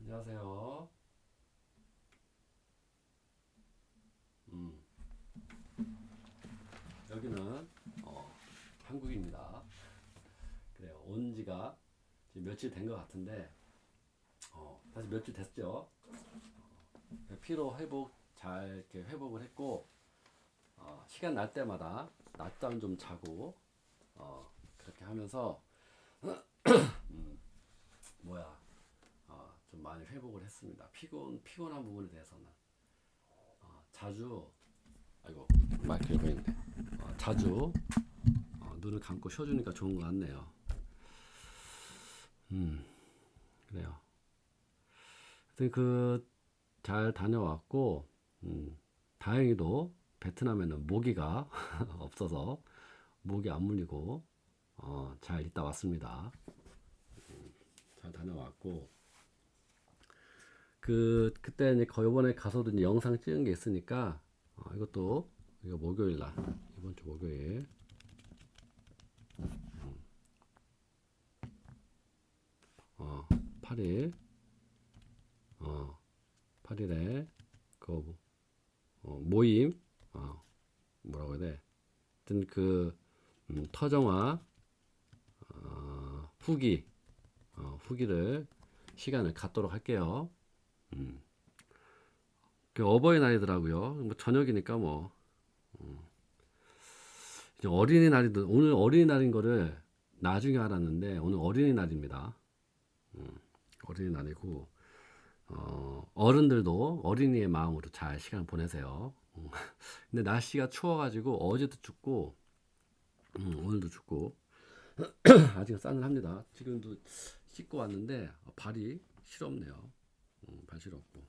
안녕하세요. 음, 여기는 한국입니다. 그래요. 온 지가 지금 며칠 된 것 같은데 사실 며칠 됐죠. 피로 회복 잘 이렇게 회복을 했고 시간 날 때마다 낮잠 좀 자고 그렇게 하면서 뭐야 좀 많이 회복을 했습니다. 피곤한 부분에 대해서는 자주 아이고 마이크가 보이는데 자주 눈을 감고 쉬어주니까 좋은 것 같네요. 그래요. 하여튼 잘 다녀왔고 다행히도 베트남에는 모기가 없어서 모기 안 물리고 잘 있다 왔습니다. 잘 다녀왔고 그때 이제 이번에 가서도 이제 영상 찍은 게 있으니까 이것도 이거 목요일 날 이번 주 목요일 8일 8일에 그 모임 뭐라고 해야 돼? 하여튼 터정화 후기 후기를 시간을 갖도록 할게요. 어버이날이더라고요. 뭐 저녁이니까 뭐 이제 어린이날이도 오늘 어린이날인 거를 나중에 알았는데 오늘 어린이날입니다. 어린이날이고 어른들도 어린이의 마음으로 잘 시간 보내세요. 근데 날씨가 추워가지고 어제도 춥고 오늘도 춥고 아직 싸늘합니다. 지금도 씻고 왔는데 발이 시렵네요. 발 시렵고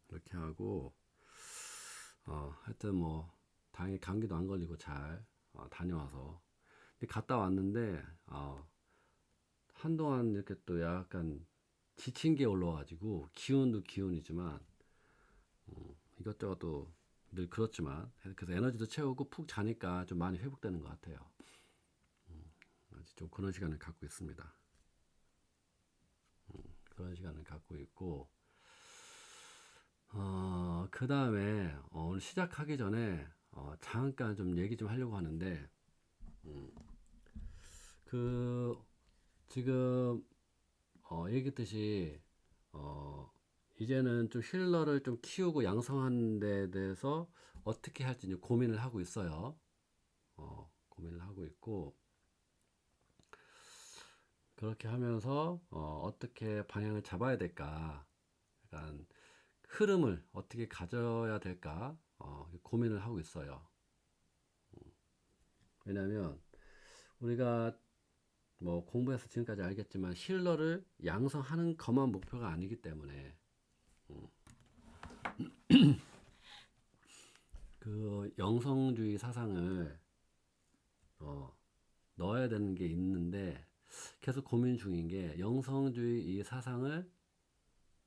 이렇게 하고 하여튼 뭐 다행히 감기도 안 걸리고 잘 다녀와서 갔다 왔는데 한동안 이렇게 또 약간 지친 게 올라와가지고 기운도 기운이지만 이것저것 또 늘 그렇지만 그래서 에너지도 채우고 푹 자니까 좀 많이 회복되는 것 같아요. 아직 좀 그런 시간을 갖고 있습니다. 그런 시간을 갖고 있고 그 다음에 오늘 시작하기 전에 잠깐 좀 얘기 좀 하려고 하는데 그 지금 얘기했듯이 어, 이제는 좀 힐러를 좀 키우고 양성하는 데 대해서 어떻게 할지 이제 고민을 하고 있어요. 고민을 하고 있고 그렇게 하면서 떻게 방향을 잡아야 될까, 약간 흐름을 어떻게 가져야 될까 고민을 하고 있어요. 왜냐하면 우리가 뭐 공부해서 지금까지 알겠지만 힐러를 양성하는 것만 목표가 아니기 때문에 그 영성주의 사상을 어, 넣어야 되는 게 있는데 계속 고민 중인 게 영성주의 이 사상을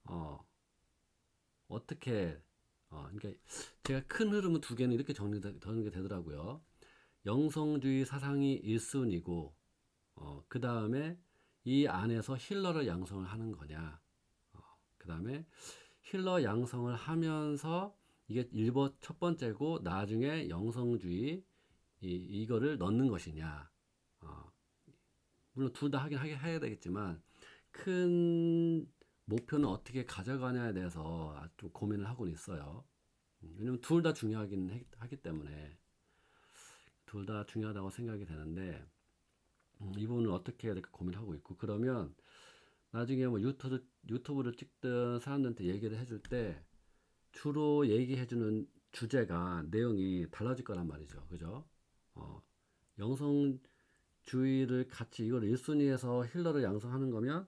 어, 어떻게 그러니까 제가 큰 흐름은 두 개는 이렇게 정리되더라고요. 영성주의 사상이 1순위고 그 다음에 이 안에서 힐러를 양성을 하는 거냐, 그 다음에 힐러 양성을 하면서 이게 첫 번째고 나중에 영성주의 이거를 넣는 것이냐. 어, 물론 둘 다 해야 되겠지만 큰 목표는 어떻게 가져가냐에 대해서 좀 고민을 하고는 있어요. 왜냐면 둘 다 중요하긴 하기 때문에 둘 다 중요하다고 생각이 되는데 이 부분을 어떻게 해야 될까 고민하고 있고, 그러면 나중에 뭐 유튜브를 찍든 사람들한테 얘기를 해줄 때 주로 얘기해주는 주제가 내용이 달라질 거란 말이죠. 그죠? 어, 영성주의를 같이 이걸 1순위에서 힐러를 양성하는 거면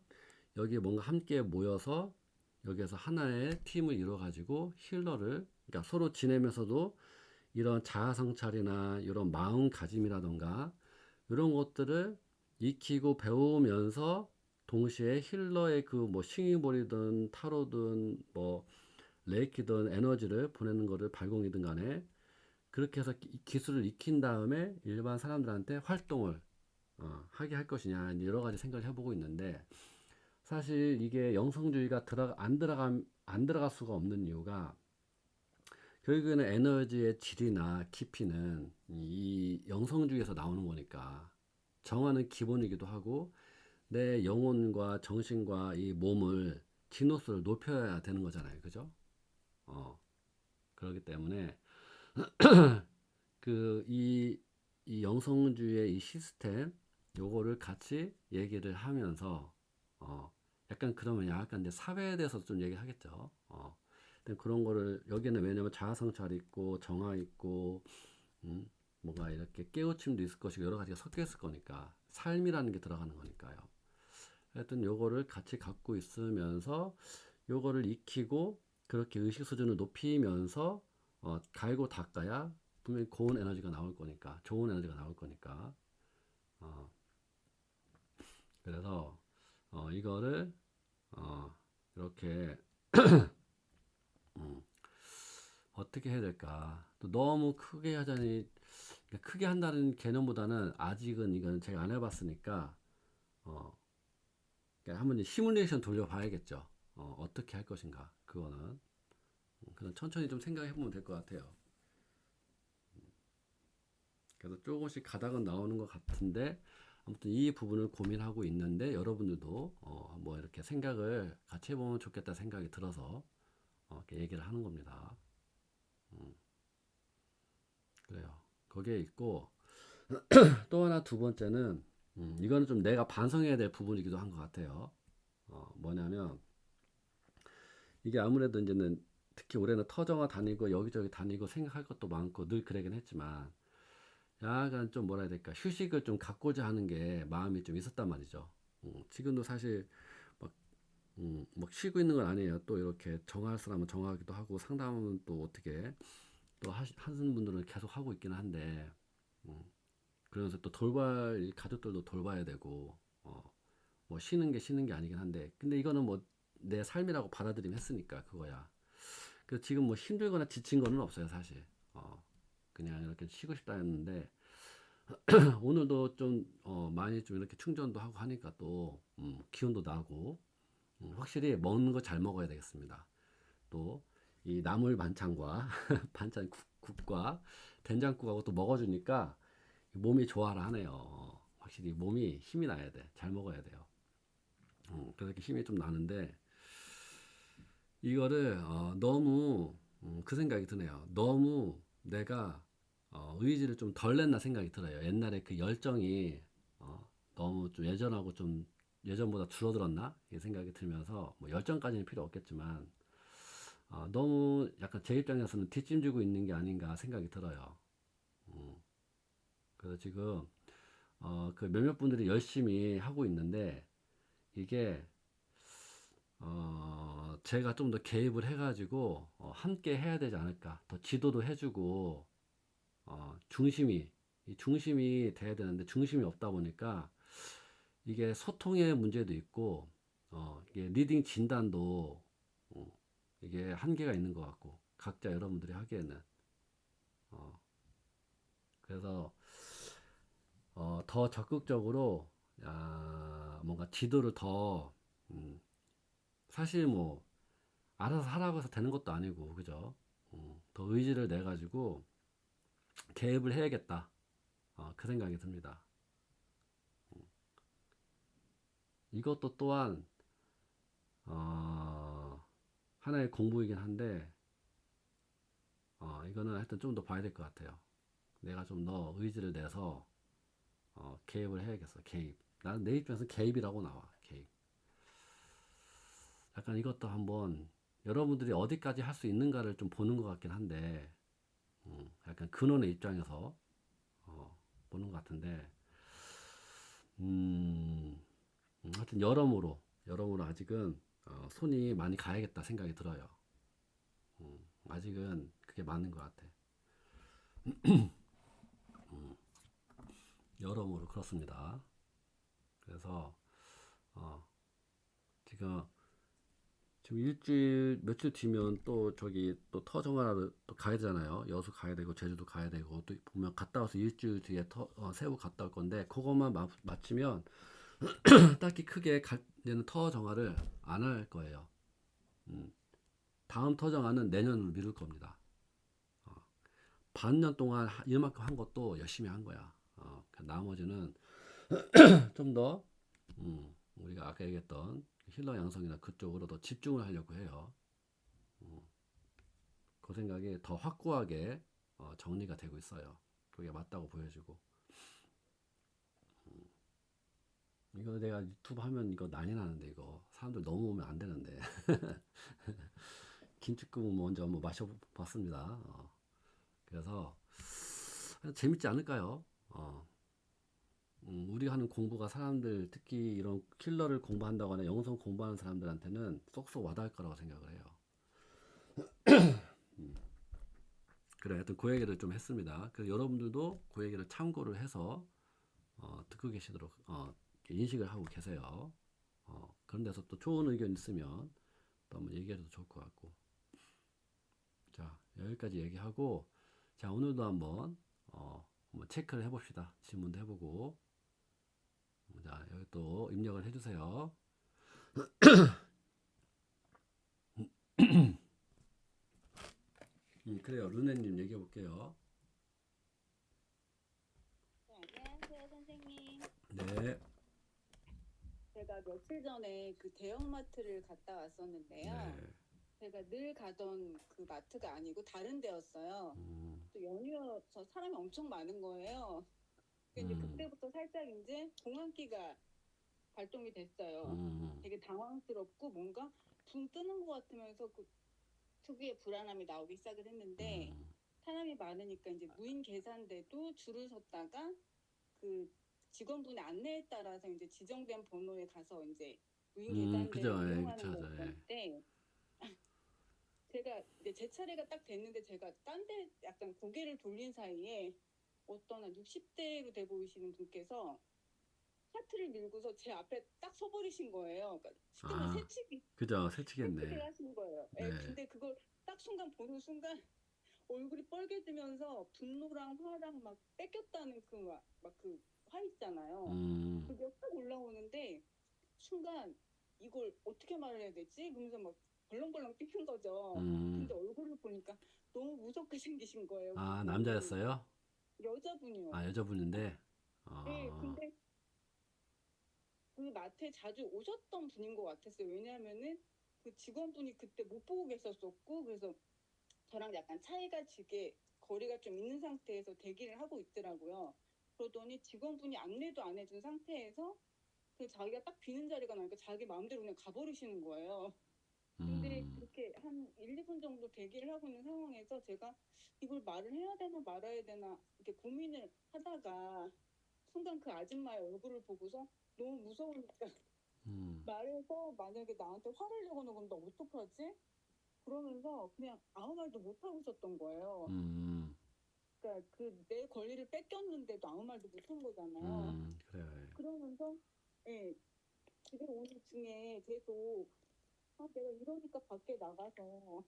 여기에 뭔가 함께 모여서 여기에서 하나의 팀을 이루어 가지고 힐러를, 그러니까 서로 지내면서도 이런 자아 성찰이나 이런 마음가짐이라던가 이런 것들을 익히고 배우면서 동시에 힐러의 그 뭐 싱잉볼이든 타로든 뭐 레이키든 에너지를 보내는 거를 발공이든 간에 그렇게 해서 기술을 익힌 다음에 일반 사람들한테 활동을 하게 할 것이냐 여러 가지 생각을 해보고 있는데 사실 이게 영성주의가 안 들어갈 수가 없는 이유가 결국에는 에너지의 질이나 깊이는 이 영성주의에서 나오는 거니까 정화는 기본이기도 하고 내 영혼과 정신과 이 몸을 진호수를 높여야 되는 거잖아요. 그죠? 어, 그렇기 때문에 그 이 영성주의의 이 시스템 요거를 같이 얘기를 하면서 약간 그러면 약간 이제 사회에 대해서 좀 얘기하겠죠. 근데 그런 거를 여기는 왜냐면 자아성찰 있고 정화 있고 음, 뭔가 이렇게 깨우침도 있을 것이고 여러 가지가 섞여 있을 거니까 삶이라는 게 들어가는 거니까요. 하여튼 요거를 같이 갖고 있으면서 요거를 익히고 그렇게 의식 수준을 높이면서 갈고 닦아야 분명히 고운 에너지가 나올 거니까 좋은 에너지가 나올 거니까 어, 그래서 이거를 이렇게 음, 어떻게 해야 될까 또 너무 크게 하자니 그러니까 크게 한다는 개념보다는 아직은 이건 제가 안 해봤으니까 어, 그러니까 한번 이제 시뮬레이션 돌려봐야겠죠. 어떻게 할 것인가 그거는 그냥 천천히 좀 생각해 보면 될 것 같아요. 그래서 조금씩 가닥은 나오는 것 같은데 아무튼 이 부분을 고민하고 있는데 여러분들도 뭐 이렇게 생각을 같이 해보면 좋겠다 생각이 들어서 이렇게 얘기를 하는 겁니다. 그래요. 거기에 있고 또 하나 두 번째는 이거는 좀 내가 반성해야 될 부분이기도 한 것 같아요. 뭐냐면 이게 아무래도 이제는 특히 올해는 터정화 다니고 여기저기 다니고 생각할 것도 많고 늘 그러긴 했지만 약간 좀 뭐라 해야 될까 휴식을 좀 갖고자 하는 게 마음이 좀 있었단 말이죠. 지금도 사실 막, 막 쉬고 있는 건 아니에요. 또 이렇게 정할 사람은 정하기도 하고 상담은 또 어떻게 또 하시는 분들은 계속 하고 있기는 한데 그러면서 또 가족들도 돌봐야 되고 뭐 쉬는 게 아니긴 한데 근데 이거는 뭐 내 삶이라고 받아들임 했으니까 그거야. 그래서 지금 뭐 힘들거나 지친 거는 없어요 사실. 그냥 이렇게 쉬고 싶다 했는데 오늘도 좀 많이 좀 이렇게 충전도 하고 하니까 또 기운도 나고 확실히 먹는 거 잘 먹어야 되겠습니다. 또 이 나물 반찬과 반찬 국과 된장국하고 또 먹어주니까 몸이 좋아라 하네요. 확실히 몸이 힘이 나야 돼. 잘 먹어야 돼요. 그래서 이렇게 힘이 좀 나는데 이거를 너무 그 생각이 드네요. 너무 내가 의지를 좀 덜 냈나 생각이 들어요. 옛날에 그 열정이 너무 좀 예전하고 좀 예전보다 줄어들었나 이 생각이 들면서 뭐 열정까지는 필요 없겠지만 너무 약간 제 입장에서는 뒷짐지고 있는 게 아닌가 생각이 들어요. 그래서 지금 그 몇몇 분들이 열심히 하고 있는데 이게 제가 좀 더 개입을 해가지고 함께 해야 되지 않을까. 더 지도도 해주고 중심이 이 중심이 돼야 되는데 중심이 없다 보니까 이게 소통의 문제도 있고 이게 리딩 진단도 어, 이게 한계가 있는 것 같고 각자 여러분들이 하기에는 그래서 더 적극적으로 뭔가 지도를 더 사실 뭐 알아서 하라고 해서 되는 것도 아니고 그죠? 더 의지를 내 가지고 개입을 해야겠다. 그 생각이 듭니다. 이것도 또한 어, 하나의 공부이긴 한데 이거는 하여튼 좀 더 봐야 될 것 같아요. 내가 좀 더 의지를 내서 개입을 해야겠어. 개입. 나는 내 입장에서 개입이라고 나와. 개입. 약간 이것도 한번 여러분들이 어디까지 할 수 있는가를 좀 보는 것 같긴 한데 약간 근원의 입장에서 보는 것 같은데 음, 하여튼 여러모로 아직은 손이 많이 가야겠다 생각이 들어요. 아직은 그게 맞는 것 같아. 여러모로 그렇습니다. 그래서 어, 지금 지금 일주일 며칠 뒤면 또 저기 또 터정하러 또 가야 되잖아요. 여수 가야 되고 제주도 가야 되고 또 보면 갔다 와서 일주일 뒤에 세부 갔다 올 건데 그것만 마치면 딱히 크게 이제는 터정화를 안 할 거예요. 음, 다음 터정화는 내년으로 미룰 겁니다. 반년 동안 이만큼 한 것도 열심히 한 거야. 나머지는 좀 더 우리가 아까 얘기했던 힐러 양성이나 그쪽으로 더 집중을 하려고 해요. 그 생각이 더 확고하게 정리가 되고 있어요. 그게 맞다고 보여지고. 이거 내가 유튜브 하면 이거 난리 나는데 이거 사람들 너무 오면 안 되는데. 김치국 먼저 한번 마셔봤습니다. 그래서 재밌지 않을까요? 우리가 하는 공부가 사람들 특히 이런 킬러를 공부한다거나 영성 공부하는 사람들한테는 쏙쏙 와닿을 거라고 생각을 해요. 그래, 하여튼 그 얘기를 좀 했습니다. 그래서 여러분들도 그 얘기를 참고를 해서 듣고 계시도록 인식을 하고 계세요. 그런 데서 또 좋은 의견 있으면 또 한번 얘기해도 좋을 것 같고. 자, 여기까지 얘기하고, 자, 오늘도 한번 체크를 해봅시다. 질문도 해보고. 자, 여기 또 입력을 해주세요. 그래요. 르네님 얘기해 볼게요. 네, 안녕하세요, 선생님. 네, 제가 며칠 전에 그 대형마트를 갔다 왔었는데요. 네, 제가 늘 가던 그 마트가 아니고 다른 데였어요. 음, 또 연이어서 사람이 엄청 많은 거예요. 근데 이제 음, 그때부터 살짝 이제 공황기가 발동이 됐어요. 음, 되게 당황스럽고 뭔가 붕 뜨는 것 같으면서 그 특유의 불안함이 나오기 시작을 했는데 음, 사람이 많으니까 이제 무인 계산대도 줄을 섰다가 그 직원분의 안내에 따라서 이제 지정된 번호에 가서 이제 무인 그죠, 계산대를 예, 이용하는 그쵸, 예. 거였는데 제가 이제 제 차례가 딱 됐는데 제가 딴 데 약간 고개를 돌린 사이에 어떤 한 60대로 돼 보이시는 분께서 카트를 밀고서 제 앞에 딱 서버리신 거예요. 그러니까 쉽게 말해 아, 새치기 그죠, 새치기를 새치겠네. 하신 거예요. 예, 네, 근데 그걸 딱 순간 보는 순간 얼굴이 빨개지면서 분노랑 화랑 막 뺏겼다는 그 막 그 화 있잖아요. 음, 그게 확 올라오는데 순간 이걸 어떻게 말을 해야 되지? 그러면서 막 벌렁벌렁 뛰는 거죠. 음, 근데 얼굴을 보니까 너무 무섭게 생기신 거예요, 아, 그분이. 남자였어요? 여자분이요. 아, 여자분인데, 네, 어, 근데 그 마트에 자주 오셨던 분인 것 같았어요. 왜냐하면은 그 직원분이 그때 못 보고 계셨었고, 그래서 저랑 약간 차이가 지게 거리가 좀 있는 상태에서 대기를 하고 있더라고요. 그러더니 직원분이 안내도 안 해준 상태에서 그 자기가 딱 비는 자리가 나니까 자기 마음대로 그냥 가버리시는 거예요. 근데 음, 그렇게 한 1, 2분 정도 대기를 하고 있는 상황에서 제가 이걸 말을 해야 되나 말아야 되나 이렇게 고민을 하다가 순간 그 아줌마의 얼굴을 보고서 너무 무서우니까 음, 말해서 만약에 나한테 화를 내거나 그러면 나 어떡하지? 그러면서 그냥 아무 말도 못 하고 있었던 거예요. 음, 그러니까 그 내 권리를 뺏겼는데도 아무 말도 못 한 거잖아요. 그래요. 그러면서 예, 집에 오는 중에 계속 내가 이러니까 밖에 나가서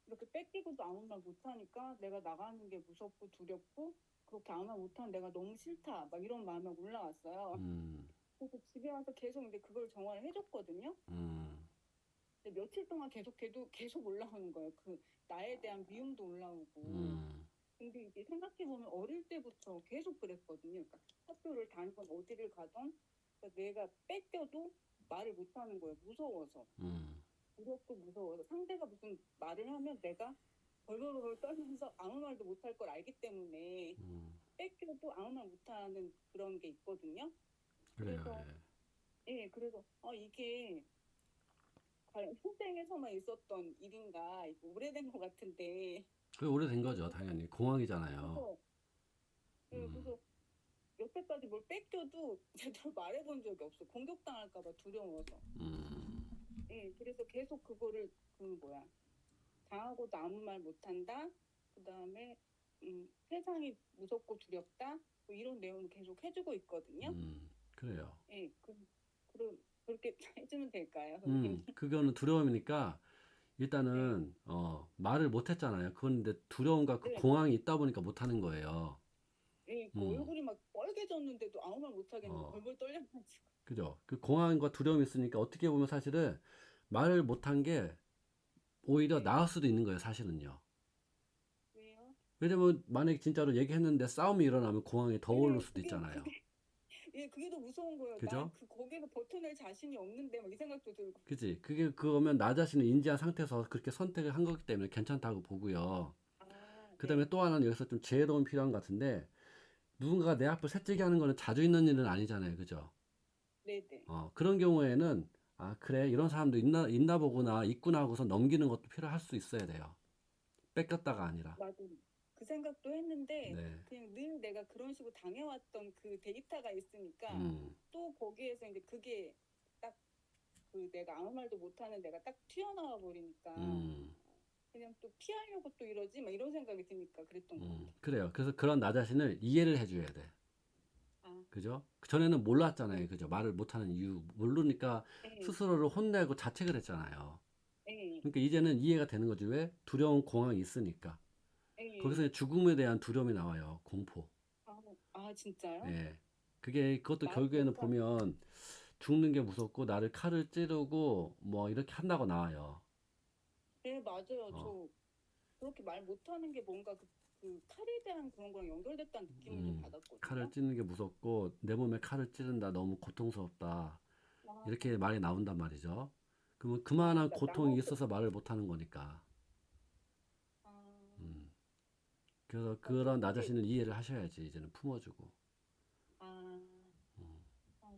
이렇게 뺏기고도 아무 말 못하니까 내가 나가는 게 무섭고 두렵고 그렇게 아무 말 못하는 내가 너무 싫다 막 이런 마음이 올라왔어요. 음, 그래서 집에 와서 계속 이제 그걸 정화를 해줬거든요. 음, 근데 며칠 동안 계속해도 계속 올라오는 거예요. 그 나에 대한 미움도 올라오고. 음, 근데 이제 생각해보면 어릴 때부터 계속 그랬거든요. 그러니까 학교를 다니건 어디를 가던 그러니까 내가 뺏겨도 말을 못하는 거예요. 무서워서. 음, 두렵고 무서워서 상대가 무슨 말을 하면 내가 벌벌벌 떨면서 아무 말도 못할 걸 알기 때문에 음, 뺏겨도 아무 말 못하는 그런 게 있거든요. 그래요. 그래서 예. 예, 그래서 이게 과연 현생에서만 있었던 일인가 이거 오래된 것 같은데 그 오래된 거죠, 그래서 당연히. 공황이잖아요. 그래서 예, 음, 그래서 여태까지 뭘 뺏겨도 제대로 말해본 적이 없어. 공격당할까 봐 두려워서. 음, 예, 그래서 계속 그거를 그 뭐야 당하고도 아무 말 못한다. 그 다음에 세상이 무섭고 두렵다. 뭐 이런 내용을 계속 해주고 있거든요. 그래요. 예, 그렇게 해주면 될까요, 선생님? 그거는 두려움이니까 네. 일단은 말을 못 했잖아요. 그건 근데 두려움과 그 네, 공황이 있다 보니까 못 하는 거예요. 예, 그 음. 얼굴이 막 빨개졌는데도 아무 말 못 하겠는 거 어. 벌벌 떨려가지고. 그죠? 그 공황과 두려움이 있으니까 어떻게 보면 사실은 말을 못한 게 오히려 네. 나을 수도 있는 거예요, 사실은요. 왜요? 왜냐면 만약에 진짜로 얘기했는데 싸움이 일어나면 공황이 더 오를 예, 수도 있잖아요. 예, 그게 더 무서운 거예요. 난 그죠? 그 거기서 버텨낼 자신이 없는데 막 이 생각도 들고. 그지? 그게 그거면 나 자신을 인지한 상태에서 그렇게 선택을 한 거기 때문에 괜찮다고 보고요. 아, 그 다음에 네. 또 하나는 여기서 좀 지혜로운 필요한 것 같은데 누군가가 내 앞을 새찌게 하는 거는 자주 있는 일은 아니잖아요. 그죠? 네네. 그런 경우에는 아, 그래. 이런 사람도 있나 보구나. 있구나 하고서 넘기는 것도 필요할 수 있어야 돼요. 뺏겼다가 아니라. 맞아. 그 생각도 했는데 네. 그냥 늘 내가 그런 식으로 당해왔던 그 데이터가 있으니까 음, 또 거기에서 이제 그게 딱 그 내가 아무 말도 못하는 내가 딱 튀어나와 버리니까 음, 그냥 또 피하려고 또 이러지 막 이런 생각이 드니까 그랬던 것 같아요. 그래요. 그래서 그런 나 자신을 이해를 해줘야 돼. 아, 그죠? 전에는 네. 몰랐잖아요. 그죠? 말을 못하는 이유. 모르니까 네. 스스로를 혼내고 자책을 했잖아요. 네. 그러니까 이제는 이해가 되는 거지. 왜? 두려운 공황이 있으니까. 네. 거기서 죽음에 대한 두려움이 나와요. 공포. 아, 아 진짜요? 예. 그것도 말 결국에는 못하. 보면 죽는 게 무섭고 나를 칼을 찌르고 뭐 이렇게 한다고 나와요. 네, 맞아요. 어, 저 그렇게 말 못하는 게 뭔가 그 칼에 대한 그런 거랑 연결됐다는 느낌을 좀 칼을 받았거든요. 찌르는 게 무섭고 내 몸에 칼을 찌른다. 너무 고통스럽다. 아, 이렇게 말이 나온단 말이죠. 그러면 아, 그만한 그러니까 고통이 나한테, 있어서 말을 못하는 거니까. 아, 음. 그래서 맞아. 그런 나 그게, 자신을 이해를 하셔야지. 이제는 품어주고. 아, 음. 아,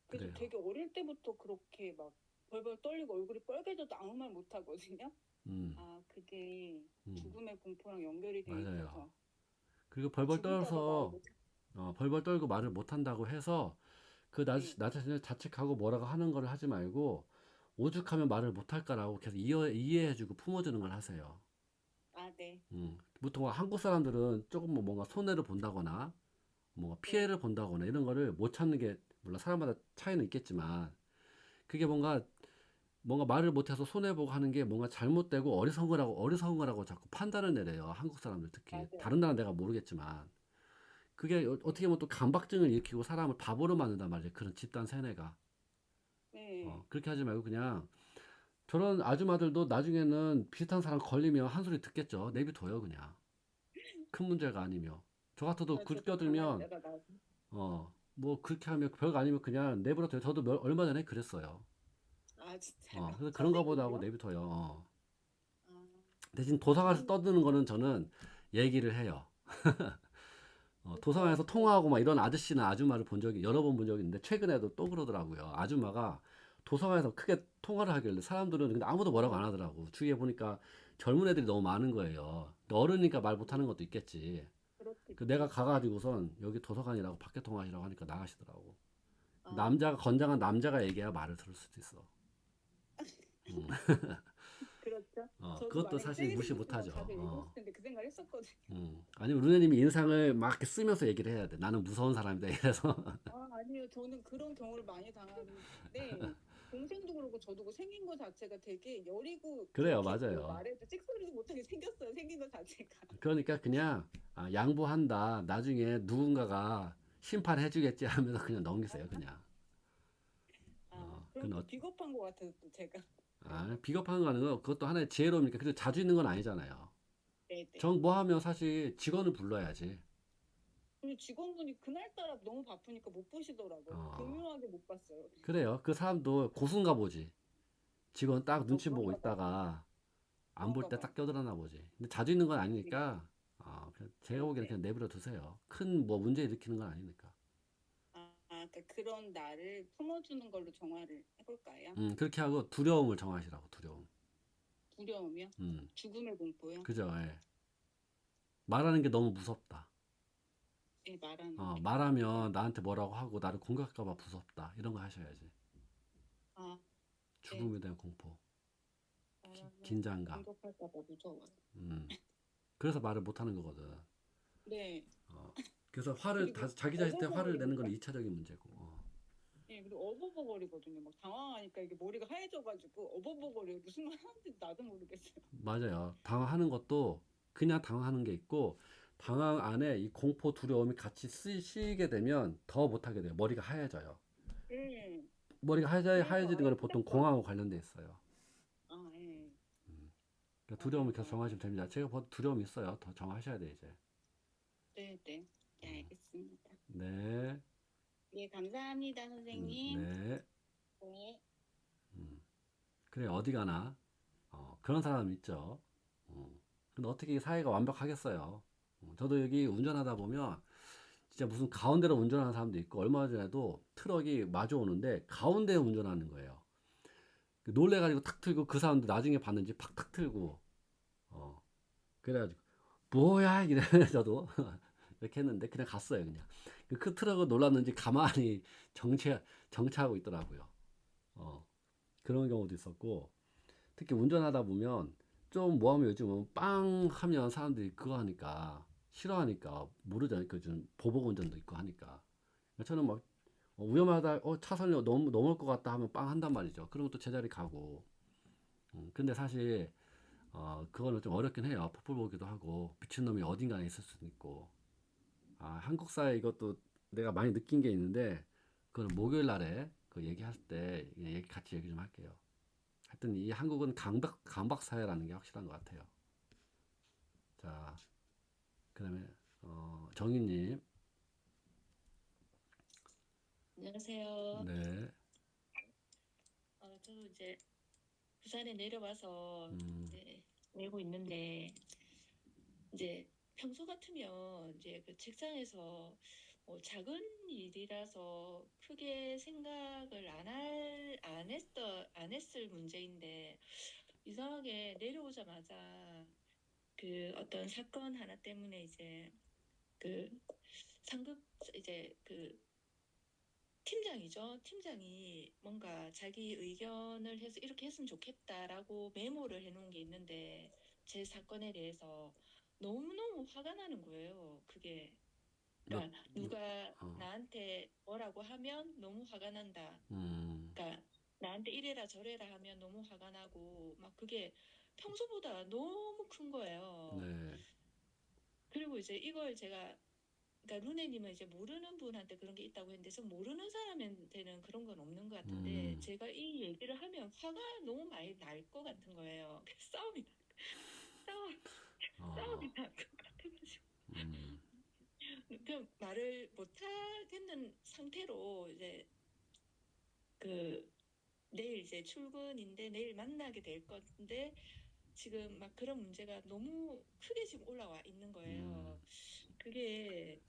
그래서 그래요. 되게 어릴 때부터 그렇게 막 벌벌 떨리고 얼굴이 빨개져도 아무 말 못 하거든요. 음. 아, 그게 음. 죽음의 공포랑 연결이 돼 맞아요. 있어서 그리고 벌벌 죽을까 봐 말 떨어서 못, 벌벌 떨고 말을 못한다고 해서 그 네. 나 자신을 자책하고 뭐라고 하는 거를 하지 말고 오죽하면 말을 못할까라고 계속 이해해주고 품어주는 걸 하세요. 아, 네. 보통 한국 사람들은 조금 뭐 뭔가 손해를 본다거나 뭔가 네. 피해를 본다거나 이런 거를 못 참는 게 물론 사람마다 차이는 있겠지만 그게 뭔가 말을 못해서 손해보고 하는 게 뭔가 잘못되고 어리석은 거라고 자꾸 판단을 내려요. 한국 사람들 특히. 맞아요. 다른 나라는 내가 모르겠지만. 그게 네. 어떻게 보면 또 강박증을 일으키고 사람을 바보로 만든단 말이에요. 그런 집단 세뇌가. 네. 그렇게 하지 말고 그냥 저런 아줌마들도 나중에는 비슷한 사람 걸리면 한 소리 듣겠죠. 내비둬요, 그냥. 큰 문제가 아니며. 저 같아도 아, 굴 저도 당할 껴들면, 때가 나고. 뭐 그렇게 하면 별거 아니면 그냥 내버려둬요. 저도 얼마 전에 그랬어요. 아, 진짜요? 그래서 그런가 보다 하고 선생님도요? 내비둬요. 아, 대신 도서관에서 저는, 떠드는 거는 저는 얘기를 해요. 그쵸. 도서관에서 통화하고 막 이런 아저씨나 아줌마를 여러 번 본 적이 있는데, 최근에도 또 그러더라고요. 아줌마가 도서관에서 크게 통화를 하길래 사람들은 근데 아무도 뭐라고 안 하더라고. 주위에 보니까 젊은 애들이 너무 많은 거예요. 어른이니까 말 못하는 것도 있겠지. 내가 그렇겠죠. 가가지고선 여기 도서관이라고 밖에 통화하시라고 하니까 나가시더라고. 아, 건장한 남자가 얘기해야 말을 들을 수도 있어. 음. 그렇죠. 저도 그것도 만약에 사실 세게 무시 생겼으면 못하죠. 가서 얘기했을 텐데 그 생각을 했었거든요. 아니면 루네님이 인상을 막 이렇게 쓰면서 얘기를 해야 돼. 나는 무서운 사람이다. 이래서. 아, 아니요. 저는 그런 경우를 많이 당하는데 동생도 그러고 저도 그 생긴 거 자체가 되게 여리고 그래요, 그렇게 뭐 맞아요. 말해도 찍소리도 못하게 생겼어요. 생긴 거 자체가. 그러니까 그냥 양보한다. 나중에 누군가가 심판해주겠지 하면서 그냥 넘기세요. 그냥. 아, 그럼 그건 또 비겁한 것 같아서 또 제가 그런 거. 비겁한 거 아니고 그것도 하나의 지혜로우니까. 그래도 자주 있는 건 아니잖아요. 네네. 정 뭐 하면 사실 직원을 불러야지. 그리고 직원분이 그날따라 너무 바쁘니까 못 보시더라고요. 어, 교묘하게 못 봤어요. 그래요. 그 사람도 고수인가 보지. 직원 딱 눈치 보고 그런가 봐요. 있다가 안 볼 그런가 때 봐요. 딱 껴들었나 보지. 근데 자주 있는 건 네. 아니니까 제가 보기에는 네네. 그냥 내버려 두세요. 큰 뭐 문제 일으키는 건 아니니까. 그러니까 그런 나를 품어주는 걸로 정화를 해볼까요? 그렇게 하고 두려움을 정하시라고 두려움. 두려움이요? 음, 죽음의 공포요? 그죠. 예. 말하는 게 너무 무섭다. 예, 말하는 게. 네. 말하면 나한테 뭐라고 하고 나를 공격할까 봐 무섭다. 이런 거 하셔야지. 아, 네. 죽음에 대한 공포, 말하면 긴장감. 공격할까 봐 무서워요. 음, 그래서 말을 못 하는 거거든. 네. 어, 그래서 그리고 자기 자신 때 화를 내는 건 얻어먹으려니까. 2차적인 문제고. 예, 네, 그리고 어버버거리거든요. 막 당황하니까 이게 머리가 하얘져가지고 어버버거려요. 무슨 말 하는지 나도 모르겠어요. 맞아요. 당황하는 것도 그냥 당황하는 게 있고, 당황 안에 이 공포, 두려움이 같이 쓰이게 되면 더 못하게 돼요. 머리가 하얘져요. 예. 머리가 그래서 하얘지는 아예 거는 끝날 보통 것 공황하고 같아요. 관련돼 있어요. 아, 예. 그러니까 두려움을 맞아요, 계속 맞아요. 정하시면 됩니다. 제가 봐도 두려움이 있어요. 더 정하셔야 돼, 이제. 네, 네. 네, 알겠습니다. 네, 예, 감사합니다, 선생님. 네. 네. 그래, 어디 가나. 그런 사람 있죠. 근데 어떻게 이 사회가 완벽하겠어요. 저도 여기 운전하다 보면 진짜 무슨 가운데로 운전하는 사람도 있고, 얼마 전에도 트럭이 마주 오는데 가운데 운전하는 거예요. 놀래가지고 탁 틀고 그 사람도 나중에 봤는지 팍탁 틀고, 어, 그래가지고 뭐야 이래 저도 이렇게 했는데 그냥 갔어요 그냥. 그 트럭은 놀랐는지 가만히 정차하고 있더라고요. 어, 그런 경우도 있었고, 특히 운전하다 보면 좀 뭐하면 요즘은 빵 하면 사람들이 그거 하니까 싫어하니까 모르잖아요. 그좀 보복 운전도 있고 하니까. 저는 막 위험하다, 차선을 넘을 것 같다 하면 빵 한단 말이죠. 그러면 또 제자리 가고. 근데 사실 그거는 좀 어렵긴 해요. 폭불 보기도 하고 미친놈이 어딘가에 있을 수도 있고. 한국 사회 이것도 내가 많이 느낀 게 있는데, 그건 목요일 날에 그 얘기할 때 같이 얘기 좀 할게요. 하여튼 이 한국은 강박 사회라는 게 확실한 것 같아요. 자, 그다음에 정희님. 안녕하세요. 네. 저도 이제 부산에 내려와서 음, 이제 내고 있는데, 이제 평소 같으면 이제 그 책상에서 뭐 작은 일이라서 크게 생각을 안 했을 문제인데, 이상하게 내려오자마자 그 어떤 사건 하나 때문에 이제 그 상급, 이제 그 팀장이죠. 팀장이 뭔가 자기 의견을 해서 이렇게 했으면 좋겠다라고 메모를 해놓은 게 있는데, 제 사건에 대해서 너무너무 화가 나는 거예요. 그게. 뭐, 그러니까 누가 어, 나한테 뭐라고 하면 너무 화가 난다. 음, 그러니까 나한테 이래라 저래라 하면 너무 화가 나고 막 그게 평소보다 너무 큰 거예요. 네. 그리고 이제 이걸 제가, 그러니까 루네님은 이제 모르는 분한테 그런 게 있다고 했는데, 저 모르는 사람한테는 그런 건 없는 것 같은데, 음, 제가 이 얘기를 하면 화가 너무 많이 날 것 같은 거예요. 싸움, 어, 싸움이 날 것 같아가지고. 음, 그 말을 못 하겠는 상태로 이제 그 내일 이제 출근인데 내일 만나게 될 건데, 지금 막 그런 문제가 너무 크게 지금 올라와 있는 음, 거예요. 그게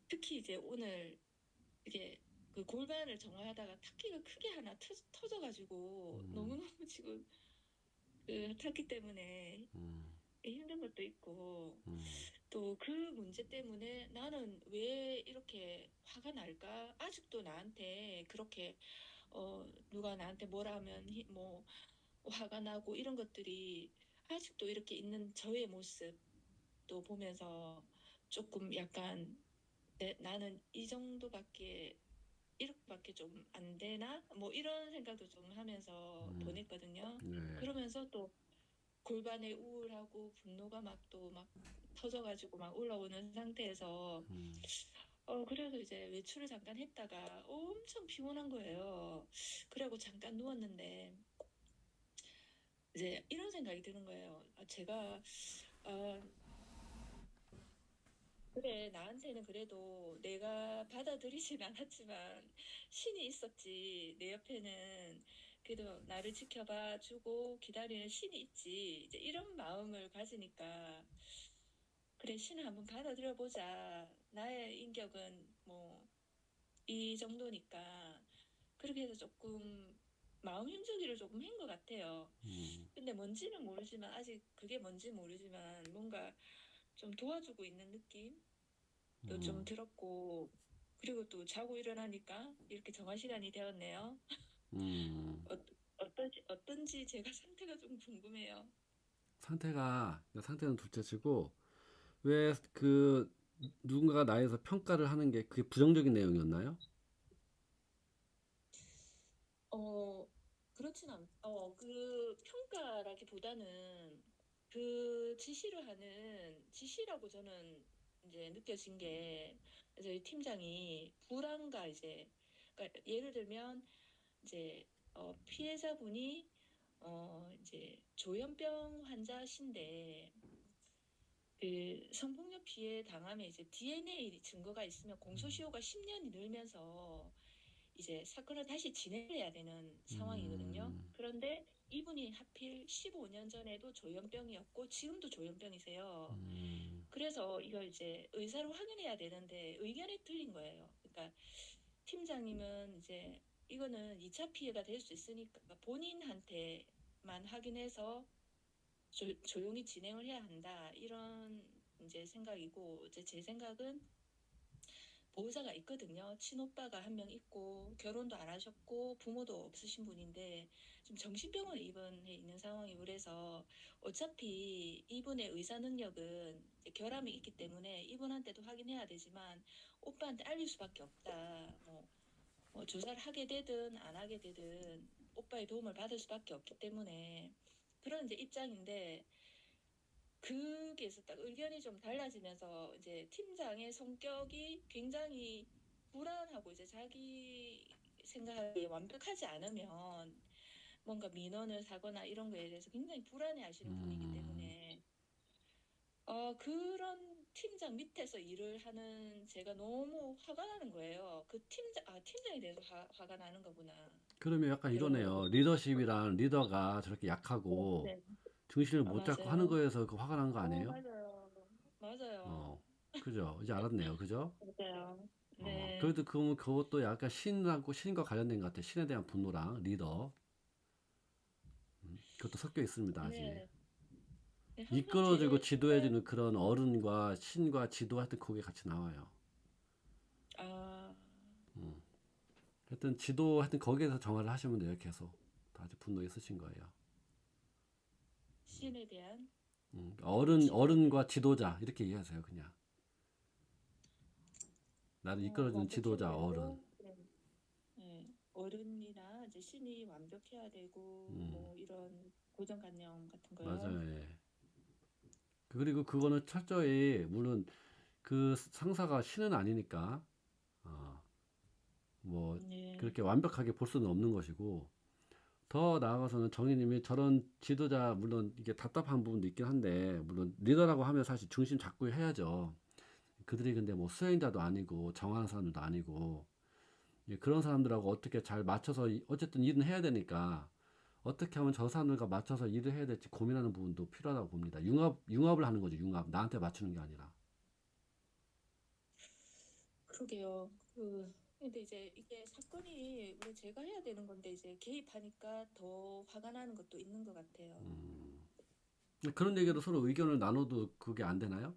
특히 이제 오늘 이게 그 골반을 정화하다가 타키가 크게 하나 터져가지고 음, 너무너무 지금 그 타키 때문에 음, 힘든 것도 있고, 음, 또 그 문제 때문에 나는 왜 이렇게 화가 날까? 아직도 나한테 그렇게 누가 나한테 뭐라 하면 뭐 화가 나고 이런 것들이 아직도 이렇게 있는 저의 모습도 보면서 조금 약간 나는 이 정도밖에 이렇게밖에 좀 안 되나? 뭐 이런 생각도 좀 하면서 음, 보냈거든요. 네. 그러면서 또 골반에 우울하고 분노가 막 또 막 터져가지고 막 올라오는 상태에서 음, 그래서 이제 외출을 잠깐 했다가 엄청 피곤한 거예요. 그리고 잠깐 누웠는데 이제 이런 생각이 드는 거예요. 제가 아, 그래, 나한테는 그래도 내가 받아들이진 않았지만 신이 있었지. 내 옆에는 그래도 나를 지켜봐 주고 기다리는 신이 있지. 이제 이런 마음을 가지니까, 그래, 신을 한번 받아들여 보자. 나의 인격은 뭐 이 정도니까. 그렇게 해서 조금 마음 힘주기를 조금 한 것 같아요. 음, 근데 뭔지는 모르지만, 아직 그게 뭔지 모르지만 뭔가 좀 도와주고 있는 느낌? 또 좀 음, 들었고, 그리고 또 자고 일어나니까 이렇게 정한 시간이 되었네요. 음. 어, 어떤지 제가 상태가 좀 궁금해요. 상태는 둘째치고, 왜 그 누군가가 나에서 평가를 하는 게 그게 부정적인 내용이었나요? 어, 그렇진 그 평가라기보다는 그 지시를 하는 지시라고 저는 이제 느껴진 게 저희 팀장이 불안과 이제 그러니까 예를 들면 이제 피해자분이 이제 조현병 환자신데 그 성폭력 피해 당하면 이제 DNA 증거가 있으면 공소시효가 10년이 늘면서 이제 사건을 다시 진행해야 되는 상황이거든요. 음, 그런데 이분이 하필 15년 전에도 조현병이었고 지금도 조현병이세요. 음, 그래서 이걸 이제 의사로 확인해야 되는데 의견이 틀린 거예요. 그러니까 팀장님은 이제 이거는 2차 피해가 될 수 있으니까 본인한테만 확인해서 조용히 진행을 해야 한다. 이런 이제 생각이고 이제 제 생각은 보호자가 있거든요. 친오빠가 한 명 있고 결혼도 안 하셨고 부모도 없으신 분인데 지금 정신병원에 입원해 있는 상황이고 그래서 어차피 이분의 의사 능력은 이제 결함이 있기 때문에 이분한테도 확인해야 되지만 오빠한테 알릴 수밖에 없다. 뭐 조사를 하게 되든 안 하게 되든 오빠의 도움을 받을 수밖에 없기 때문에 그런 이제 입장인데 거기에서 딱 의견이 좀 달라지면서 이제 팀장의 성격이 굉장히 불안하고 이제 자기 생각이 완벽하지 않으면 뭔가 민원을 사거나 이런 거에 대해서 굉장히 불안해 하시는 분이기 음. 때문에 그런 팀장 밑에서 일을 하는 제가 너무 화가 나는 거예요. 그 팀장에 대해서 화가 나는 거구나. 그러면 약간 이런 거를. 이러네요. 리더십이란 리더가 저렇게 약하고 네. 중심을 못 잡고 하는 맞아요. 거에서 그 화가 난 거 아니에요? 맞아요. 맞아요. 어, 그죠? 이제 알았네요. 그죠? 맞아요. 네. 그래도 그것도 약간 신과 관련된 것 같아요. 신에 대한 분노랑 리더. 그것도 섞여 있습니다, 아직. 네. 네, 항상 이끌어주고 제 생각, 지도해주는 그런 어른과 신과 지도 하여튼 거기에 같이 나와요. 아, 음. 하여튼 지도 하여튼 거기에서 정화를 하시면 돼요, 계속. 아주 분노 있으신 거예요. 신에 대한 신에 대한 어른과 지도자 이렇게 얘기하세요, 그냥. 나를 이끌어주는 완벽해야 지도자, 어른. 되고, 네. 네. 어른이나 이제 신이 완벽해야 되고, 음, 뭐 이런 고정관념 같은 거요. 맞아요. 예. 그리고 그거는 철저히 물론 그 상사가 신은 아니니까 어, 뭐 네. 그렇게 완벽하게 볼 수는 없는 것이고 더 나아가서는 정희님이 저런 지도자 물론 이게 답답한 부분도 있긴 한데 물론 리더라고 하면 사실 중심 잡고 해야죠. 그들이 근데 뭐 수행자도 아니고 정하는 사람들도 아니고 그런 사람들하고 어떻게 잘 맞춰서 어쨌든 일은 해야 되니까 어떻게 하면 저 사람들과 맞춰서 일을 해야 될지 고민하는 부분도 필요하다고 봅니다. 융합을 하는 거죠. 융합. 나한테 맞추는 게 아니라. 그러게요. 근데 이제 이게 사건이 원래 제가 해야 되는 건데 이제 개입하니까 더 화가 나는 것도 있는 것 같아요. 그런 얘기로 서로 의견을 나눠도 그게 안 되나요?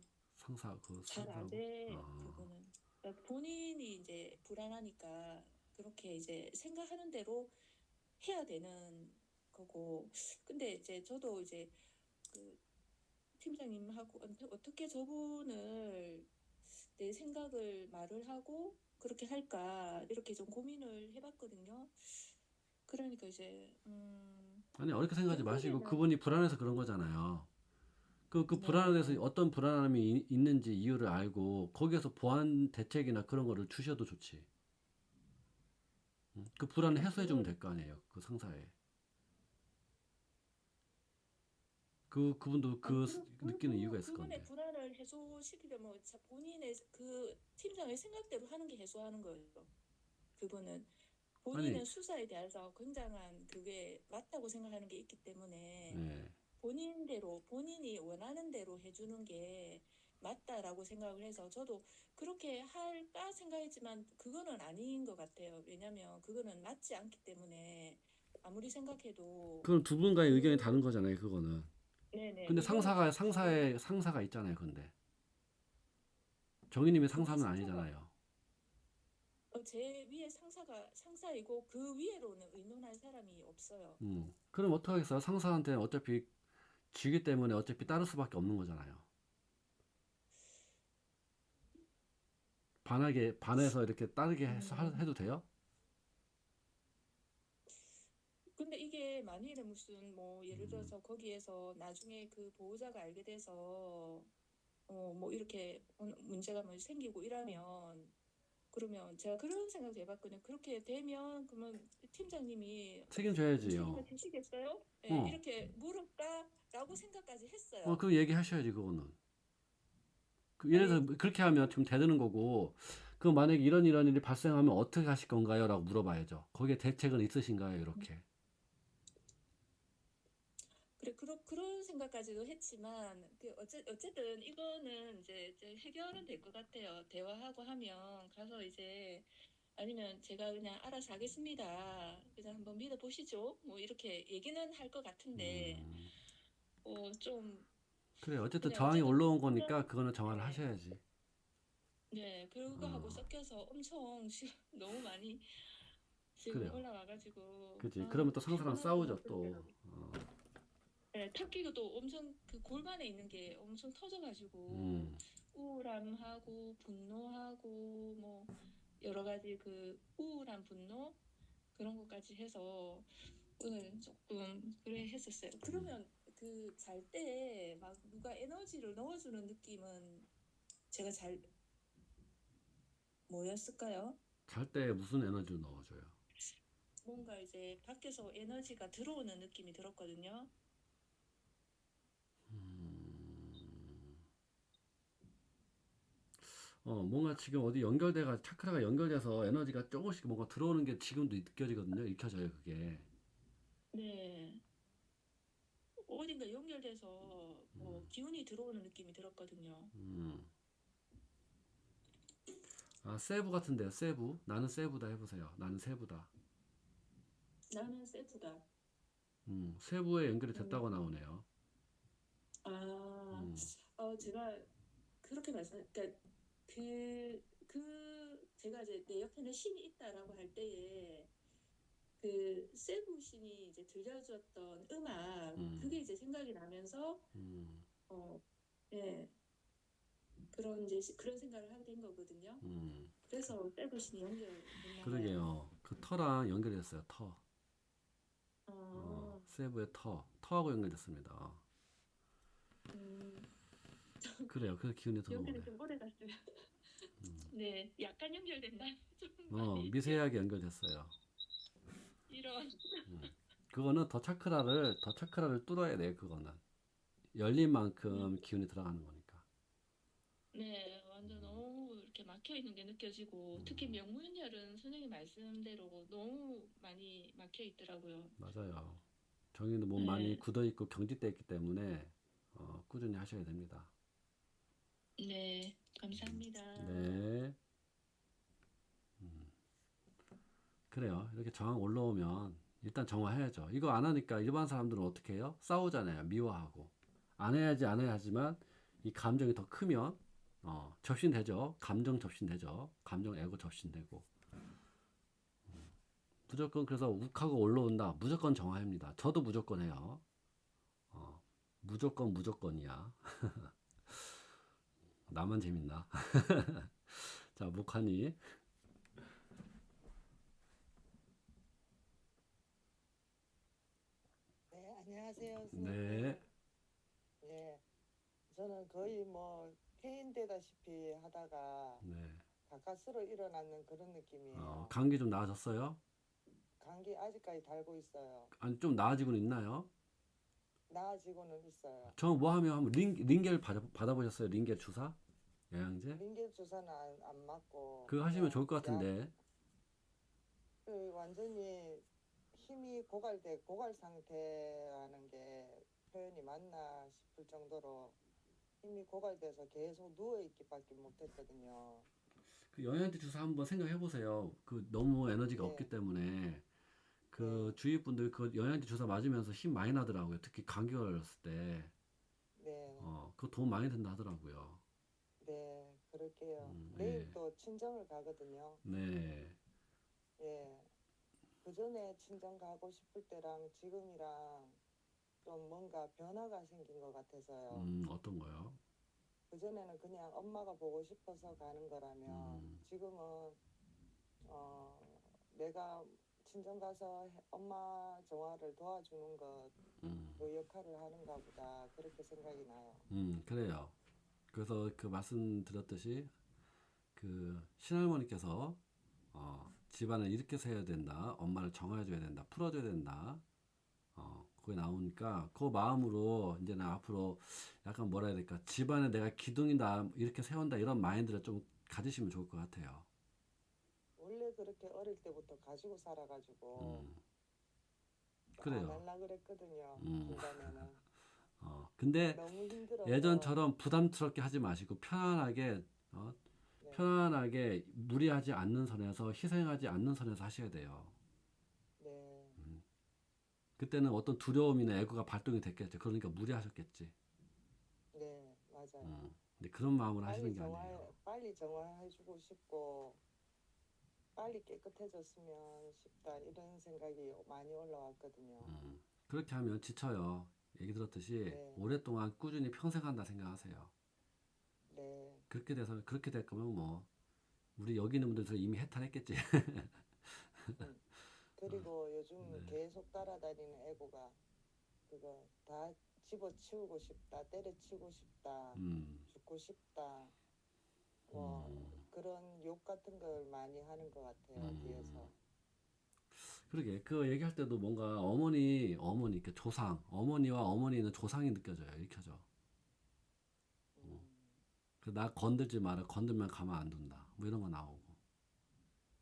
잘 안 상사하고. 돼요, 그거는. 그러니까 본인이 이제 불안하니까 그렇게 이제 생각하는 대로 해야 되는 거고. 근데 이제 저도 이제 그 팀장님하고 어떻게 저분을 내 생각을 말을 하고 그렇게 할까 이렇게 좀 고민을 해봤거든요. 그러니까 이제 아니, 어렵게 생각하지 마시고 결국에는 그분이 불안해서 그런 거잖아요. 그 불안에 대해서 네. 어떤 불안함이 있는지 이유를 알고 거기에서 보완 대책이나 그런 거를 주셔도 좋지. 그 불안을 해소해 주면 그걸 될 거 아니에요. 그 상사에. 그분도 느끼는 이유가 있을 그분의 건데. 불안을 해소시키려면 본인의 그 팀장의 생각대로 하는 게 해소하는 거예요. 그분은 아니, 본인은 수사에 대해서 굉장한 그게 맞다고 생각하는 게 있기 때문에 예. 본인대로 본인이 원하는 대로 해주는 게 맞다라고 생각을 해서 저도 그렇게 할까 생각했지만 그거는 아닌 것 같아요. 왜냐면 그거는 맞지 않기 때문에 아무리 생각해도 그건 두 분과의 의견이 그 다른 거잖아요, 그거는. 네네 근데 의견이 다른 상사가 있잖아요, 근데. 정희님이 그 위에 상사는 상사가 아니잖아요. 제 위에 상사가 상사이고 그 위에로는 의논할 사람이 없어요. 그럼 어떡하겠어요? 상사한테는 어차피 쥐기 때문에 어차피 따를 수밖에 없는 거잖아요. 반해서 이렇게 따르게 음, 해도 돼요? 만일에 무슨 뭐 예를 음. 들어서 거기에서 나중에 그 보호자가 알게 돼서 뭐 이렇게 문제가 뭐 생기고 이러면 그러면 제가 그런 생각도 해봤거든요. 그렇게 되면 그러면 팀장님이 책임을 책임져야지요. 지시겠어요? 예, 어, 이렇게 물을까라고 생각까지 했어요. 그 얘기하셔야지 그거는. 예를 아니, 들어서 그렇게 하면 지금 대드는 거고, 그 만약에 이런 일이 발생하면 어떻게 하실 건가요? 라고 물어봐야죠. 거기에 대책은 있으신가요? 이렇게. 그래, 그런 생각까지도 했지만, 어쨌든 이거는 이제 해결은 될 것 같아요. 대화하고 하면 가서 이제, 아니면 제가 그냥 알아서 하겠습니다. 그냥 한번 믿어보시죠. 뭐 이렇게 얘기는 할 것 같은데, 음, 좀, 그래. 어쨌든 그냥 저항이 어쨌든 올라온 거니까 그런, 그거는 정화를 네, 하셔야지. 네, 그거하고 어, 섞여서 엄청 지금 너무 많이 지금 그래요. 올라와가지고, 그지. 그러면 또 상사랑 피곤하고 싸우죠, 또. 그러더라고요. 네, 탁기가 또 엄청 그 골반에 있는 게 엄청 터져가지고 음, 우울함하고 분노하고 뭐 여러 가지 그 우울한 분노 그런 것까지 해서 오늘 조금 그래 했었어요. 그러면 그 잘 때 막 누가 에너지를 넣어주는 느낌은 제가 잘 뭐였을까요? 잘 때 무슨 에너지를 넣어줘요? 뭔가 이제 밖에서 에너지가 들어오는 느낌이 들었거든요. 음, 뭔가 지금 어디 차크라가 연결돼서 에너지가 조금씩 뭔가 들어오는 게 지금도 느껴지거든요. 익혀져요, 그게. 네. 어딘가 연결돼서 뭐 기운이 들어오는 느낌이 들었거든요. 음. 아, 세부 같은데요, 세부. 나는 세부다 해보세요. 나는 세부다. 나는 셀프다. 세부에 연결이 음, 됐다고 나오네요. 아, 음, 제가 그렇게 그러니까 제가 이제 내 옆에는 신이 있다라고 할 때에 그 세부 신이 이제 들려줬던 음악, 음, 그게 이제 생각이 나면서, 음, 어, 예, 그런 생각을 하게 된 거거든요. 음. 그래서 세부 신이 연결됐나 봐요. 그러게요. 그 터랑 연결됐어요, 터. 어, 세부의 터. 터하고 연결됐습니다. 음, 그래요. 그래서 기운이 연결이 들어오네. 좀 오래 갔어요. 네, 약간 연결된다. 좀 많이 미세하게 연결됐어요. 이런. 그거는 더 차크라를 뚫어야 돼요, 그거는. 열린 음, 만큼 기운이 들어가는 거니까. 네, 완전 너무 이렇게 막혀 있는 게 느껴지고, 특히 명무인열은 선생님 말씀대로 너무 많이 막혀 있더라고요. 맞아요. 정의는 몸 많이 네, 굳어 있고 경직돼 있기 때문에 꾸준히 하셔야 됩니다. 네, 감사합니다. 네. 그래요. 이렇게 저항 올라오면 일단 정화해야죠. 이거 안 하니까 일반 사람들은 어떻게 해요? 싸우잖아요. 미워하고. 안 해야지 안 해야 하지만 이 감정이 더 크면 접신되죠. 감정 접신되죠. 감정 에고 접신되고. 무조건 그래서 욱하고 올라온다. 무조건 정화합니다. 저도 무조건 해요. 무조건이야. 나만 재밌나? 자, 목하니. 네, 안녕하세요, 네. 선생님. 예, 저는 거의 뭐 폐인되다시피 하다가 네. 가까스로 일어나는 그런 느낌이에요. 감기 좀 나아졌어요? 감기 아직까지 달고 있어요. 아니, 좀 나아지고는 있나요? 나아지고는 있어요. 저 뭐 하면 한번 링겔 받아보셨어요? 링겔 주사? 영양제? 링겔 주사는 안 맞고 그거 하시면 좋을 그냥 것 약, 같은데. 완전히 힘이 고갈 상태라는 게 표현이 맞나 싶을 정도로 힘이 고갈돼서 계속 누워 있기밖에 못했거든요. 그 영양제 주사 한번 생각해 보세요. 그 너무 에너지가 네, 없기 때문에 그 네, 주위 분들 그 영양제 주사 맞으면서 힘 많이 나더라고요. 특히 감기 걸렸을 때. 네. 그거 도움 많이 된다 하더라고요. 네, 그럴게요. 내일 예. 또 친정을 가거든요. 네. 예. 그 전에 친정 가고 싶을 때랑 지금이랑 좀 뭔가 변화가 생긴 것 같아서요. 어떤 거요? 그 전에는 그냥 엄마가 보고 싶어서 가는 거라면 음, 지금은 어, 내가 친정 가서 엄마 정화를 도와주는 것도 음, 역할을 하는가 보다 그렇게 생각이 나요. 그래요. 그래서 그 말씀드렸듯이 그 신할머니께서 집안을 이렇게 세야 된다. 엄마를 정화해줘야 된다. 풀어줘야 된다. 그게 나오니까 그 마음으로 이제는 앞으로 약간 뭐라 해야 될까 집안에 내가 기둥이다 이렇게 세운다 이런 마인드를 좀 가지시면 좋을 것 같아요. 원래 그렇게 어릴 때부터 가지고 살아가지고 음, 안 그래요. 할라 그랬거든요. 음, 중간에는 근데 너무 힘들어서. 예전처럼 부담스럽게 하지 마시고 편안하게 어, 네, 편안하게 무리하지 않는 선에서 희생하지 않는 선에서 하셔야 돼요. 네, 음, 그때는 어떤 두려움이나 애고가 발동이 됐겠죠. 그러니까 무리하셨겠지. 네, 맞아요. 근데 그런 마음으로 하시는 게 아니에요. 빨리 정화해주고 싶고 빨리 깨끗해졌으면 싶다 이런 생각이 많이 올라왔거든요. 그렇게 하면 지쳐요. 얘기 들었듯이 네, 오랫동안 꾸준히 평생 한다 생각하세요. 네. 그렇게 될 거면 뭐 우리 여기 있는 분들 이미 해탈했겠지. 음. 그리고 요즘 네. 계속 따라다니는 애고가 그거 다 집어치우고 싶다, 때려치우고 싶다, 음, 죽고 싶다, 뭐 음, 그런 욕 같은 걸 많이 하는 것 같아요 음. 뒤에서. 그러게 그 얘기할 때도 뭔가 어머니 그 조상 어머니와 어머니는 조상이 느껴져요. 읽혀져. 음, 나 건들지 마라. 건들면 가만 안 둔다. 뭐 이런 거 나오고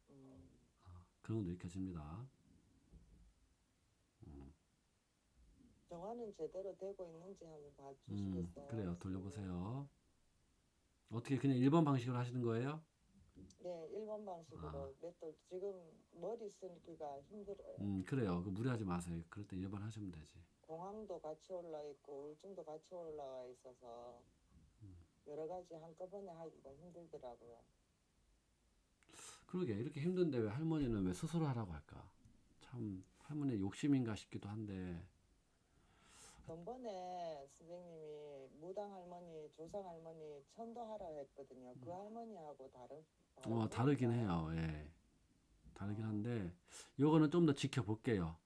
음. 그런 것도 읽혀집니다. 정화는 제대로 되고 있는지 한번 봐주시겠어요, 그래요. 선생님? 돌려보세요. 어떻게 그냥 1번 방식으로 하시는 거예요? 네, 1번 아, 방식으로 맷돌 지금 머리 쓰기가 힘들어요. 그래요. 그 무리하지 마세요. 그럴 때 1번 하시면 되지. 공황도 같이 올라 있고 우울증도 같이 올라와 있어서 여러 가지 한꺼번에 하기가 힘들더라고요. 그러게 이렇게 힘든데 왜 할머니는 왜 스스로 하라고 할까? 참 할머니 욕심인가 싶기도 한데 전번에 선생님이 무당 할머니, 조상 할머니 천도하라 했거든요. 그 할머니하고 다른 다르긴 분인가요? 해요. 예. 다르긴 어, 한데 요거는 좀 더 지켜볼게요.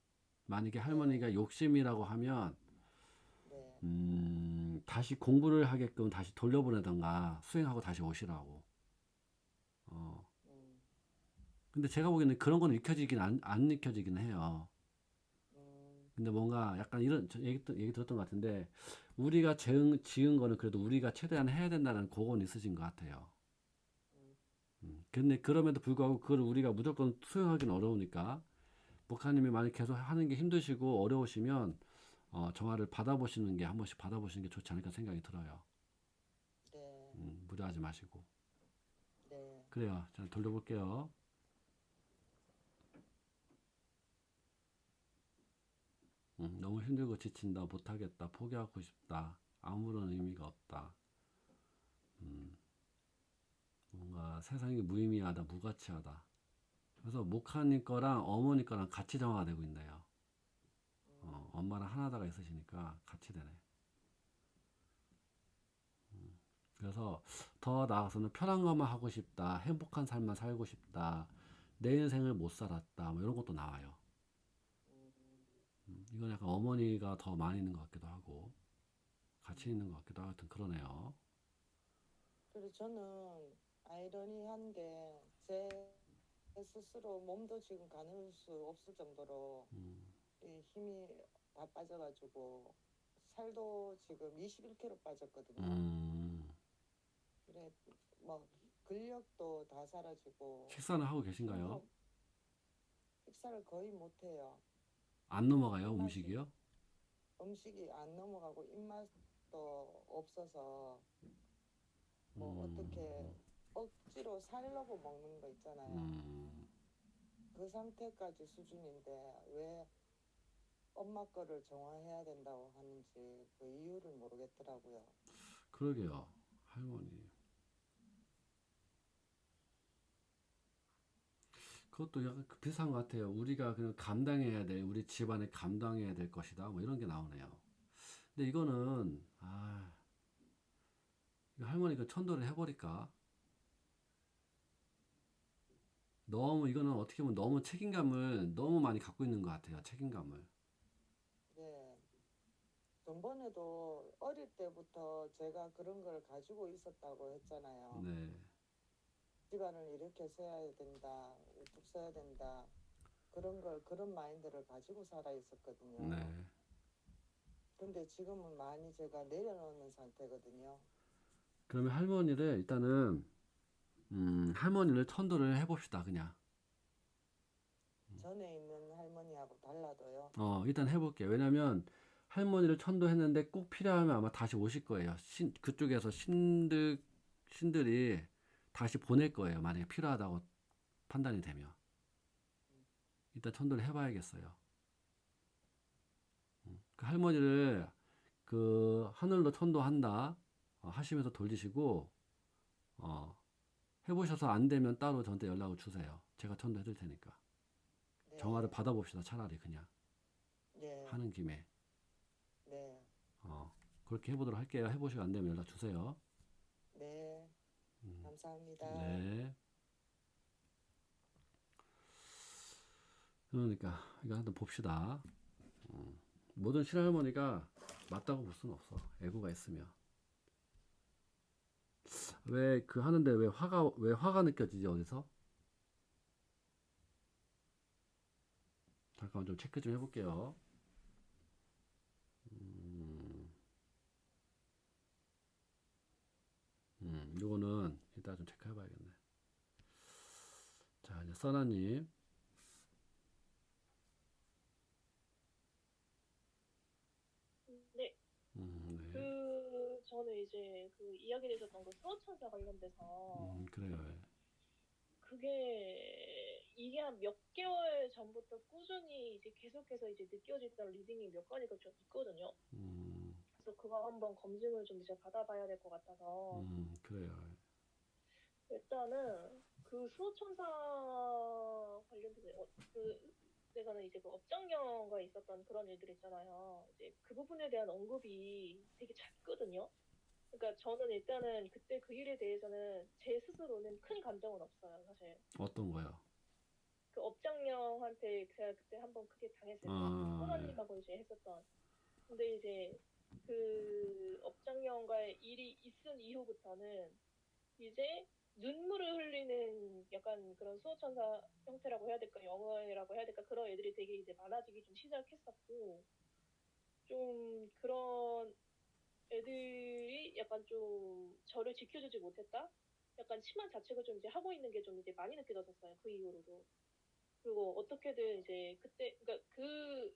만약에 네, 할머니가 욕심이라고 하면 네, 다시 공부를 하게끔 다시 돌려보내던가 수행하고 다시 오시라고. 어, 음, 근데 제가 보기에는 그런 건 익혀지긴 안 익혀지긴 해요. 음, 근데 뭔가 약간 이런 얘기 들었던 것 같은데 우리가 지은 거는 그래도 우리가 최대한 해야 된다는 그건 있으신 것 같아요. 음, 근데 그럼에도 불구하고 그걸 우리가 무조건 수용하기는 어려우니까 목사님이 만약 계속 하는 게 힘드시고 어려우시면 정화를 받아보시는 게 한 번씩 받아보시는 게 좋지 않을까 생각이 들어요. 네, 무리하지 마시고. 네. 그래요. 자, 돌려볼게요. 너무 힘들고 지친다, 못하겠다, 포기하고 싶다, 아무런 의미가 없다. 뭔가 세상이 무의미하다, 무가치하다. 그래서 목사님 거랑 어머니 거랑 같이 정화가 되고 있네요. 엄마랑 하나다가 있으시니까 같이 되네. 그래서 더 나아가서는 편한 것만 하고 싶다, 행복한 삶만 살고 싶다, 내 인생을 못 살았다, 뭐 이런 것도 나와요. 이건 약간 어머니가 더 많이 있는 것 같기도 하고, 같이 있는 것 같기도 하여튼 그러네요. 그리고 저는 아이러니한 게 제 스스로 몸도 지금 가눌 수 없을 정도로 이 힘이 다 빠져가지고 살도 지금 21kg 빠졌거든요. 음, 그래 뭐 근력도 다 사라지고 식사는 하고 계신가요? 힘도 식사를 거의 못해요. 안 넘어가요, 입맛이 음식이요? 음식이 안 넘어가고 입맛도 없어서 뭐 어떻게 음, 억지로 살려고 먹는 거 있잖아요. 음, 그 상태까지 수준인데 왜 엄마 거를 정화해야 된다고 하는지 그 이유를 모르겠더라고요. 그러게요. 할머니. 그것도 약간 비슷한 것 같아요. 우리가 그냥 감당해야 될, 우리 집안에 감당해야 될 것이다. 뭐 이런 게 나오네요. 근데 이거는, 이거 할머니가 천도를 해버릴까? 너무 이거는 어떻게 보면 너무 책임감을 너무 많이 갖고 있는 것 같아요. 책임감을. 네. 전번에도 어릴 때부터 제가 그런 걸 가지고 있었다고 했잖아요. 네. 시간을 이렇게 써야 된다, 우뚝 써야 된다. 그런 마인드를 가지고 살아 있었거든요. 네. 근데 지금은 많이 제가 내려놓는 상태거든요. 그러면 할머니를 일단은 할머니를 천도를 해봅시다. 그냥. 전에 있는 할머니하고 달라도요. 일단 해볼게요. 왜냐면 할머니를 천도했는데 꼭 필요하면 아마 다시 오실 거예요. 그쪽에서 신들이 다시 보낼 거예요. 만약에 필요하다고 판단이 되면. 일단 천도를 해봐야겠어요. 그 할머니를 그 하늘로 천도한다 하시면서 돌리시고 해보셔서 안 되면 따로 저한테 연락을 주세요. 제가 천도해 드릴 테니까. 네. 정화를 받아봅시다. 차라리 그냥 네. 하는 김에 네. 그렇게 해보도록 할게요. 해보시고 안 되면 연락 주세요. 네. 감사합니다. 네. 그러니까 이거 한번 봅시다. 모든 실할머니가 맞다고 볼 수는 없어. 애고가 있으면. 왜 그 하는데 왜 화가 느껴지지 어디서? 잠깐만 좀 체크 좀 해볼게요. 요거는 이따 좀 체크해봐야겠네. 자, 이제 써나님. 네. 네. 저는 이제 그 이야기 되셨던 그 수호천사 관련돼서 그래요. 그게 이게 한 몇 개월 전부터 꾸준히 이제 계속해서 이제 느껴지던 리딩이 몇 가지가 좀 있거든요. 그래서 그거 한번 검증을 좀 이제 받아봐야 될 것 같아서 그래요. 일단은 그 수호천사 관련돼서 내가는 이제 그 업장령과 있었던 그런 일들 있잖아요. 이제 그 부분에 대한 언급이 되게 잦거든요. 그러니까 저는 일단은 그때 그 일에 대해서는 제 스스로는 큰 감정은 없어요, 사실. 어떤 거요? 그 업장령한테 제가 그때 한번 크게 당했을 때, 소나님하고 이제 했었던. 근데 이제 그 업장령과의 일이 있은 이후부터는 이제 눈물을 흘리는 약간 그런 수호천사 형태라고 해야 될까, 영어라고 해야 될까, 그런 애들이 되게 이제 많아지기 좀 시작했었고, 좀 그런 애들이 약간 좀 저를 지켜주지 못했다? 약간 심한 자책을 좀 이제 하고 있는 게 좀 이제 많이 느껴졌었어요. 그 이후로도. 그리고 어떻게든 이제 그때, 그러니까 그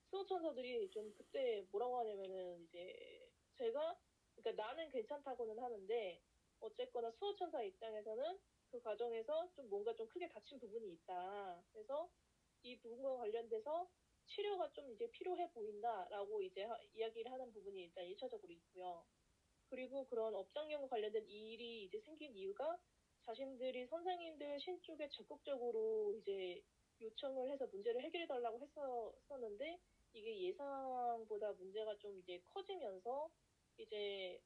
수호천사들이 좀 그때 뭐라고 하냐면은 이제 제가, 그러니까 나는 괜찮다고는 하는데 어쨌거나 수호천사 입장에서는 그 과정에서 좀 뭔가 좀 크게 다친 부분이 있다. 그래서 이 부분과 관련돼서 치료가 좀 이제 필요해 보인다라고 이제 이야기를 하는 부분이 일단 1차적으로 있고요. 그리고 그런 업장령과 관련된 일이 이제 생긴 이유가 자신들이 선생님들 신 쪽에 적극적으로 이제 요청을 해서 문제를 해결해 달라고 했었는데 이게 예상보다 문제가 좀 이제 커지면서 이제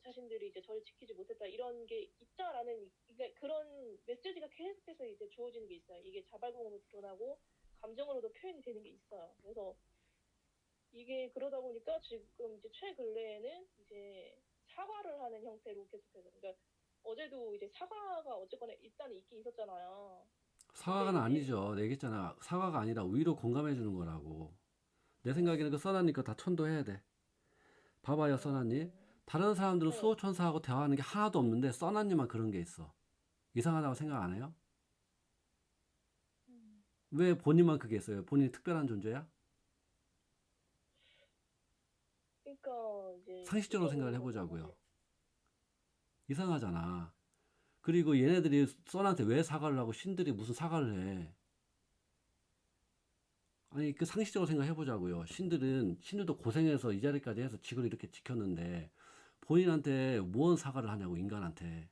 자신들이 이제 저를 지키지 못했다 이런 게 있다라는, 그러니까 그런 메시지가 계속해서 이제 주어지는 게 있어요. 이게 자발공으로 드러나고 감정으로도 표현이 되는 게 있어요. 그래서 이게 그러다 보니까 지금 이제 최근래에는 이제 사과를 하는 형태로 계속해서, 그러니까 어제도 이제 사과가 어쨌거나 일단 있긴 있었잖아요. 사과가 아니죠. 내 얘기했잖아. 사과가 아니라 위로 공감해 주는 거라고. 내 생각에는 그 써나니까 다 천도해야 돼. 봐봐요, 써나님. 다른 사람들은 네. 수호천사하고 대화하는 게 하나도 없는데 써나님만 그런 게 있어. 이상하다고 생각 안 해요? 왜 본인만 그게 있어요? 본인이 특별한 존재야? 그러니까 이제 상식적으로 생각을 그거는 해보자고요. 이상하잖아. 그리고 얘네들이 써나한테 왜 사과를 하고 신들이 무슨 사과를 해? 아니 그 상식적으로 생각해보자고요. 신들도 고생해서 이 자리까지 해서 지구를 이렇게 지켰는데 본인한테 뭔 사과를 하냐고 인간한테.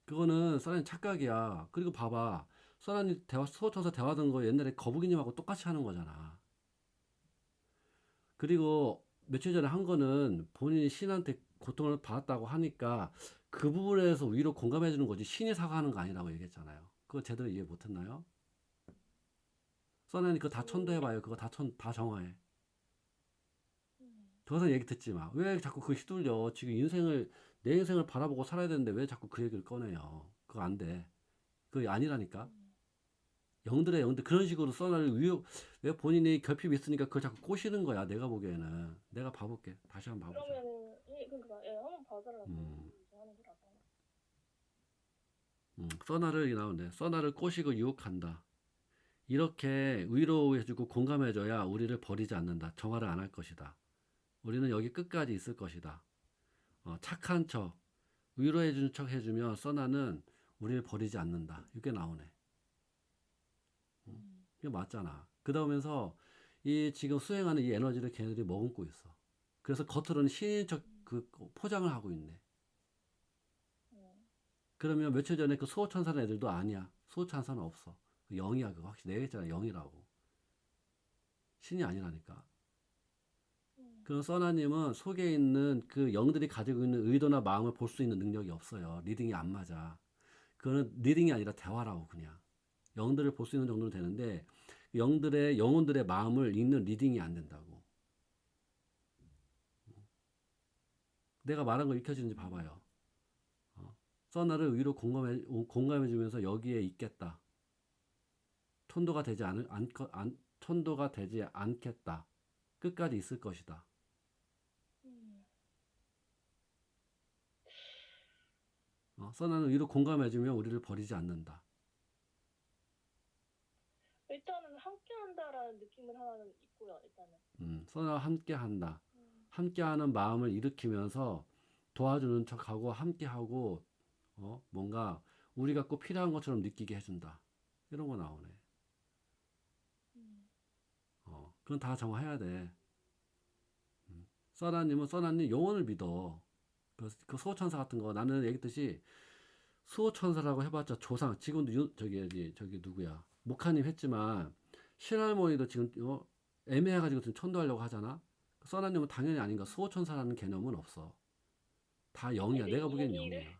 그거는 써나님 착각이야. 그리고 봐봐. 써나님 수호천사 대화하던 거 옛날에 거북이님하고 똑같이 하는 거잖아. 그리고 며칠 전에 한 거는 본인이 신한테 고통을 받았다고 하니까 그 부분에서 위로 공감해 주는 거지 신이 사과하는 거 아니라고 얘기했잖아요. 그거 제대로 이해 못 했나요? 써나니 그거 다 천도해봐요. 그거 다 정화해. 더 이상 얘기 듣지 마. 왜 자꾸 그 휘둘려? 지금 내 인생을 바라보고 살아야 되는데 왜 자꾸 그 얘기를 꺼내요? 그거 안 돼. 그거 아니라니까. 영들의 영들 그런 식으로 써나를 왜 본인이 결핍이 있으니까 그걸 자꾸 꼬시는 거야. 내가 보기에는. 내가 봐볼게. 다시 한번 봐보자. 그러면은 그러니까 한번 봐달라고 음. 이제 하는 거라서. 써나를 나오네. 써나를 꼬시고 유혹한다. 이렇게 위로해주고 공감해줘야 우리를 버리지 않는다. 정화를 안 할 것이다. 우리는 여기 끝까지 있을 것이다. 착한 척, 위로해주는 척 해주면 써나는 우리를 버리지 않는다. 이게 나오네. 이게 맞잖아. 그러면서 이 지금 수행하는 이 에너지를 걔네들이 머금고 있어. 그래서 겉으로는 신인 척 그 포장을 하고 있네. 그러면 며칠 전에 그 수호천사는 애들도 아니야. 수호천사는 없어. 영이야 그거 확실히 내가 했잖아. 영이라고. 신이 아니라니까. 그럼 써나님은 속에 있는 그 영들이 가지고 있는 의도나 마음을 볼 수 있는 능력이 없어요. 리딩이 안 맞아. 그거는 리딩이 아니라 대화라고 그냥. 영들을 볼 수 있는 정도는 되는데 영혼들의 마음을 읽는 리딩이 안 된다고. 내가 말한 거 읽혀지는지 봐봐요. 써나를 위로 공감해주면서 여기에 있겠다. 천도가 되지 않겠다. 끝까지 있을 것이다. 써나는 위로 공감해주면 우리를 버리지 않는다. 일단은 함께한다라는 느낌은 하나는 있고요. 일단은. 써나와 함께한다. 함께하는 마음을 일으키면서 도와주는 척하고 함께하고 뭔가 우리가 꼭 필요한 것처럼 느끼게 해준다. 이런 거 나오네. 그건 다 정화해야 돼. 써나님 영혼을 믿어. 그 수호천사 같은 거 나는 얘기했듯이 수호천사라고 해봤자 조상 지금도 저기 누구야 목하님 했지만 신할머니도 지금 애매해가지고 지금 천도하려고 하잖아. 써나님은 당연히 아닌가. 수호천사라는 개념은 없어. 다 영이야. 근데 내가 보기엔 이야기를 영이야.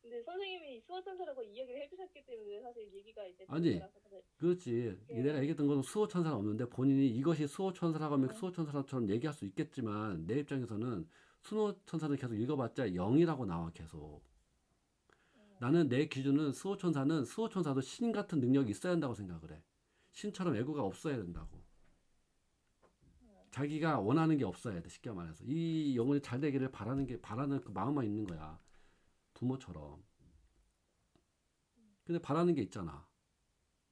근데 선생님이 수호천사라고 이야기를 해주셨기 때문에 사실 얘기가 이제 되는 아니 거라서 사실. 그렇지. 예. 내가 얘기했던 것은 수호천사는 없는데 본인이 이것이 수호천사라고 하면 수호천사처럼 얘기할 수 있겠지만 내 입장에서는 수호천사를 계속 읽어봤자 영이라고 나와 계속. 나는 내 기준은 수호천사도 신 같은 능력이 있어야 한다고 생각을 해. 신처럼 애고가 없어야 된다고. 자기가 원하는 게 없어야 돼. 쉽게 말해서 이 영혼이 잘 되기를 바라는 그 마음만 있는 거야. 부모처럼. 근데 바라는 게 있잖아.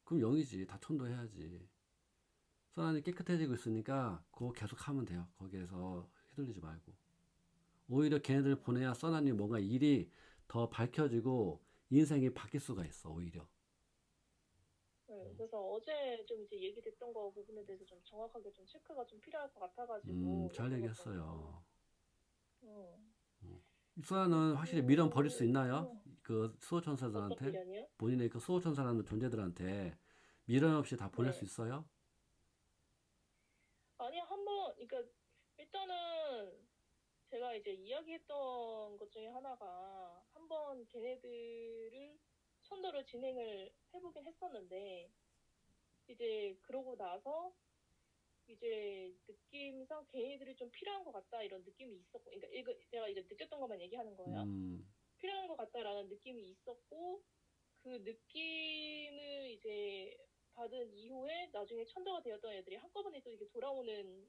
그럼 영이지. 다 천도해야지. 써나니 깨끗해지고 있으니까 그거 계속 하면 돼요. 거기에서 휘둘리지 말고. 오히려 걔네들 보내야 써나니 뭔가 일이 더 밝혀지고 인생이 바뀔 수가 있어. 오히려. 네, 그래서 어제 좀 이제 얘기됐던 거 부분에 대해서 좀 정확하게 좀 체크가 좀 필요할 것 같아가지고. 잘 여쭤봤던 얘기했어요. 거예요. 써나는 확실히 미련 버릴 수 있나요? 그 수호천사들한테? 어떤 미련이요? 본인의 그 수호천사라는 존재들한테 미련 없이 다 보낼 네. 수 있어요? 아니 한번 그러니까 일단은 제가 이제 이야기했던 것 중에 하나가 한번 걔네들을 천도를 진행을 해보긴 했었는데 이제 그러고 나서 이제 느낌상 걔네들이 좀 필요한 것 같다 이런 느낌이 있었고 그러니까 이거 제가 이제 느꼈던 것만 얘기하는 거예요. 필요한 것 같다라는 느낌이 있었고 그 느낌을 이제 받은 이후에 나중에 천도가 되었던 애들이 한꺼번에 또 이게 돌아오는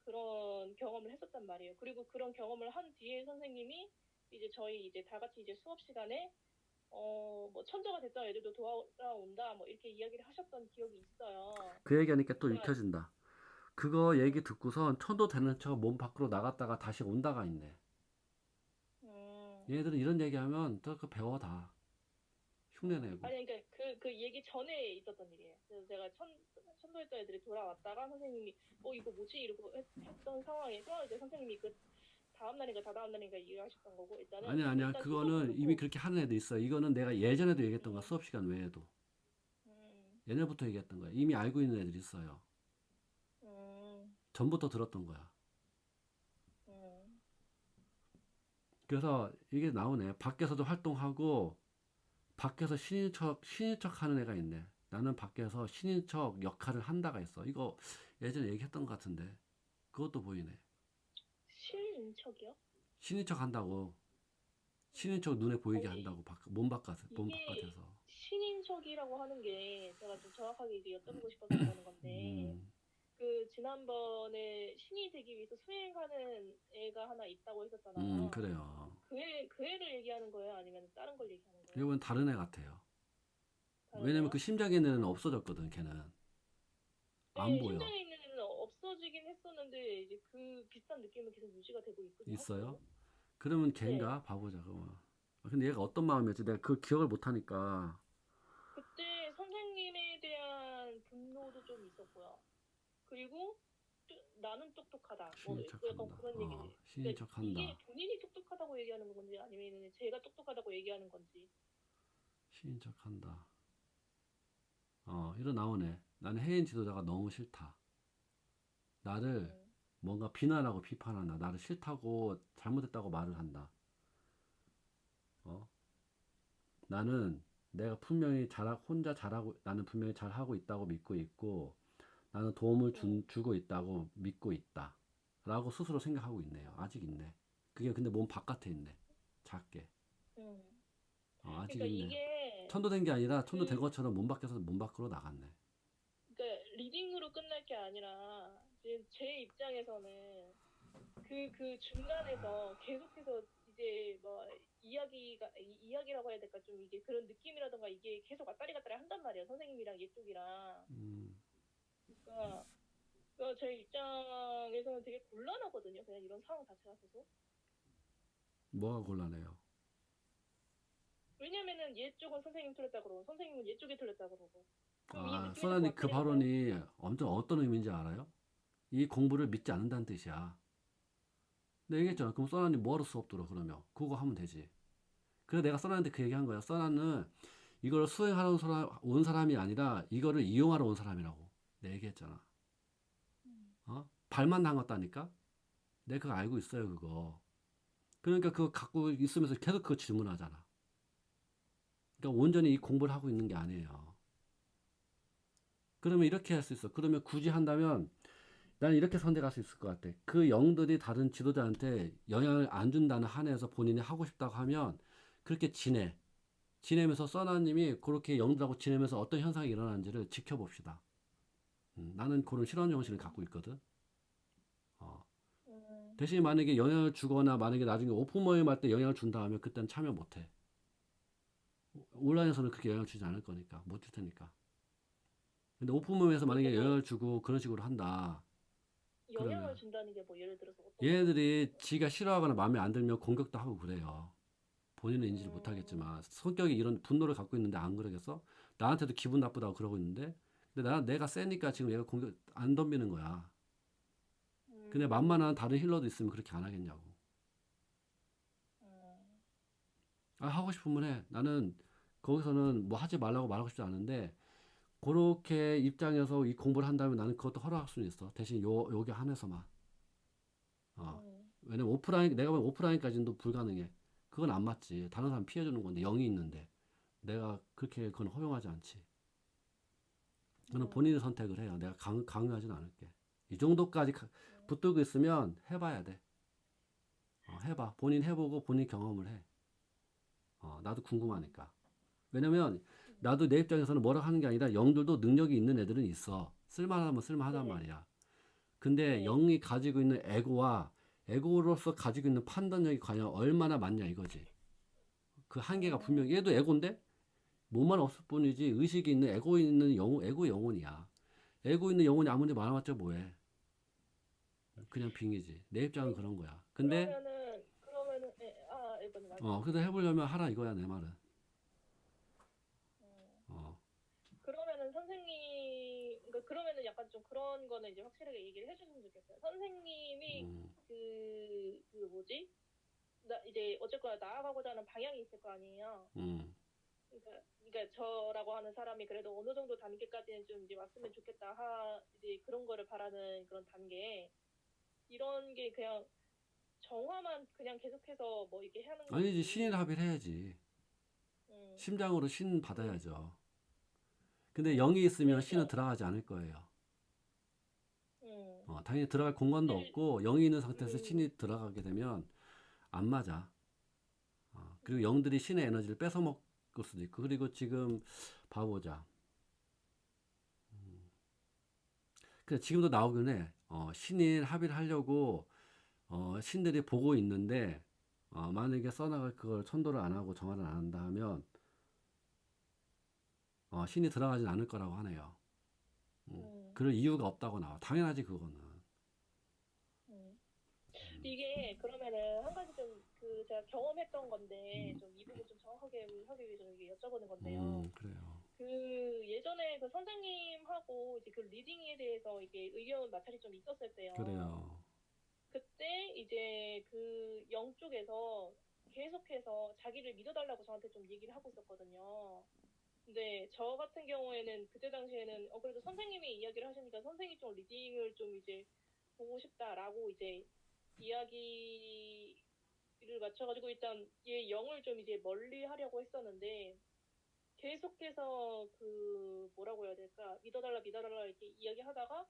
그런 경험을 했었단 말이에요. 그리고 그런 경험을 한 뒤에 선생님이 이제 저희 이제 다 같이 이제 수업 시간에 뭐 천도가 됐던 애들도 돌아온다 뭐 이렇게 이야기를 하셨던 기억이 있어요. 그 얘기하니까 또 그러니까 읽혀진다. 그거 얘기 듣고선 천도 되는 척 몸 밖으로 나갔다가 다시 온다가 있네. 얘네들은 이런 얘기하면 또 그 배워 다. 흉내내고. 아니 그러니까 그 얘기 전에 있었던 일이에요. 그래서 제가 천도했던 애들이 돌아왔다가 선생님이 이거 뭐지 이러고 했던 상황에서 이제 선생님이 그 다음 날인가 다다음 날인가 얘기하셨던 거고 일단은 아니야. 일단 그거는 그렇고. 이미 그렇게 하는 애도 있어. 이거는 내가 예전에도 얘기했던 거야. 수업 시간 외에도. 옛날부터 얘기했던 거야. 이미 알고 있는 애들이 있어요. 전부터 들었던 거야. 그래서 이게 나오네. 밖에서도 활동하고 밖에서 신인 척 하는 애가 있네. 나는 밖에서 신인 척 역할을 한다가 있어. 이거 예전에 얘기했던 것 같은데 그것도 보이네. 신인척이요? 신인 척 한다고. 신인 척 눈에 보이게 아니, 한다고 몸 이게 바깥에서. 신인척이라고 하는 게 제가 좀 정확하게 이제 여쭤보고 싶어서 그러는 건데 음, 그 지난번에 신이 되기 위해서 수행하는 애가 하나 있다고 했었잖아요. 그래요. 그 애를 얘기하는 거예요? 아니면 다른 걸 얘기하는 거예요? 이건 다른 애 같아요. 다른 왜냐면 그 애요? 심장에 있는 애는 없어졌거든. 걔는 안 네, 보여. 심장에 있는 애는 없어지긴 했었는데 이제 그 비슷한 느낌은 계속 유지가 되고 있긴 있어요? 하거든요. 그러면 네. 걔인가? 봐보자. 그러면. 근데 얘가 어떤 마음이었지? 내가 그 기억을 못 하니까. 그때 선생님에 대한 분노도 좀 있었고요. 그리고 나는 똑똑하다. 뭐 신인 척 약간 한다. 그런 얘기. 신인 그러니까 척 이게 한다. 본인이 똑똑하다고 얘기하는 건지 아니면 제가 똑똑하다고 얘기하는 건지. 신인 척 한다. 이러 나오네. 나는 해인 지도자가 너무 싫다. 나를 음, 뭔가 비난하고 비판한다. 나를 싫다고 잘못했다고 말을 한다. 어? 나는 내가 분명히 혼자 잘하고, 나는 분명히 잘하고 있다고 믿고 있고, 나는 도움을 음, 주고 있다고 믿고 있다. 라고 스스로 생각하고 있네요. 아직 있네. 그게 근데 몸 바깥에 있네. 작게. 음. 아직 그러니까 있네. 이게 천도된 게 아니라 천도된 그 것처럼 몸 밖에서 몸 밖으로 나갔네. 그러니까 리딩으로 끝날 게 아니라 이제 제 입장에서는 그 중간에서 계속해서 이제 뭐 이야기라고 해야 될까 좀 이게 그런 느낌이라던가 이게 계속 왔다리 갔다리 한단 말이에요. 선생님이랑 얘쪽이랑. 음, 그러니까 제 입장에서는 되게 곤란하거든요. 그냥 이런 상황 자체가 계속. 뭐가 곤란해요? 왜냐면은 얘 쪽은 선생님 틀렸다 그러고 선생님은 얘 쪽이 틀렸다 그러고 그럼 이 느낌이 자꾸 써나님 그 왔다리 갔다리 하는 발언이 거예요. 엄청 어떤 의미인지 알아요? 이 공부를 믿지 않는다는 뜻이야. 내가 얘기했잖아. 그럼 써나님 뭐하러 수업 들어 그러면 그거 하면 되지. 그래서 내가 써나한테 그 얘기한 거야. 써나는 이걸 수행하러 온 사람이 아니라 이거를 이용하러 온 사람이라고 내가 얘기했잖아. 발만 담갔다니까? 내가 그거 알고 있어요 그거. 그러니까 그거 갖고 있으면서 계속 그거 질문하잖아. 그러니까 온전히 이 공부를 하고 있는 게 아니에요. 그러면 이렇게 할 수 있어. 그러면 굳이 한다면 나는 이렇게 선택할 수 있을 것 같아. 그 영들이 다른 지도자한테 영향을 안 준다는 한에서 본인이 하고 싶다고 하면 그렇게 지내. 지내면서 써나님이 그렇게 영들하고 지내면서 어떤 현상이 일어나는지를 지켜봅시다. 나는 그런 실현 정신을 갖고 있거든. 어. 음, 대신 만약에 영향을 주거나 만약에 나중에 오픈 모임 할 때 영향을 준다 하면 그때는 참여 못해. 온라인에서는 그렇게 영향을 주지 않을 거니까. 못 줄 테니까. 근데 오픈 모임에서 그러니까 만약에 영향을 주고 그런 식으로 한다. 영향을 그러면 준다는 게 뭐 예를 들어서 어떤 거예요? 얘네들이 지가 싫어하거나 마음에 안 들면 공격도 하고 그래요. 본인은 인지를 음, 못하겠지만 성격이 이런 분노를 갖고 있는데 안 그러겠어? 나한테도 기분 나쁘다고 그러고 있는데 근데 내가 세니까 지금 얘가 공격 안 덤비는 거야. 근데 만만한 음, 다른 힐러도 있으면 그렇게 안 하겠냐고. 음, 하고 싶으면 해. 나는 거기서는 뭐 하지 말라고 말하고 싶지 않은데 그렇게 입장에서 이 공부를 한다면 나는 그것도 허락할 수는 있어. 대신 여기 한해서만. 왜냐면 내가 보면 오프라인까지는 불가능해. 그건 안 맞지. 다른 사람 피해주는 건데 영이 있는데 내가 그렇게 그건 허용하지 않지. 그건 본인의 음, 선택을 해요. 내가 강요하진 않을게. 이 정도까지 붙들고 있으면 해봐야 돼. 해봐. 본인 해보고 본인 경험을 해. 나도 궁금하니까. 왜냐면 나도 내 입장에서는 뭐라 하는 게 아니라 영들도 능력이 있는 애들은 있어. 쓸만하면 쓸만하단 네네, 말이야. 근데 네. 영이 가지고 있는 에고와 에고로서 가지고 있는 판단력이 과연 얼마나 맞냐 이거지. 그 한계가 분명히 얘도 에고인데 몸만 없을 뿐이지 의식이 있는 에고 있는 영혼, 에고 영혼이야. 에고 있는 영혼이 아무리 많아봤자 뭐해. 그냥 빙이지. 내 입장은 그럼, 그런 거야. 근데 일본님 말씀하세요. 그래도 해보려면 하라 이거야 내 말은. 음, 어, 그러면은 선생님, 그러면은 약간 좀 그런 거는 이제 확실하게 얘기를 해주셨으면 좋겠어요. 선생님이 음, 그 뭐지? 이제 어쨌거나 나아가고자 하는 방향이 있을 거 아니에요. 음, 그러니까 저라고 하는 사람이 그래도 어느 정도 단계까지는 좀 이제 왔으면 좋겠다 이제 그런 거를 바라는 그런 단계 이런 게 그냥 정화만 그냥 계속해서 뭐 이렇게 하는 아니지, 건지. 신인 합의를 해야지. 심장으로 신 받아야죠. 근데 영이 있으면 신은 그러니까, 들어가지 않을 거예요. 음, 당연히 들어갈 공간도 사실, 없고 영이 있는 상태에서 음, 신이 들어가게 되면 안 맞아. 그리고 음, 영들이 신의 에너지를 뺏어 먹을 수도 있고. 그리고 지금 봐보자. 그래, 지금도 나오긴 해. 신인 합의를 하려고 신들이 보고 있는데 만약에 써나갈 그걸 천도를 안 하고 정화를 안 한다 하면 신이 들어가진 않을 거라고 하네요. 음, 그럴 이유가 없다고 나와. 당연하지 그거는. 음. 이게 그러면은 한 가지 좀 그 제가 경험했던 건데 좀 이 부분 좀 정확하게 하기 위해서 이게 여쭤보는 건데요. 그래요. 그 예전에 그 선생님하고 이제 그 리딩에 대해서 이게 의견 마찰이 좀 있었을 때요. 그래요. 그때 이제 그 영 쪽에서 계속해서 자기를 믿어달라고 저한테 좀 얘기를 하고 있었거든요. 근데 저 같은 경우에는 그때 당시에는 그래도 선생님이 이야기를 하시니까 선생님 쪽 리딩을 좀 이제 보고 싶다라고 이제 이야기를 맞춰가지고 일단 얘 영을 좀 이제 멀리 하려고 했었는데 계속해서 그 뭐라고 해야 될까 믿어달라 믿어달라 이렇게 이야기하다가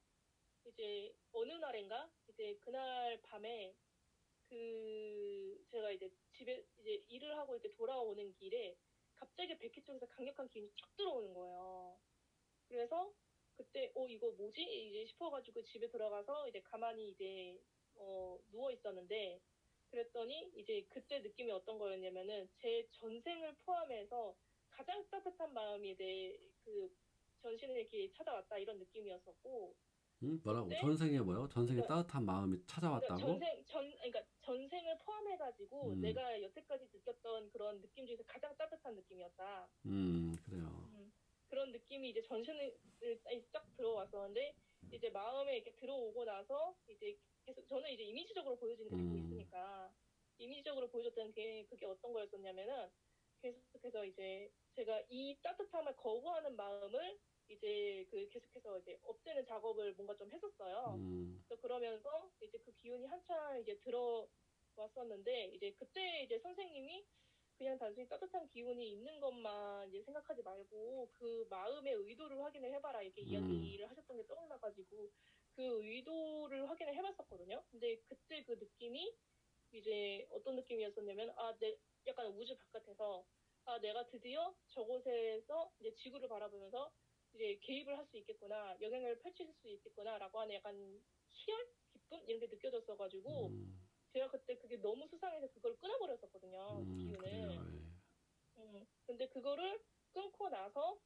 이제 어느 날인가 이제 그날 밤에 그 제가 이제 집에 이제 일을 하고 이렇게 돌아오는 길에 갑자기 백희 쪽에서 강력한 기운이 쫙 들어오는 거예요. 그래서 그때 이거 뭐지? 이제 싶어가지고 집에 들어가서 이제 가만히 이제 누워 있었는데 그랬더니 이제 그때 느낌이 어떤 거였냐면은 제 전생을 포함해서 가장 따뜻한 마음이 내 그 전신을 이렇게 찾아왔다 이런 느낌이었었고 뭐라고? 그때 전생에 뭐요? 전생에 그러니까 따뜻한 마음이 그러니까 찾아왔다고? 그러니까 전생을 포함해가지고 음, 내가 여태까지 느꼈던 그런 느낌 중에서 가장 따뜻한 느낌이었다. 그래요. 그런 느낌이 이제 전신을 쫙 들어왔었는데 이제 마음에 이렇게 들어오고 나서 이제 계속 저는 이제 이미지적으로 보여지는 게 자꾸 음, 있으니까 이미지적으로 보여줬던 게 그게 어떤 거였었냐면은 계속해서 이제 제가 이 따뜻함을 거부하는 마음을 이제 그 계속해서 이제 없애는 작업을 뭔가 좀 했었어요. 음, 그래서 그러면서 이제 그 기운이 한참 이제 들어왔었는데 이제 그때 이제 선생님이 그냥 단순히 따뜻한 기운이 있는 것만 이제 생각하지 말고 그 마음의 의도를 확인을 해봐라 이렇게 음, 이야기를 하셨던 게 떠올라가지고 그 의도를 확인을 해봤었거든요. 근데 그때 그 느낌이 이제 어떤 느낌이었었냐면 약간 우주 바깥에서 내가 드디어 저곳에서 이제 지구를 바라보면서 이제 개입을 할 수 있겠구나 영향을 펼칠 수 있겠구나라고 하는 약간 희열 기쁨 이런 게 느껴졌어가지고 음, 제가 그때 그게 너무 수상해서 그걸 끊어버렸었거든요. 그 그래요. 기운을. 예. 근데 그거를 끊고 나서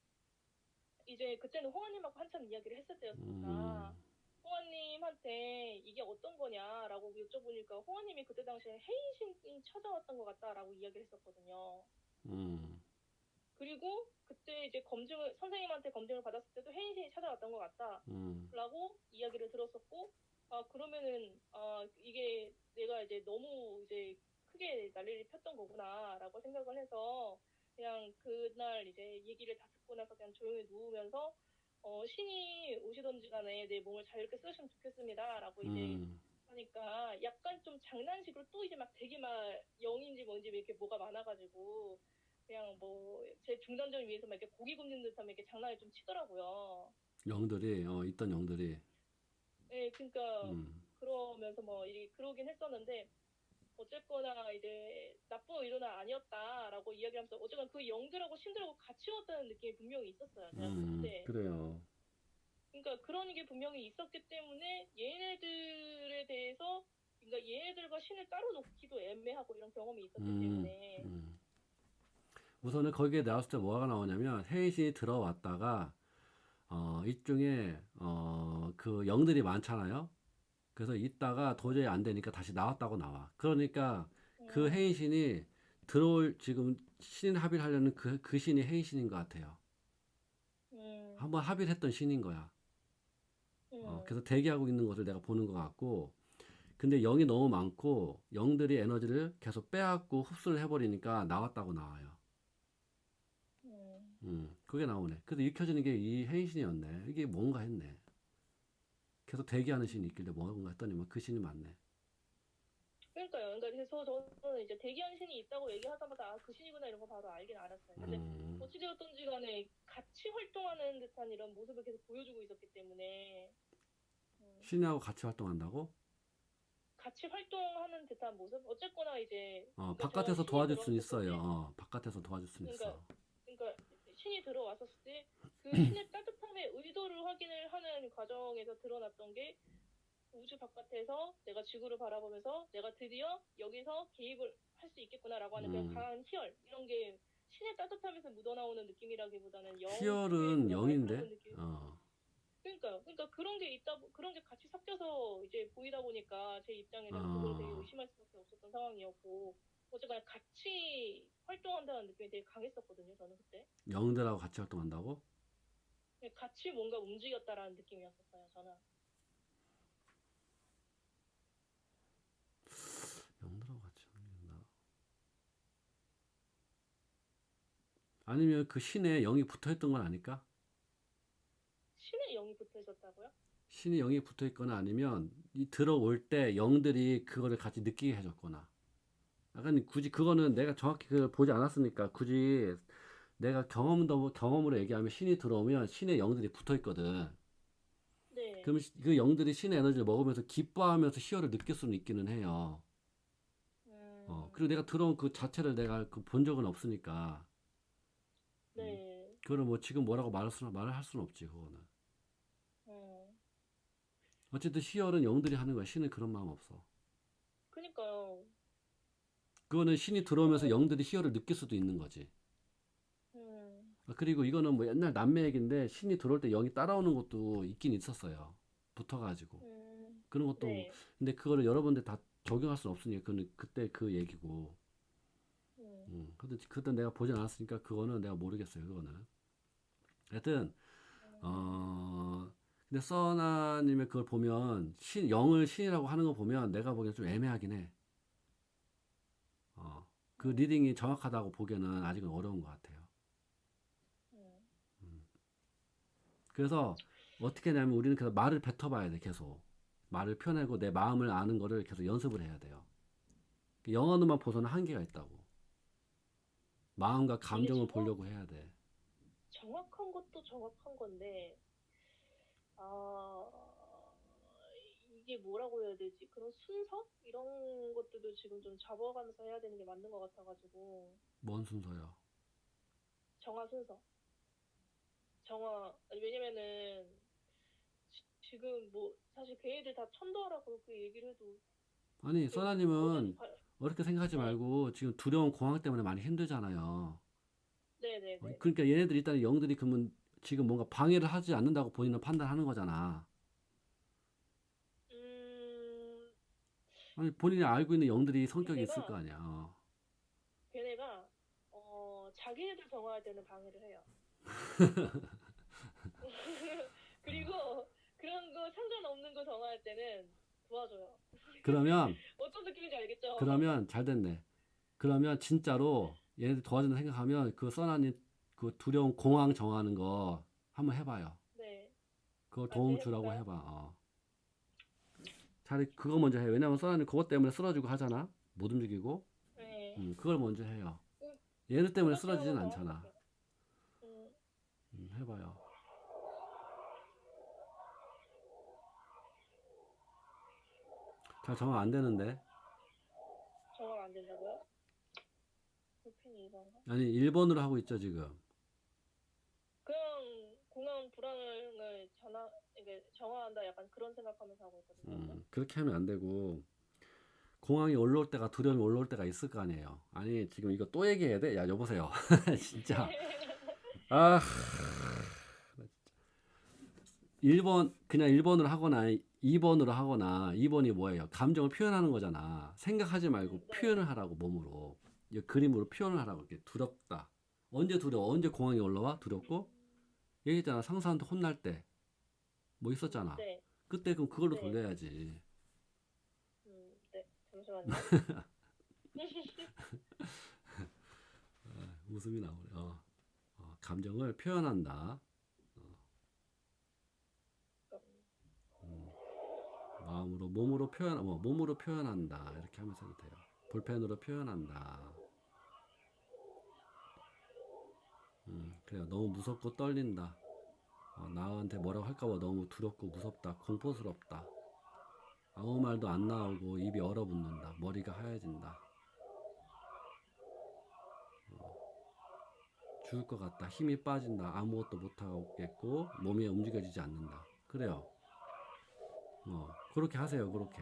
이제 그때는 홍아님하고 한참 이야기를 했을 음, 때였으니까 홍아님한테 이게 어떤 거냐라고 여쭤보니까 홍아님이 그때 당시에 해인신이 찾아왔던 것 같다라고 이야기를 했었거든요. 음, 그리고 그때 이제 선생님한테 검증을 받았을 때도 해인신이 찾아왔던 것 음, 같다라고 이야기를 들었었고 그러면은 이게 내가 이제 너무 이제 크게 난리를 폈던 거구나라고 생각을 해서 그냥 그날 이제 얘기를 다 듣고 나서 그냥 조용히 누우면서 신이 오시던지 간에 내 몸을 자유롭게 쓰시면 좋겠습니다라고 이제 음, 하니까 약간 좀 장난식으로 또 이제 막 되게 막 영인지 뭔지 이렇게 뭐가 많아가지고 그냥 뭐 제 중단점 위에서 막 이렇게 고기 굽는 듯하면 이렇게 장난을 좀 치더라고요. 영들이, 있던 영들이, 예, 그러니까 음, 그러면서 뭐 이렇게 그러긴 했었는데 어쨌거나 이제 나쁜 의도는 아니었다라고 이야기하면서 어쨌거나 그 영들하고 신들하고 같이 왔다는 느낌이 분명히 있었어요. 제가 그때. 그래요. 그러니까 그런 게 분명히 있었기 때문에 얘네들에 대해서 그러니까 얘네들과 신을 따로 놓기도 애매하고 이런 경험이 있었기 음, 때문에 음. 우선은 음, 거기에 나왔을 때 뭐가 나오냐면 해인신이 들어왔다가 이중에 그 영들이 많잖아요. 그래서 있다가 도저히 안 되니까 다시 나왔다고 나와. 그러니까 그 음, 해인신이 들어올 지금 신 합의를 하려는 그 신이 해인신인 것 같아요. 음, 한번 합의를 했던 신인 거야. 음, 그래서 대기하고 있는 것을 내가 보는 것 같고, 근데 영이 너무 많고 영들이 에너지를 계속 빼앗고 흡수를 해버리니까 나왔다고 나와요. 음. 그게 나오네. 그래서 읽혀지는 게 이 해인신이었네. 이게 뭔가 했네. 계속 대기하는 신이 있길래 뭔가 했더니만 그 신이 맞네. 그러니까요. 그러니까 그래서 저는 이제 대기한 신이 있다고 얘기하자마자 아, 그 신이구나 이런 거 바로 알긴 알았어요. 근데 어찌되었던지 간에 같이 활동하는 듯한 이런 모습을 계속 보여주고 있었기 때문에 신하고 같이 활동한다고? 같이 활동하는 듯한 모습? 어쨌거나 이제 그러니까 바깥에서 신이 도와줄 수는 들어왔었을 있어요. 때 바깥에서 도와줄 수는 그러니까 있어. 그러니까 신이 들어왔었을 때 그 신의 따뜻함의 의도를 확인을 하는 과정에서 드러났던 게 우주 바깥에서 내가 지구를 바라보면서 내가 드디어 여기서 개입을 할 수 있겠구나라고 하는 그냥 강한 희열 이런 게 신의 따뜻함에서 묻어나오는 느낌이라기보다는 영의 희열은 그런 영인데, 날카로운 느낌. 그러니까 그런 게 그런 게 같이 섞여서 이제 보이다 보니까 제 입장에는 그거를 되게 의심할 수밖에 없었던 상황이었고 어쨌거나 같이 활동한다는 느낌이 되게 강했었거든요. 저는 그때 영들하고 같이 활동한다고? 같이 뭔가 움직였다라는 느낌이었었어요. 저는. 영들하고 같이 활동한다. 아니면 그 신에 영이 붙어있던 건 아닐까? 신의 영이 붙어 있었다고요? 신이 영이 붙어있거나 아니면 이 들어올 때 영들이 그거를 같이 느끼게 해줬거나. 약간 굳이 그거는 내가 정확히 그걸 보지 않았으니까 굳이 내가 경험으로 얘기하면 신이 들어오면 신의 영들이 붙어있거든. 네. 그러면 그 영들이 신의 에너지를 먹으면서 기뻐하면서 희열을 느낄 수는 있기는 해요. 그리고 내가 들어온 그 자체를 내가 본 적은 없으니까. 네. 그거는 뭐 지금 뭐라고 말을 할 수는 없지, 그거는. 어쨌든 희열은 영들이 하는 거야. 신은 그런 마음 없어. 그니까요. 그거는 신이 들어오면서 영들이 희열을 느낄 수도 있는 거지. 그리고 이거는 뭐 옛날 남매 얘기인데 신이 들어올 때 영이 따라오는 것도 있긴 있었어요. 붙어가지고. 그런 것도 네. 근데 그거를 여러분들 다 적용할 수는 없으니까 그는 그때 그 얘기고. 근데 그때 내가 보진 않았으니까 그거는 내가 모르겠어요. 그거는. 하여튼 근데 써나님의 그걸 보면 영을 신이라고 하는 거 보면 내가 보기엔 좀 애매하긴 해. 그 리딩이 정확하다고 보기에는 아직은 어려운 것 같아요. 그래서 어떻게 하냐면 우리는 계속 말을 뱉어봐야 돼. 계속 말을 펴내고 내 마음을 아는 거를 계속 연습을 해야 돼요. 영어로만 보서는 한계가 있다고. 마음과 이게 감정을 보려고 해야 돼. 정확한 것도 정확한 건데, 이게 뭐라고 해야 되지? 그런 순서? 이런 것들도 지금 좀 잡아가면서 해야 되는 게 맞는 것 같아가지고. 뭔 순서요? 정화 순서. 아니, 왜냐면은, 지금 뭐, 사실 걔네들 다 천도하라고 그렇게 얘기를 해도, 아니 써나님은 어제도 어렵게 생각하지 네. 말고 지금 두려운 공황 때문에 많이 힘들잖아요. 네네네. 그러니까 얘네들이 일단 영들이 그러면 지금 뭔가 방해를 하지 않는다고 본인은 판단하는 거잖아. 음, 아니 본인이 알고 있는 영들이 성격이 있을 거 걔네가, 아니야. 걔네가, 자기네들 정화할 때는 방해를 해요. 그리고 그런 거 상관없는 거 정화할 때는 도와줘요. 그러면 어떤 느낌인지 알겠죠? 그러면 잘 됐네. 그러면 진짜로 얘네들 도와준다 생각하면 그 써나님 그 두려운 공황 정하는 거 한번 해봐요. 네. 그거 제가 도움 주라고 해볼까요? 해봐. 차라리 그거 먼저 해. 왜냐면 써나님 그것 때문에 쓰러지고 하잖아. 못 움직이고. 네. 그걸 먼저 해요. 그, 얘네 때문에 그것도 한번 쓰러지진 더 않잖아. 해볼게요. 음, 해봐요. 잘 정화 안 되는데. 정화가 안 된다고요? 불펜이 이건가? 아니 1번으로 하고 있죠 지금. 그냥 공허한 불안을 이게 정화한다 약간 그런 생각하면서 하고 있거든요. 그렇게 하면 안 되고 공황이 올라올 때가 두려움이 올라올 때가 있을 거 아니에요. 아니 지금 이거 또 얘기해야 돼? 야 여보세요. 진짜. 아 1번 그냥 1번으로 하거나 2번으로 하거나 2번이 뭐예요? 감정을 표현하는 거잖아. 생각하지 말고 네. 표현을 하라고 몸으로. 이 그림으로 표현을 하라고. 이렇게 두렵다. 언제 두려워? 언제 공황이 올라와? 두렵고? 얘기했잖아. 상사한테 혼날 때 뭐 있었잖아. 네. 그때 그럼 그걸로 네. 돌려야지. 네. 잠시만요. 웃음이 나오네. 감정을 표현한다. 마음으로, 몸으로 표현한다. 이렇게 하면서 해도 돼요. 볼펜으로 표현한다. 그래요. 너무 무섭고 떨린다. 나한테 뭐라고 할까봐 너무 두렵고 무섭다. 공포스럽다. 아무 말도 안 나오고 입이 얼어붙는다. 머리가 하얘진다. 죽을 것 같다. 힘이 빠진다. 아무것도 못하겠고 몸이 움직여지지 않는다. 그래요. 그렇게 하세요. 그렇게.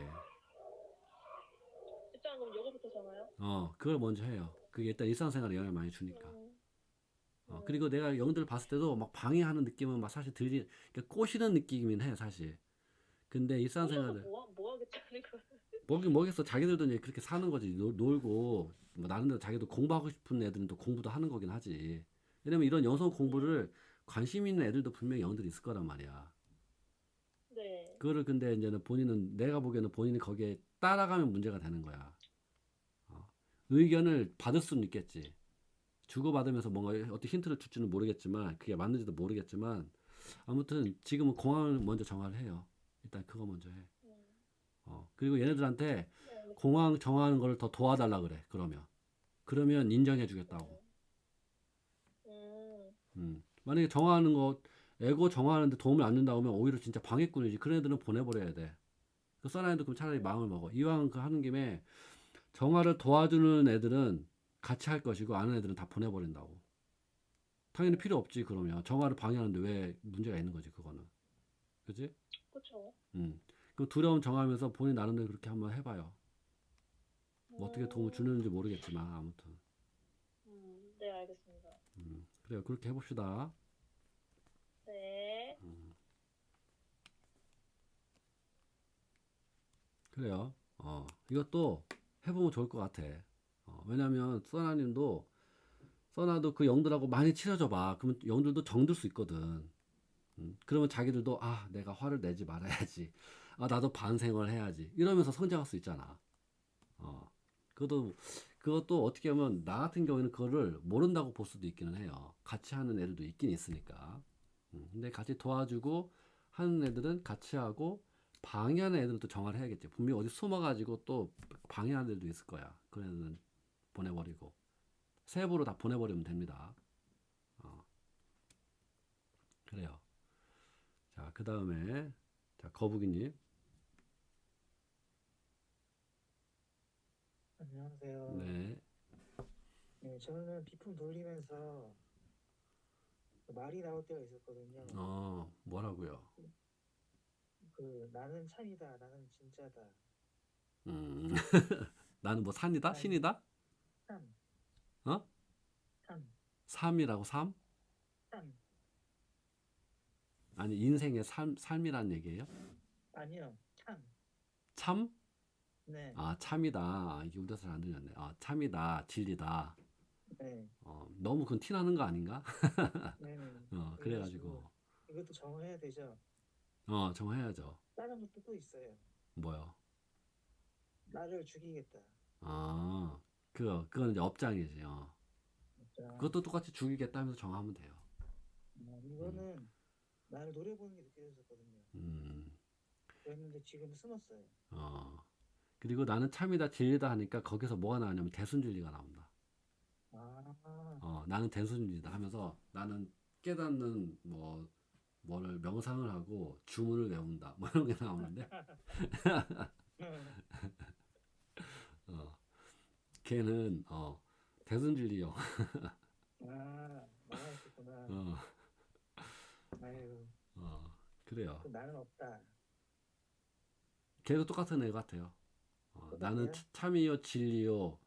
일단 그럼 요거부터 정해요. 그걸 먼저 해요. 그게 일단 일상생활에 영향을 많이 주니까. 음, 그리고 내가 영들 봤을 때도 막 방해하는 느낌은 막 사실 그러니까 꼬시는 느낌이긴 해, 사실. 근데 일상생활을, 뭐 하겠다는 거야. 뭐겠어. 자기들도 이제 그렇게 사는 거지. 놀고, 뭐 나름대로 자기도 공부하고 싶은 애들은 또 공부도 하는 거긴 하지. 왜냐면 이런 영성 공부를 관심 있는 애들도 분명히 영들이 있을 거란 말이야. 네. 그거를 근데 이제는 내가 보기에는 본인이 거기에 따라가면 문제가 되는 거야. 의견을 받을 수는 있겠지. 주고받으면서 뭔가 어떤 힌트를 줄지는 모르겠지만, 그게 맞는지도 모르겠지만, 아무튼 지금은 공항을 먼저 정화를 해요. 일단 그거 먼저 해. 그리고 얘네들한테 네, 알겠습니다. 공항 정하는 걸 더 도와달라 그래. 그러면 인정해 주겠다고. 만약에 에고 정하는데 도움을 안 준다고 하면 오히려 진짜 방해꾼이지. 그런 애들은 보내버려야 돼. 그 써나 애들 그럼 차라리 마음을 먹어. 이왕 그 하는 김에 정화를 도와주는 애들은 같이 할 것이고 아는 애들은 다 보내버린다고. 당연히 필요 없지. 그러면 정화를 방해하는데 왜 문제가 있는 거지. 그거는. 그지? 그렇죠. 그 두려움 정하면서 본인 나름대로 그렇게 한번 해봐요. 뭐 어떻게 도움을 주는지 모르겠지만 아무튼. 네, 알겠습니다. 그래요. 그렇게 해봅시다. 네. 그래요. 이것도 해보면 좋을 것 같아. 왜냐면 써나도 그 영들하고 많이 친해져 봐. 그러면 영들도 정들 수 있거든. 그러면 자기들도 내가 화를 내지 말아야지. 나도 반성을 해야지. 이러면서 성장할 수 있잖아. 그것도 어떻게 보면 나 같은 경우에는 그거를 모른다고 볼 수도 있기는 해요. 같이 하는 애들도 있긴 있으니까. 근데 같이 도와주고 하는 애들은 같이 하고 방해하는 애들은 또 정화를 해야겠지. 분명히 어디 숨어가지고 또 방해하는 애들도 있을 거야. 그런 애들은 보내버리고 세부로 다 보내버리면 됩니다. 그래요. 자, 그 다음에 자 거북이님. 안녕하세요. 네. 네, 저는 비품 돌리면서 말이 나올 때가 있었거든요. 뭐라고요? 나는 참이다, 나는 진짜다. 음, 나는 뭐 산이다? 아니, 신이다? 참, 어? 참, 삶이라고 삶? 참. 아니 인생의 삶이란 얘기예요? 아니요, 참. 참? 네, 참이다. 이게 우리가 잘 안 들렸네. 참이다. 진리다. 네, 너무 그건 티나는 거 아닌가? 네. 그래가지고 이것도 정해야 되죠. 정해야죠. 다른 것도 또 있어요. 뭐요? 나를 죽이겠다. 그건 이제 업장이지. 자, 그것도 똑같이 죽이겠다 하면서 정하면 돼요. 이거는 나를 노려보는 게 느껴졌었거든요. 그랬는데 지금 숨었어요. 그리고 나는 참이다, 진리다 하니까 거기서 뭐가 나오냐면 대순진리가 나온다. 나는 대순진리다 하면서 나는 깨닫는 뭐를 명상을 하고 주문을 외운다. 뭐 이런 게 나오는데 걔는 대순진리요. 나가 있었구나. 아유, 그래요. 나는 없다. 걔도 똑같은 애 같아요. 나는 똑같아요? 참이요, 진리요,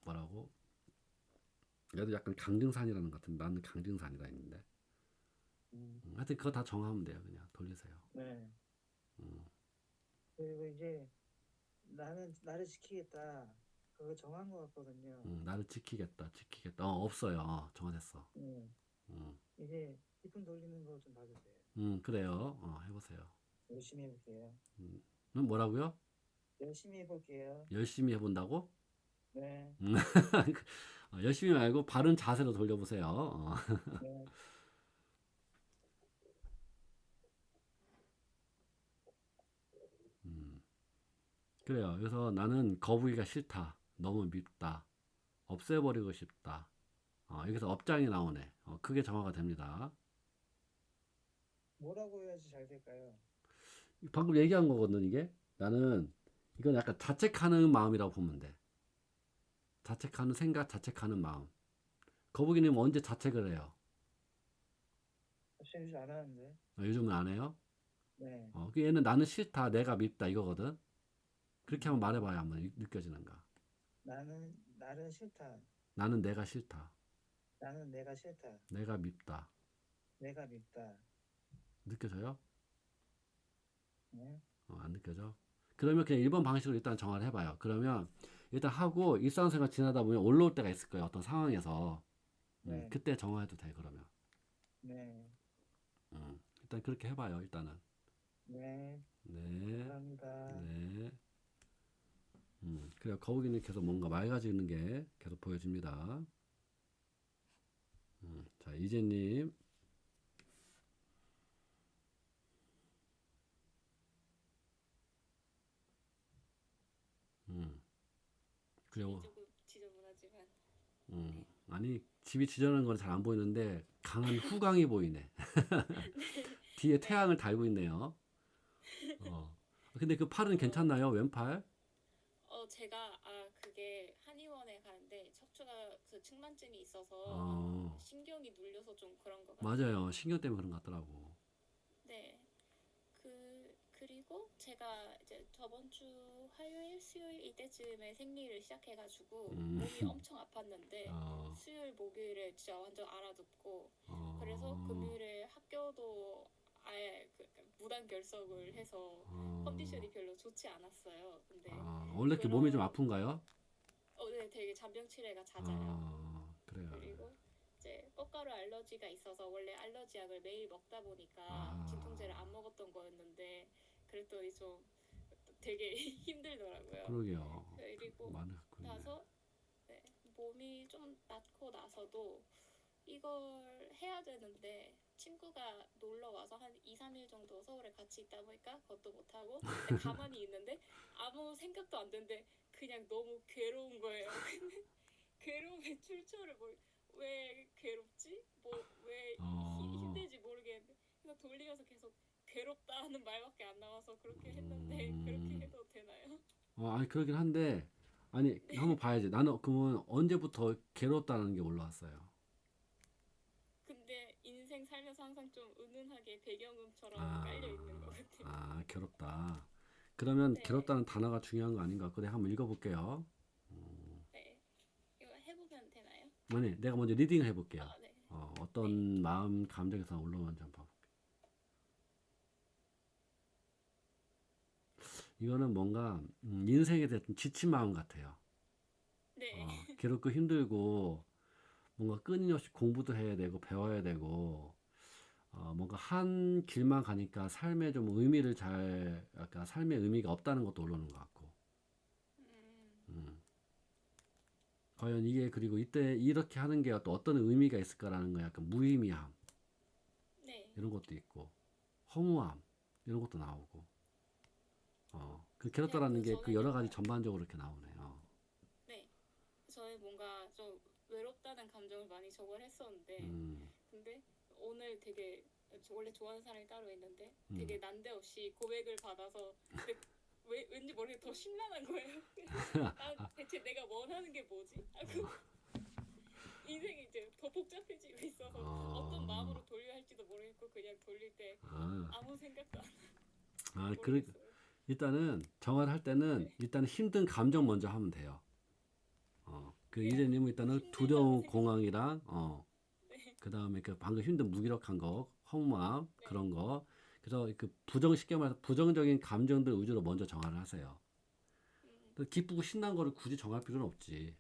뭐라고? 얘도 약간 강등산이라는 것 같은데 나는 강등산이라 했는데. 하여튼 그거 다 정하면 돼요. 그냥 돌리세요. 네. 그리고 이제 나를 지키겠다. 그거 정한 것 같거든요. 나를 지키겠다. 없어요. 정화됐어. 이제 기쁨 돌리는 거 좀 봐주세요. 그래요. 해보세요. 열심히 해볼게요. 뭐라고요? 열심히 해볼게요. 열심히 해본다고? 네. 열심히 말고 바른 자세로 돌려보세요. 네. 그래요. 그래서 나는 거북이가 싫다. 너무 밉다. 없애버리고 싶다. 여기서 업장이 나오네. 그게 정화가 됩니다. 뭐라고 해야지 잘 될까요? 방금 얘기한 거거든, 이게. 나는 이건 약간 자책하는 마음이라고 보면 돼. 자책하는 생각, 자책하는 마음. 거북이님 언제 자책을 해요? 요즘 안 하는데. 요즘은 안 해요? 네. 그 얘는 나는 싫다, 내가 밉다 이거거든. 그렇게 한번 말해봐야 한번 느껴지는가. 나는 싫다. 나는 내가 싫다. 나는 내가 싫다. 내가 밉다. 내가 밉다. 느껴져요? 네. 안 느껴져? 그러면 그냥 1번 방식으로 일단 정화를 해봐요. 그러면 일단 하고 일상생활 지나다 보면 올라올 때가 있을 거예요. 어떤 상황에서. 네. 그때 정화해도 돼, 그러면. 네. 일단 그렇게 해봐요, 일단은. 네. 네. 감사합니다. 네. 그래요. 거북이는 계속 뭔가 맑아지는 게 계속 보여집니다. 자, 이재님. 그리고, 조금 지저분하지만 아니, 집이 지저분한 건 잘 안 보이는데, 강한 후광이 보이네. 뒤에 태양을 달고 있네요. 근데 그 팔은 괜찮나요? 왼팔? 제가 그게 한의원에 가는데 척추가 그 측만증이 있어서 어, 신경이 눌려서 좀 그런 것 같아요. 맞아요. 신경 때문에 그런 것 같더라고. 네. 그리고 제가 이제 저번 주 화요일, 수요일 이때쯤에 생리를 시작해가지고 몸이 엄청 아팠는데 어, 수요일, 목요일에 진짜 완전 알아듣고 그래서 어, 금요일에 학교도 아예 약간 무단 결석을 해서 컨디션이 별로 좋지 않았어요. 근데 원래 이렇게 몸이 좀 아픈가요? 네, 되게 잔병치레가 잦아요. 그래요. 그리고 이제 꽃가루 알러지가 있어서 원래 알러지 약을 매일 먹다 보니까 아, 진통제를 안 먹었던 거였는데 그랬더니 좀 되게 힘들더라고요. 그러게요. 그리고 많이 갖고 있네. 나서 네, 몸이 좀 낫고 나서도 이걸 해야 되는데 친구가 놀러 와서 한 2, 3일 정도 서울에 같이 있다 보니까 그것도 못하고 가만히 있는데 아무 생각도 안 드는데 그냥 너무 괴로운 거예요. 괴로움의 출처를 왜 괴롭지? 왜 어, 힘들지 모르겠는데 그래서 돌리면서 계속 괴롭다 하는 말밖에 안 나와서 그렇게 했는데 그렇게 해도 되나요? 아니, 그러긴 한데, 아니, 한번 봐야지. 나는 그러면 언제부터 괴롭다는 게 올라왔어요? 근데 인생 살면서 항상 좀 은은하게 배경음처럼 깔려 있는 것 아, 같아요. 괴롭다. 그러면 네, 괴롭다는 단어가 중요한 거 아닌 것 같고, 내가 한번 읽어볼게요. 네. 이거 해보면 되나요? 아니, 내가 먼저 리딩을 해볼게요. 네. 네. 어떤 마음, 감정에서 올라오는지 한번 봐볼게요. 이거는 뭔가 인생에 대해 좀 지친 마음 같아요. 네. 괴롭고 힘들고 뭔가 끊임없이 공부도 해야 되고 배워야 되고 뭔가 한 길만 가니까 삶에 좀 의미를 약간 삶의 의미가 없다는 것도 올라오는 것 같고 음. 과연 이게 그리고 이때 이렇게 하는 게 또 어떤 의미가 있을까라는 거 약간 무의미함 네. 이런 것도 있고 허무함 이런 것도 나오고 그 그냥 괴롭다라는 그 게 그 전에는 여러 가지 전반적으로 이렇게 나오네요. 네. 저는 뭔가 좀 외롭다는 감정을 많이 적을 했었는데 음, 근데 오늘 되게 원래 좋아하는 사람이 따로 있는데 음. 되게 난데없이 고백을 받아서 근데 왠지 모르게 더 심란한 거예요. 대체 내가 원하는 게 뭐지? 하고 인생이 이제 더 복잡해지고 있어서 어떤 어, 마음으로 돌려야 할지도 모르겠고 그냥 돌릴 때 아, 아무 생각도 안 그래, 모르겠어요. 일단은 정화를 할 때는 네. 일단은 힘든 감정 먼저 하면 돼요. 그 그냥 이재님은 일단은 힘들다고 두려움, 생각. 공황이랑 네. 그 다음에 그 방금 힘든 무기력한 거, 허무함 네. 그런 거. 그래서 그 쉽게 말해서 부정적인 감정들 위주로 먼저 정화를 하세요. 음, 또 기쁘고 신난 거를 굳이 정할 필요는 없지.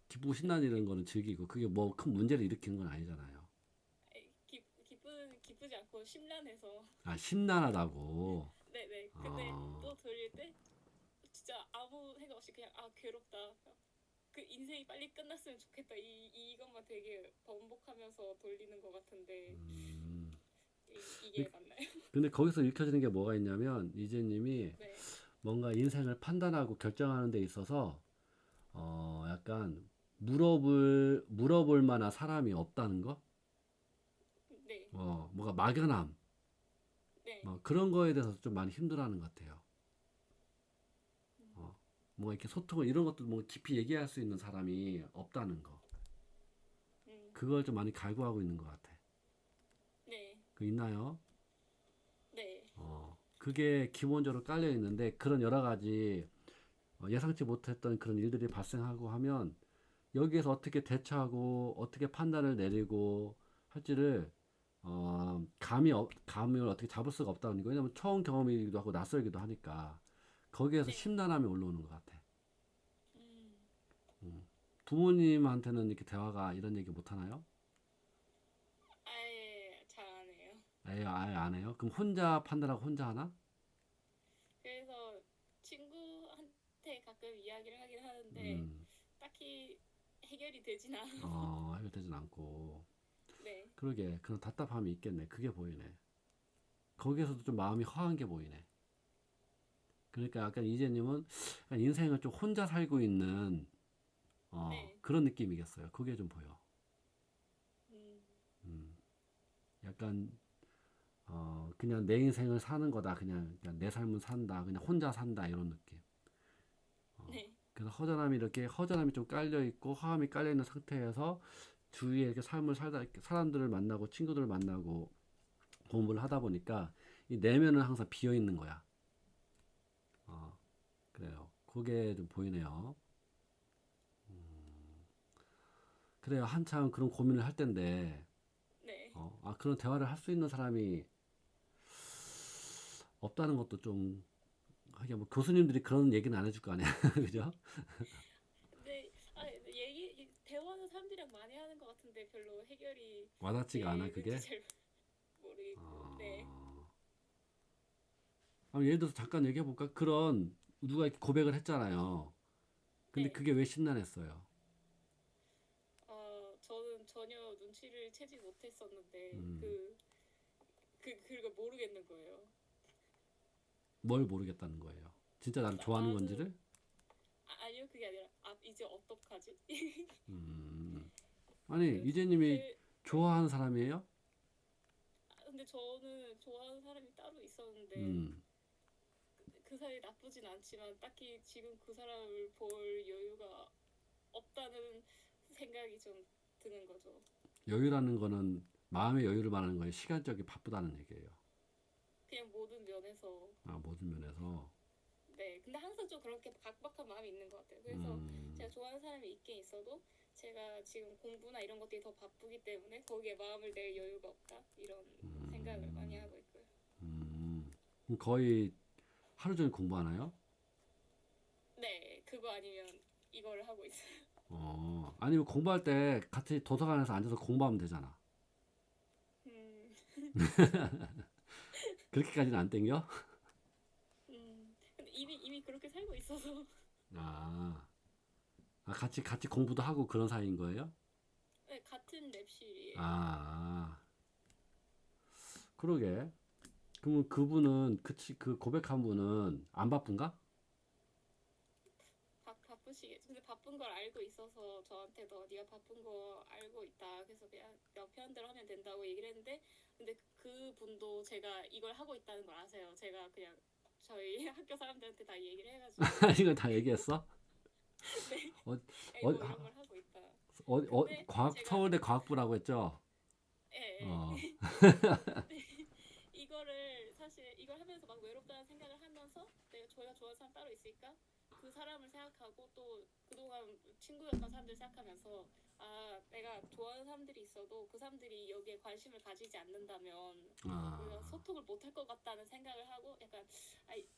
기쁘고 네. 신나는 거는 즐기고 그게 뭐 큰 문제를 일으키는 건 아니잖아요. 기쁘지 않고 심란해서. 심란하다고. 네네. 근데 어, 또 돌릴 때 진짜 아무 생각 없이 그냥 괴롭다. 그 인생이 빨리 끝났으면 좋겠다. 이것만 되게 반복하면서 돌리는 것 같은데 음. 이게 맞나요? 근데 거기서 읽혀지는 게 뭐가 있냐면 이재님이 네. 뭔가 인생을 판단하고 결정하는 데 있어서 약간 물어볼 만한 사람이 없다는 거? 네, 뭔가 막연함, 네, 그런 거에 대해서 좀 많이 힘들어하는 것 같아요. 뭔가 이렇게 소통을 이런 것도 뭐 깊이 얘기할 수 있는 사람이 없다는 거. 음, 그걸 좀 많이 갈구하고 있는 것 같아. 네, 그 있나요? 네, 그게 기본적으로 깔려 있는데 그런 여러 가지 예상치 못했던 그런 일들이 발생하고 하면 여기에서 어떻게 대처하고 어떻게 판단을 내리고 할지를 감을 어떻게 잡을 수가 없다는 거예요. 왜냐면 처음 경험이기도 하고 낯설기도 하니까 거기에서 네, 심란함이 올라오는 것 같아. 음, 음. 부모님한테는 이렇게 대화가 이런 얘기 못 하나요? 아예 잘 안 해요. 아예 안 해요? 그럼 혼자 판단하고 혼자 하나? 그래서 친구한테 가끔 이야기를 하긴 하는데 음, 딱히 해결이 되진 않아서. 해결되진 않고. 네, 그러게, 그런 답답함이 있겠네. 그게 보이네. 거기에서도 좀 마음이 허한 게 보이네. 그러니까 약간 이재님은 약간 인생을 좀 혼자 살고 있는 네, 그런 느낌이겠어요. 그게 좀 보여. 음, 음, 약간 그냥 내 인생을 사는 거다. 그냥 내 삶은 산다. 그냥 혼자 산다. 이런 느낌. 네, 그래서 허전함이 좀 깔려 있고 허함이 깔려 있는 상태에서 주위에 이렇게 삶을 살다 이렇게 사람들을 만나고 친구들을 만나고 공부를 하다 보니까 이 내면은 항상 비어 있는 거야. 그래요. 그게 좀 보이네요. 그래요. 한참 그런 고민을 할 텐데 네. 그런 대화를 할 수 있는 사람이 없다는 것도 좀 하긴 뭐 교수님들이 그런 얘기는 안 해줄 거 아니야. 그죠? 근데 대화는 사람들이랑 많이 하는 것 같은데 별로 해결이 와닿지가 않아 되는지 그게. 잘 모르겠고. 네, 예를 들어서 잠깐 얘기해 볼까? 그런 누가 이렇게 고백을 했잖아요. 근데 네. 그게 왜 심란했어요? 저는 전혀 눈치를 채지 못했었는데 음, 그걸 모르겠는 거예요. 뭘 모르겠다는 거예요. 진짜 나를 좋아하는 나는 건지를? 아니요, 그게 아니라 이제 어떡하지? 음, 아니 그, 이재님이 네. 좋아하는 사람이에요? 근데 저는 좋아하는 사람이 따로 있었는데 음, 그 사이 나쁘진 않지만 딱히 지금 그 사람을 볼 여유가 없다는 생각이 좀 드는 거죠. 여유라는 거는 마음의 여유를 말하는 거예요. 시간적이 바쁘다는 얘기예요. 그냥 모든 면에서. 모든 면에서. 네, 근데 항상 좀 그렇게 각박한 마음이 있는 것 같아요. 그래서 음, 제가 좋아하는 사람이 있긴 있어도 제가 지금 공부나 이런 것들이 더 바쁘기 때문에 거기에 마음을 낼 여유가 없다 이런 생각을 많이 음, 하고 있고요. 그럼 거의 하루 종일 공부하나요? 네, 그거 아니면 이거를 하고 있어요. 아니면 공부할 때 같이 도서관에서 앉아서 공부하면 되잖아. 음, 그렇게까지는 안 땡겨? 근데 이미 그렇게 살고 있어서. 아, 같이 공부도 하고 그런 사이인 거예요? 네, 같은 랩실이에요. 아, 그러게. 그러면 그분은, 그 고백한 분은 안 바쁜가? 바쁘시겠죠. 근데 바쁜 걸 알고 있어서 저한테도 네가 바쁜 거 알고 있다. 그래서 그냥 너 편한 대로 하면 된다고 얘기를 했는데 근데 그 분도 제가 이걸 하고 있다는 걸 아세요. 제가 그냥 저희 학교 사람들한테 다 얘기를 해가지고 이걸 다 얘기했어? 네, 어, 어, 뭐 이런 걸 하고 있다. 근데 제가 서울대 과학부라고 했죠? 예, 어, 예. 근데 이거를 사실 이걸 하면서 막 외롭다는 생각을 하면서 내가 저희가 좋아하는 사람 따로 있으니까 그 사람을 생각하고 또 그동안 친구였던 사람들 생각하면서 내가 좋아하는 사람들이 있어도 그 사람들이 여기에 관심을 가지지 않는다면 우리가 아, 소통을 못할 것 같다는 생각을 하고 약간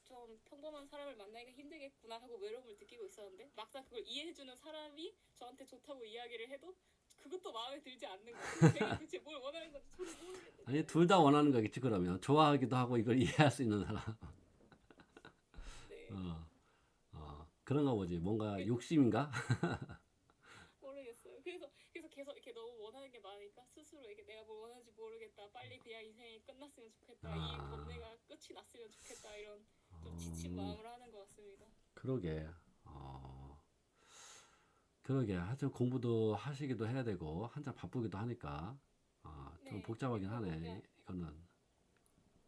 좀 평범한 사람을 만나기가 힘들겠구나 하고 외로움을 느끼고 있었는데 막상 그걸 이해해주는 사람이 저한테 좋다고 이야기를 해도 그것도 마음에 들지 않는 거예요. 제가 대체 뭘 원하는 건지 저도 모르겠는 아니, 거예요. 둘 다 원하는 거겠지, 그러면. 좋아하기도 하고 이걸 이해할 수 있는 사람. 네. 어, 그런가 보지. 뭔가 그- 욕심인가? 모르겠어요. 그래서 계속 이렇게 너무 원하는 게 많으니까 스스로 이게 내가 뭘 원하는지 모르겠다. 빨리 그냥 인생이 끝났으면 좋겠다. 이 아, 번뇌가 끝이 났으면 좋겠다. 이런 좀 지친 마음으로 하는 것 같습니다. 그러게. 그러게. 하여튼 공부도 하시기도 해야 되고 한참 바쁘기도 하니까 좀 네, 복잡하긴 그리고 하네. 그냥 이거는.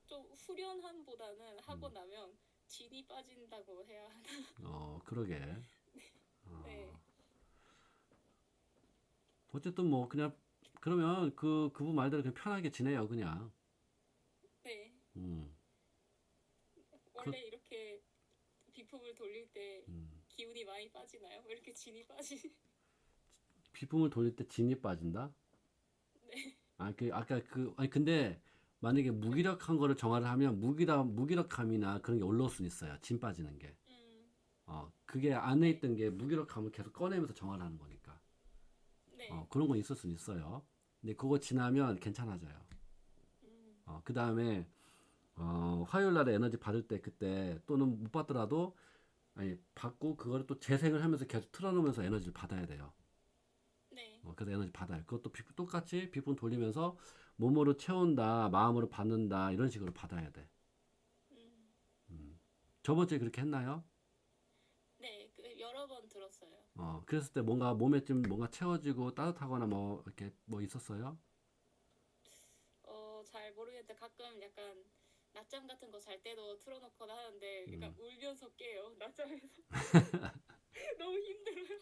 좀 후련함보다는 하고 음. 나면 진이 빠진다고 해야 하나? 그러게. 네, 어쨌든 뭐 그냥 그러면 그분 말대로 그냥 편하게 지내요, 그냥. 네. 음. 그, 원래 이렇게 비품을 돌릴 때 음. 기운이 많이 빠지나요? 왜 이렇게 진이 비품을 돌릴 때 진이 빠진다? 네. 아까 아니, 근데 만약에 무기력한 거를 정화를 하면 무기력함이나 그런 게 올라올 수는 있어요. 진 빠지는 게. 그게 안에 네. 있던 게 무기력함을 계속 꺼내면서 정화를 하는 거니까. 네. 그런 건 있을 수는 있어요. 근데 그거 지나면 괜찮아져요. 그 다음에, 화요일 날에 에너지 받을 때 그때 또는 못 받더라도, 아니, 받고 그거를 또 재생을 하면서 계속 틀어놓으면서 에너지를 받아야 돼요. 네. 그래서 에너지 받아요. 그것도 똑같이 비품 돌리면서 몸으로 채운다, 마음으로 받는다, 이런 식으로 받아야 돼. 저번 주에 그렇게 했나요? 네. 그 여러 번 들었어요. 그랬을 때 뭔가 몸에 좀 뭔가 채워지고 따뜻하거나 뭐 이렇게 뭐 있었어요? 잘 모르겠는데 가끔 약간 낮잠 같은 거 잘 때도 틀어놓거나 하는데 약간 음. 울면서 깨요. 낮잠에서. 너무 힘들어요.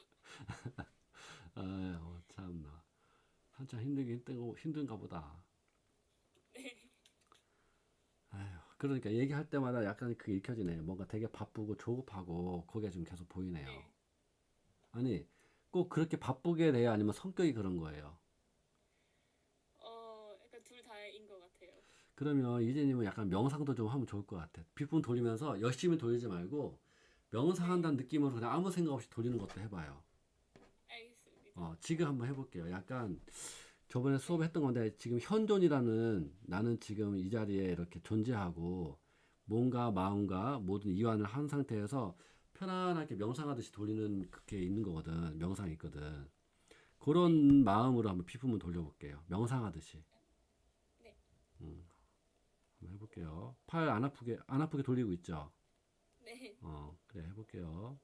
아유, 참나. 한참 힘든가 보다. 네. 아유, 그러니까 얘기할 때마다 약간 그게 읽혀지네. 뭔가 되게 바쁘고 조급하고 그게 좀 계속 보이네요. 네. 아니, 꼭 그렇게 바쁘게 돼요? 아니면 성격이 그런 거예요? 약간 둘 다인 것 같아요. 그러면 이재님은 약간 명상도 좀 하면 좋을 것 같아. 빗분 돌리면서 열심히 돌리지 말고 네. 명상한다는 느낌으로 그냥 아무 생각 없이 돌리는 것도 해봐요. 알겠습니다. 지금 한번 해볼게요. 약간 저번에 네. 수업했던 건데 지금 현존이라는 나는 지금 이 자리에 이렇게 존재하고 몸과 마음과 모든 이완을 한 상태에서 편안하게 명상하듯이 돌리는 그게 있는 거거든. 명상이 있거든. 네. 그런 마음으로 한번 피품을 돌려볼게요. 명상하듯이. 네. 음, 한번 해볼게요. 팔 안 아프게 돌리고 있죠? 네. 그래, 해볼게요.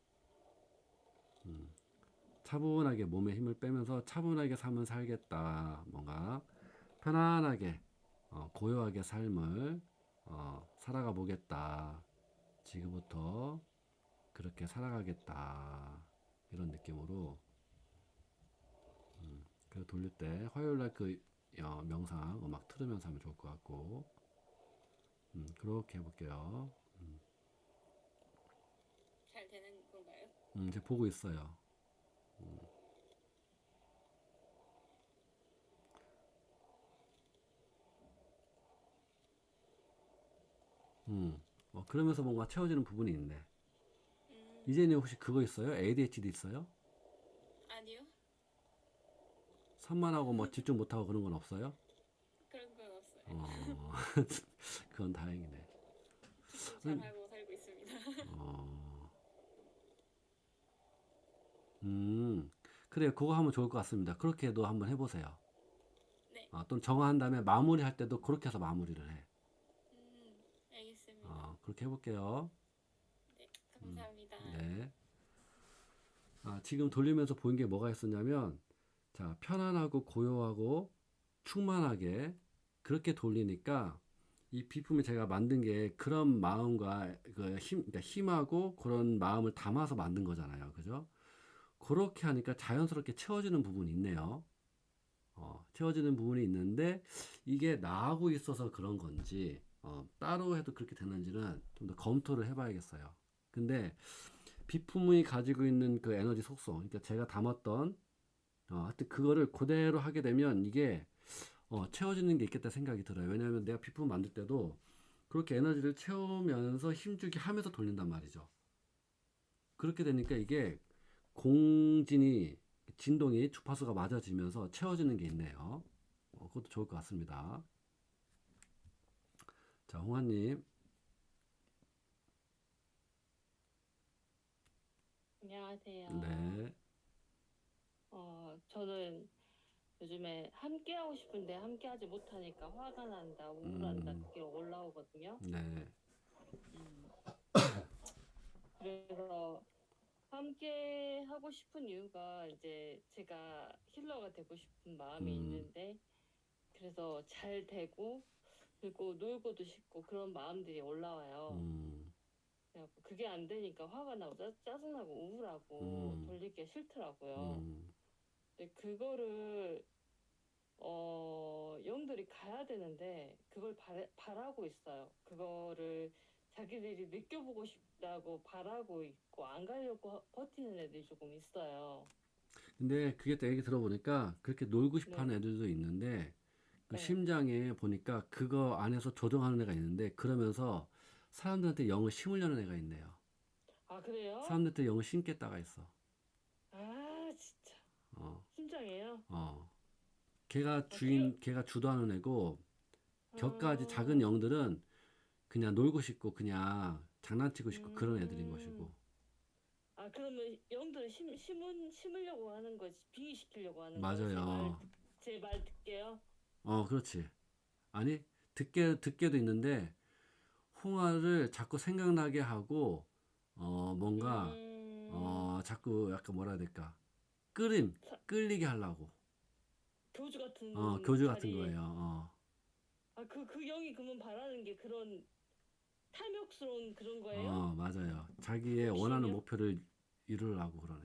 차분하게 몸에 힘을 빼면서 차분하게 삶을 살겠다. 뭔가 편안하게, 고요하게 삶을, 살아가 보겠다. 지금부터 그렇게 살아가겠다. 이런 느낌으로, 그 돌릴 때 화요일날 명상 음악 틀으면서 하면 좋을 것 같고, 그렇게 해볼게요. 잘 되는 건가요? 이제 보고 있어요. 그러면서 뭔가 채워지는 부분이 있네. 이제는 혹시 그거 있어요? ADHD 있어요? 아니요. 산만하고 뭐 집중 못하고 그런 건 없어요? 그런 건 없어요. 어, 그건 다행이네. 집중 음, 잘하고 살고 있습니다. 어, 그래요. 그거 하면 좋을 것 같습니다. 그렇게도 한번 해보세요. 네. 또는 정화한 다음에 마무리할 때도 그렇게 해서 마무리를 해. 알겠습니다. 그렇게 해볼게요. 네. 감사합니다. 네. 지금 돌리면서 보인 게 뭐가 있었냐면, 자, 편안하고 고요하고 충만하게 그렇게 돌리니까 이 비품이 제가 만든 게 그런 마음과 그러니까 힘하고 그런 마음을 담아서 만든 거잖아요. 그죠? 그렇게 하니까 자연스럽게 채워지는 부분이 있네요. 채워지는 부분이 있는데 이게 나하고 있어서 그런 건지 따로 해도 그렇게 되는지는 좀 더 검토를 해봐야겠어요. 근데 비품이 가지고 있는 그 에너지 속성, 그러니까 제가 담았던 하여튼 그거를 그대로 하게 되면 이게 채워지는 게 있겠다 생각이 들어요. 왜냐하면 내가 비품 만들 때도 그렇게 에너지를 채우면서 힘주기 하면서 돌린단 말이죠. 그렇게 되니까 이게 진동이 주파수가 맞아지면서 채워지는 게 있네요. 그것도 좋을 것 같습니다. 자, 홍아님. 안녕하세요. 네. 저는 요즘에 함께 하고 싶은데 함께 하지 못하니까 화가 난다, 우울한다, 음, 그게 올라오거든요. 네. 음, 그래서 함께 하고 싶은 이유가 이제 제가 힐러가 되고 싶은 마음이 있는데 그래서 잘 되고 그리고 놀고도 싶고 그런 마음들이 올라와요. 그래갖고 그게 안 되니까 화가 나고 짜증나고 우울하고 돌리기가 싫더라고요. 근데 그거를 영들이 가야 되는데 그걸 바라고 있어요. 그거를 자기들이 느껴보고 싶다고 바라고 있고 안 가려고 버티는 애들이 조금 있어요. 근데 그게 또 얘기 들어보니까 그렇게 놀고 싶어 하는 네. 애들도 있는데 그 네. 심장에 보니까 그거 안에서 조정하는 애가 있는데 그러면서 사람들한테 영을 심으려는 애가 있네요. 아, 그래요? 사람들한테 영을 심겠다가 있어. 아, 진짜. 어, 심장이에요? 어. 걔가 그래요? 걔가 주도하는 애고 격가지 작은 영들은 그냥 놀고 싶고 그냥 장난치고 싶고 그런 애들인 것이고. 아, 그러면 영들을 심으려고 하는 거지. 빙의시키려고 하는 거예요. 맞아요. 제 말 듣게요? 그렇지. 아니, 듣게도 있는데, 홍화를 자꾸 생각나게 하고, 뭔가, 자꾸 약간 뭐라 해야 될까. 끌리게 하려고. 교주 같은 교주 같은 자리. 거예요. 아, 그 영이 그러면 바라는 게 그런 탐욕스러운 그런 거예요? 맞아요. 자기의 욕심이요? 원하는 목표를 이루려고 그러네.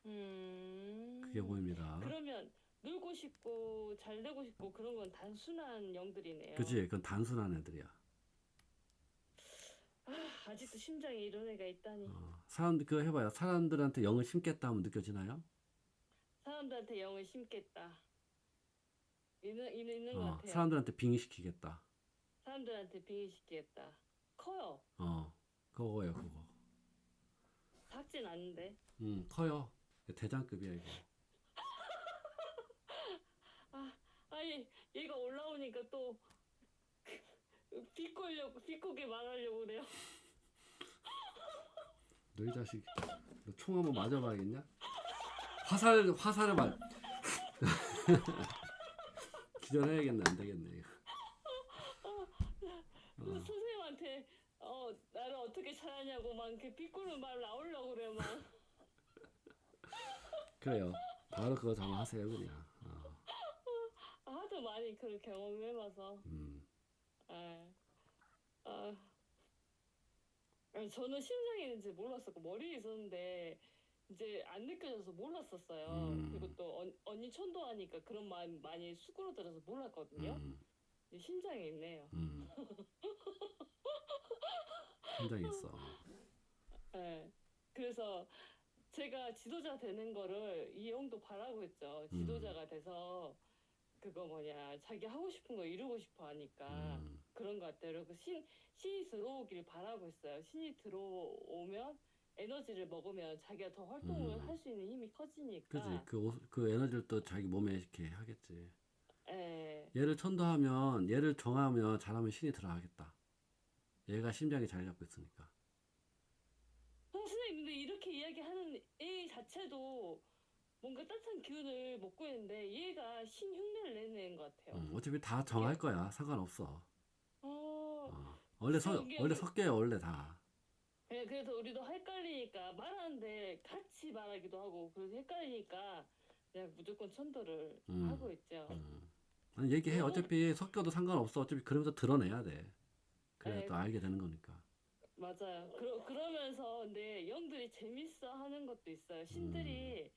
그게 음. 보입니다. 그러면 놀고 싶고 잘 되고 싶고 그런 건 단순한 영들이네요. 그치? 그건 단순한 애들이야. 아, 아직도 심장에 이런 애가 있다니. 그거 해봐요. 사람들한테 영을 심겠다 하면 느껴지나요? 사람들한테 영을 심겠다. 있는 것 같아요. 사람들한테 빙의시키겠다. 사람들한테 빙의시키겠다. 커요. 그거예요, 그거. 작진 않은데. 커요. 대장급이야, 이거. 아니, 얘가 올라오니까 또 비꼬게 말하려고 그래요. 너 이 자식, 너 총 한번 맞아봐야겠냐? 화살을 기절해야겠네, 안 되겠네, 이거. 선생님한테 나를 어떻게 찾았냐고 막 이렇게 비꼬는 말 나오려고 그래요, 막. 그래요. 바로 그거 정하세요, 그냥. 하도 많이 그런 경험해봐서. 아, 아니, 저는 심장이 있는지 몰랐었고 머리에 있었는데 이제 안 느껴져서 몰랐었어요. 그리고 또 언니 천도하니까 그런 마음 많이 수그러들어서 몰랐거든요. 이제 심장에 있네요. 심장이 있어. 네. 그래서 제가 지도자 되는 거를 이 형도 바라고 있죠. 지도자가 돼서 그거 자기 하고 싶은 거 이루고 싶어 하니까 그런 것 같아요. 그리고 신이 들어오길 바라고 있어요. 신이 들어오면 에너지를 먹으면 자기가 더 활동을 할 수 있는 힘이 커지니까. 그지? 그 에너지를 또 자기 몸에 이렇게 하겠지. 예. 얘를 정하면 잘하면 신이 들어가겠다. 얘가 심장이 자리 잡고 있으니까. 선생님, 근데 이렇게 이야기하는 애 자체도 뭔가 따뜻한 기운을 먹고 있는데 얘가 신 흉내를 내는 애인 것 같아요. 어차피 다 정할 거야. 상관없어. 원래 그게 섞여요, 원래 다. 네, 그래서 우리도 헷갈리니까 말하는데 같이 말하기도 하고 그래서 헷갈리니까 그냥 무조건 천도를 하고 있죠. 아니, 얘기해. 너무- 어차피 섞여도 상관없어. 어차피 그러면서 드러내야 돼. 그래야 네. 또 알게 되는 거니까. 맞아요. 그러면서 근데 영들이 재밌어 하는 것도 있어요. 신들이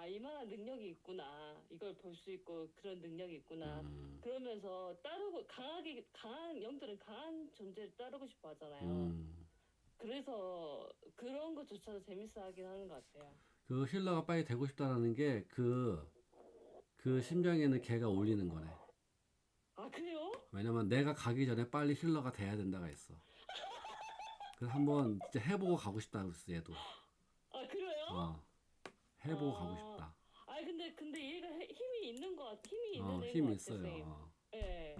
이만한 능력이 있구나. 이걸 볼 수 있고 그런 능력이 있구나. 그러면서 강한 영들은 강한 존재를 따르고 싶어 하잖아요. 그래서 그런 것조차도 재밌어 하긴 하는 것 같아요. 그 힐러가 빨리 되고 싶다라는 게 그 심장에는 걔가 올리는 거네. 아, 그래요? 왜냐면 내가 가기 전에 빨리 힐러가 돼야 된다가 있어. 그래서 한번 진짜 해보고 가고 싶다 그랬어, 얘도. 아, 그래요? 해보고 가고 싶다. 근데 얘가 힘이 있는 힘이 있는 애인 것 힘이 같아, 있어요. 선생님. 예.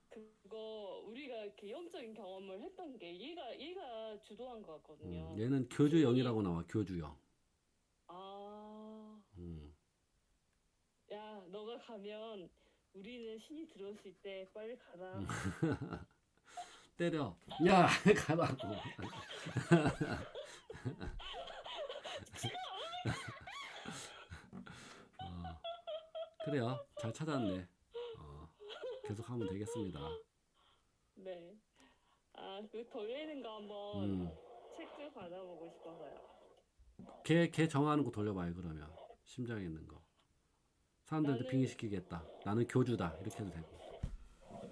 그거 우리가 이렇게 영적인 경험을 했던 게 얘가 주도한 것 같거든요. 얘는 교주영이라고 나와, 교주영. 야, 너가 가면 우리는 신이 들어올 수 있대. 빨리 가라. 때려. 야, 가라고. 어, 그래요. 잘 찾았네. 계속 하면 되겠습니다. 네. 아, 그 돌리는 거 한번 음, 체크 받아보고 싶어서요. 걔 정하는 거 돌려봐요, 그러면. 심장에 있는 거. 사람들한테 나는 빙의시키겠다. 나는 교주다. 이렇게 해도 되고.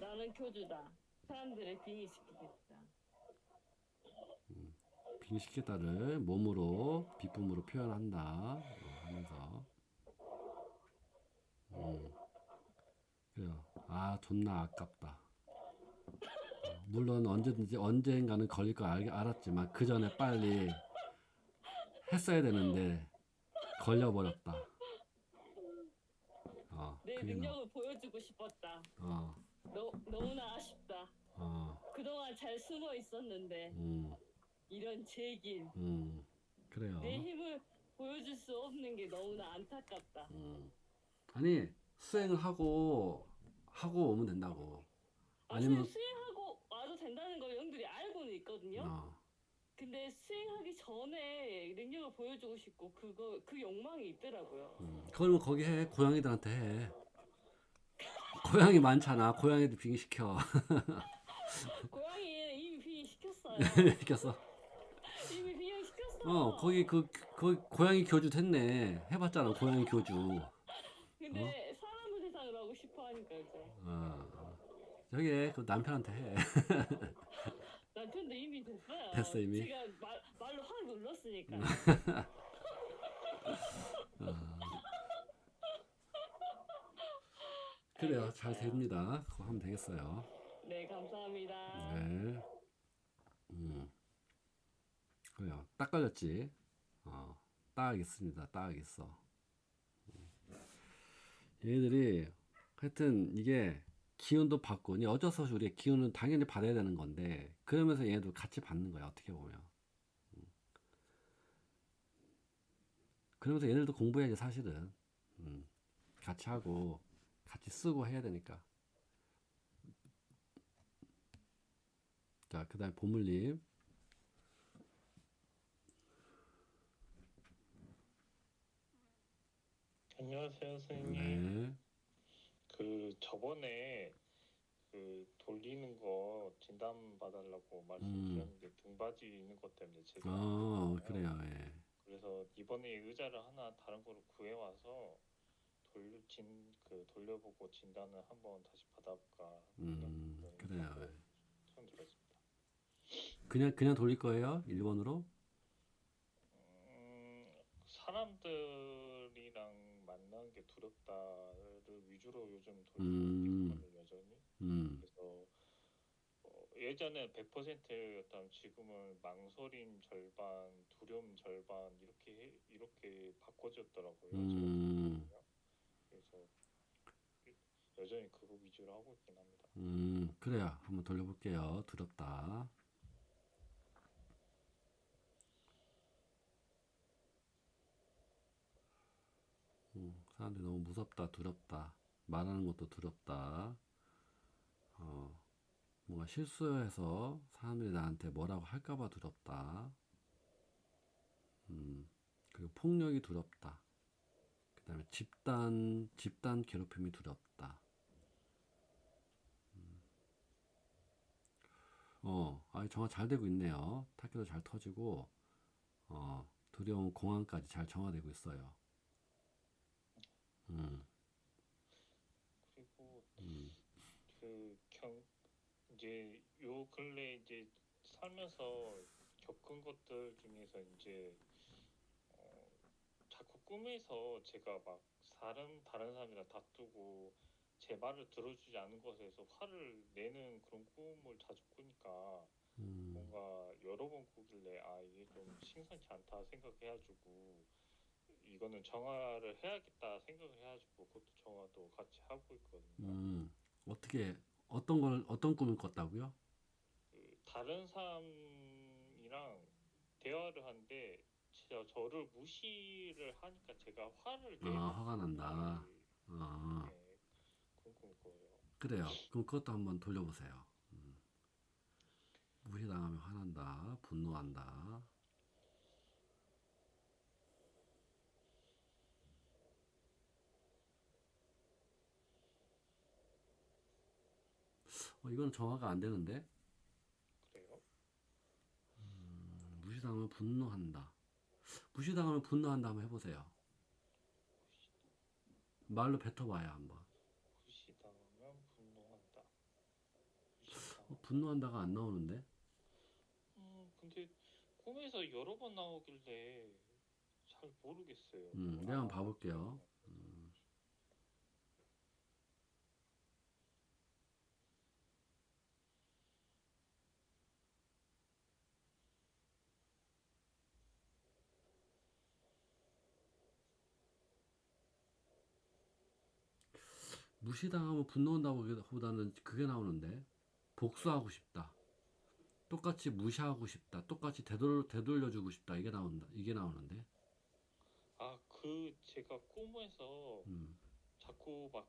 나는 교주다. 사람들을 빙의시키겠다. 빙의시켰다를 몸으로, 비품으로 표현한다. 하면서. 그래요. 아, 존나 아깝다. 물론 언제든지 언젠가는 걸릴 거 알았지만 그 전에 빨리 했어야 되는데 걸려버렸다. 내 그게 능력을 보여주고 싶었다. 너무나 아쉽다. 그동안 잘 숨어 있었는데 이런 제길 그래요. 내 힘을 보여줄 수 없는 게 너무나 안타깝다. 아니 수행을 하고 오면 된다고. 아니면 수행하고 와도 된다는 걸 영들이 알고는 있거든요. 근데 수행하기 전에 능력을 보여주고 싶고 그 욕망이 있더라고요. 그러면 거기 해. 고양이들한테 해. 고양이 많잖아. 고양이들 빙의시켜. 고양이는 이미 빙의시켰어요. 시켰어. 이미 빙의시켰어. 거기 고양이 교주 됐네. 해봤잖아. 고양이 교주. 근데 사람을 대상으로 하고 싶어 하니까 이제 저기 그 남편한테 해. 남편도 이미 됐어요. 됐어, 이미? 제가 말로 확 눌렀으니까. 그래요. 잘 됩니다. 그거 하면 되겠어요. 네, 감사합니다. 네. 그래요. 딱 걸렸지. 딱 있습니다. 딱 있어. 얘들이 하여튼 이게 기운도 받고 어쩔 수 없이 우리의 기운은 당연히 받아야 되는 건데 그러면서 얘도 같이 받는 거야. 어떻게 보면. 그러면서 얘들도 공부해야지 사실은. 같이 하고 같이 쓰고 해야 되니까. 자, 그 다음에 보물님. 안녕하세요, 선생님. 네. 그 저번에 그 돌리는 거 진단 봐달라고 말씀드렸는데 등받이 있는 것 때문에 제가 안 했잖아요. 그래요. 예. 그래서 이번에 의자를 하나 다른 거로 구해와서 돌려보고 진단을 한번 다시 받아볼까 그래요. 예. 처음 들었습니다. 그냥 돌릴 거예요? 1번으로? 사람들이랑 만나는 게 두렵다를 위주로 요즘 돌리고 있거든요, 여전히. 그래서 예전에 100%였다면 지금은 망설임 절반, 두려움 절반 이렇게 바꿔졌더라고요. 제가 보니까요. 그래서 여전히 그거 위주로 하고 있긴 합니다. 그래요. 한번 돌려볼게요. 두렵다. 사람들이 너무 무섭다, 두렵다. 말하는 것도 두렵다. 뭔가 실수해서 사람들이 나한테 뭐라고 할까봐 두렵다. 그리고 폭력이 두렵다. 그 다음에 집단 괴롭힘이 두렵다. 정화 잘 되고 있네요. 타격도 잘 터지고, 두려운 공황까지 잘 정화되고 있어요. 그리고 이제 요 근래 이제 살면서 겪은 것들 중에서 이제 자꾸 꿈에서 제가 막 다른 사람이랑 다투고 제 말을 들어주지 않은 것에서 화를 내는 그런 꿈을 자주 꾸니까 뭔가 여러 번 꾸길래 이게 좀 심상치 않다 생각해가지고 이거는 정화를 해야겠다 생각을 해가지고 그것도 정화도 같이 하고 있거든요. 어떤 꿈을 꿨다고요? 다른 사람이랑 대화를 하는데 진짜 저를 무시를 하니까 제가 화를 내는 화가 난다. 네, 그런 꿈을 꿔요. 그래요. 그럼 그것도 한번 돌려보세요. 무시당하면 화난다, 분노한다. 이건 정화가 안 되는데. 그래요? 무시당하면 분노한다. 무시당하면 분노한다 한번 해보세요. 말로 뱉어봐요 한번. 무시당하면 분노한다. 분노한다가 안 나오는데. 근데 꿈에서 여러 번 나오길래 잘 모르겠어요. 내가 한번 봐볼게요. 무시당하면 분노한다고 보다는 그게 나오는데, 복수하고 싶다. 똑같이 무시하고 싶다. 똑같이 되돌려주고 싶다. 이게 나오는데. 제가 꿈에서 음, 자꾸 막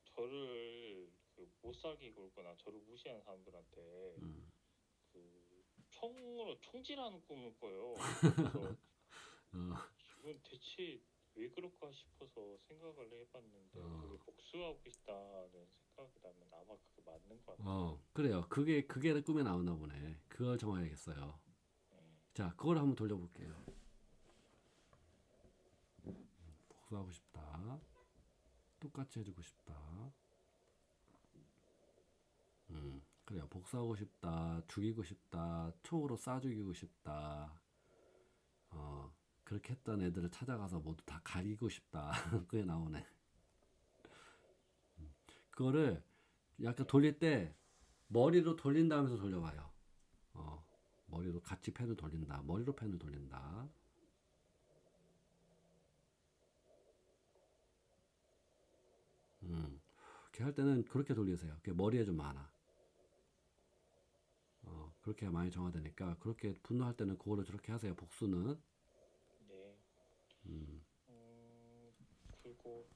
저를 못 살게 굴거나 저를 무시하는 사람들한테 음. 총으로 총질하는 꿈을 꿔요. 그래서 이건 대체 왜 그럴까 싶어서 생각을 해봤는데 그게 복수하고 싶다는 생각이 나면 아마 그게 맞는 것 같아요. 그래요. 그게 꿈에 나오나 보네. 그걸 정해야겠어요. 자, 그걸 한번 돌려볼게요. 복수하고 싶다. 똑같이 해주고 싶다. 그래요. 복수하고 싶다. 죽이고 싶다. 총으로 쏴 죽이고 싶다. 그렇게 했던 애들을 찾아가서 모두 다 가리고 싶다. 그게 나오네. 그거를 약간 돌릴 때 머리로 돌린다면서 돌려봐요. 머리로 같이 펜을 돌린다. 머리로 펜을 돌린다. 이렇게 할 때는 그렇게 돌리세요. 그게 머리에 좀 많아. 그렇게 많이 정화되니까 그렇게 분노할 때는 그거를 저렇게 하세요. 복수는. 네. 음, 그리고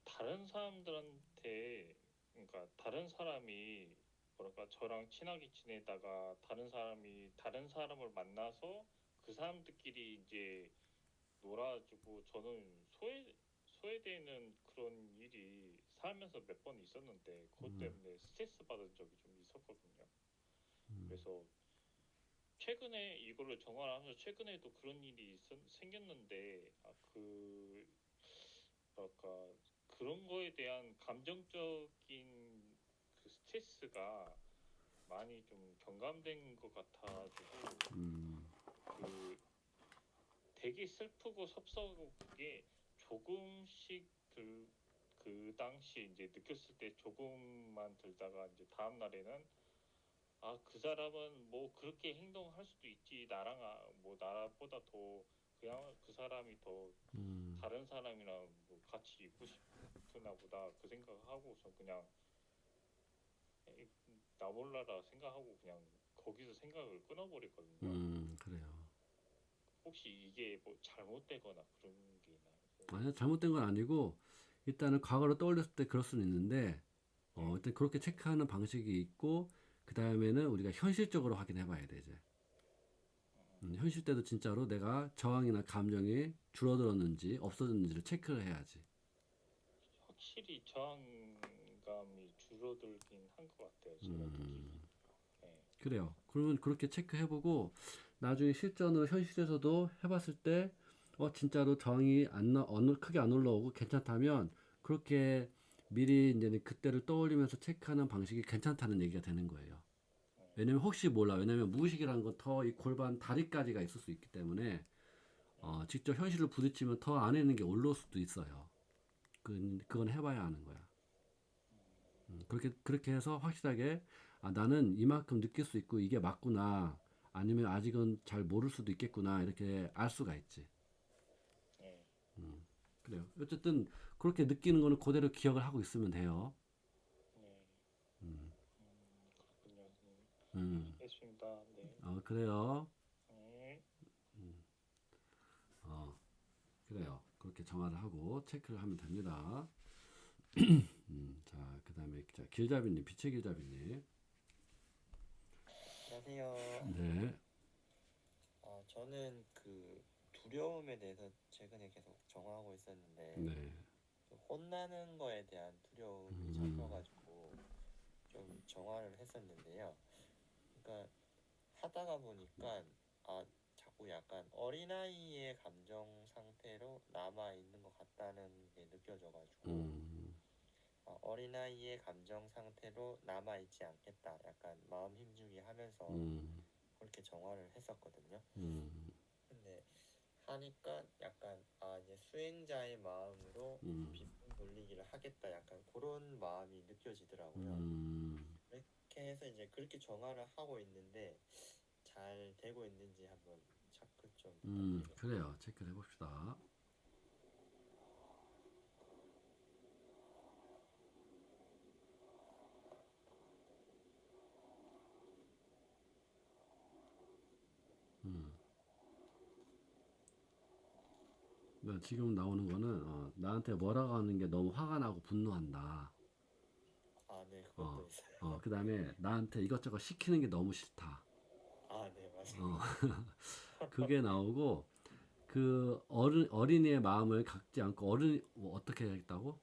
다른 사람들한테 그러니까 다른 사람이 뭐랄까 저랑 친하게 지내다가 다른 사람이 다른 사람을 만나서 그 사람들끼리 이제 놀아주고 저는 소외되는 그런 일이 살면서 몇 번 있었는데 그것 때문에 스트레스 받은 적이 좀 있었거든요. 그래서 최근에 이거를 정화를 하면서 최근에도 그런 일이 생겼는데 뭐랄까 그런 거에 대한 감정적인 그 스트레스가 많이 좀 경감된 것 같아가지고 그 되게 슬프고 섭섭하고 그게 조금씩 그 당시 이제 느꼈을 때 조금만 들다가 이제 다음 날에는 그 사람은 뭐 그렇게 행동할 수도 있지 뭐 나보다 더 그냥 그 사람이 더 다른 사람이랑 뭐 같이 있고 싶으나 보다 그 생각하고서 그냥 나 몰라라 생각하고 그냥 거기서 생각을 끊어버렸거든요. 그래요. 혹시 이게 뭐 잘못되거나 그런 게 있나요? 아니요, 잘못된 건 아니고 일단은 과거를 떠올렸을 때 그럴 수는 있는데 일단 그렇게 체크하는 방식이 있고 그 다음에는 우리가 현실적으로 확인해 봐야 돼 이제. 현실 때도 진짜로 내가 저항이나 감정이 줄어들었는지 없어졌는지를 체크를 해야지. 확실히 저항감이 줄어들긴 한 것 같아요. 제가 느끼기. 네. 그래요. 그러면 그렇게 체크해보고 나중에 실전으로 현실에서도 해봤을 때 진짜로 저항이 크게 안 올라오고 괜찮다면 그렇게 미리 이제는 그때를 떠올리면서 체크하는 방식이 괜찮다는 얘기가 되는 거예요. 왜냐면 혹시 몰라. 왜냐면 무의식이라는 건 더 이 골반 다리까지가 있을 수 있기 때문에 직접 현실로 부딪히면 더 안에 있는 게 올라올 수도 있어요. 그건 해봐야 하는 거야. 그렇게 해서 확실하게 나는 이만큼 느낄 수 있고 이게 맞구나. 아니면 아직은 잘 모를 수도 있겠구나. 이렇게 알 수가 있지. 네. 그래요. 어쨌든 그렇게 느끼는 거는 그대로 기억을 하고 있으면 돼요. 네. 그렇군요, 선생님. 알겠습니다. 네. 그래요. 네. 그래요. 그렇게 정화를 하고 체크를 하면 됩니다. 자, 그 다음에 길잡이님, 빛의 길잡이님. 안녕하세요. 네. 저는 그 두려움에 대해서 최근에 계속 정하고 있었는데 네. 혼나는 거에 대한 두려움이 잡혀가지고 좀 정화를 했었는데요. 그러니까 하다가 보니까 자꾸 약간 어린아이의 감정 상태로 남아 있는 것 같다는 게 느껴져가지고 어린아이의 감정 상태로 남아 있지 않겠다. 약간 마음 힘주기 하면서 그렇게 정화를 했었거든요. 근데 하니까 약간 이제 수행자의 마음으로 비품 돌리기를 하겠다. 약간 그런 마음이 느껴지더라고요. 그렇게 해서 이제 그렇게 정화를 하고 있는데 잘 되고 있는지 한번 체크 좀 부탁드리겠습니다. 그래요. 체크를 해봅시다. 지금 나오는 거는 나한테 뭐라고 하는 게 너무 화가 나고 분노한다. 네, 그것도 있어요. 그 다음에 나한테 이것저것 시키는 게 너무 싫다. 네, 맞아요. 그게 나오고 그 어린이의 마음을 갖지 않고 어떻게 해야겠다고?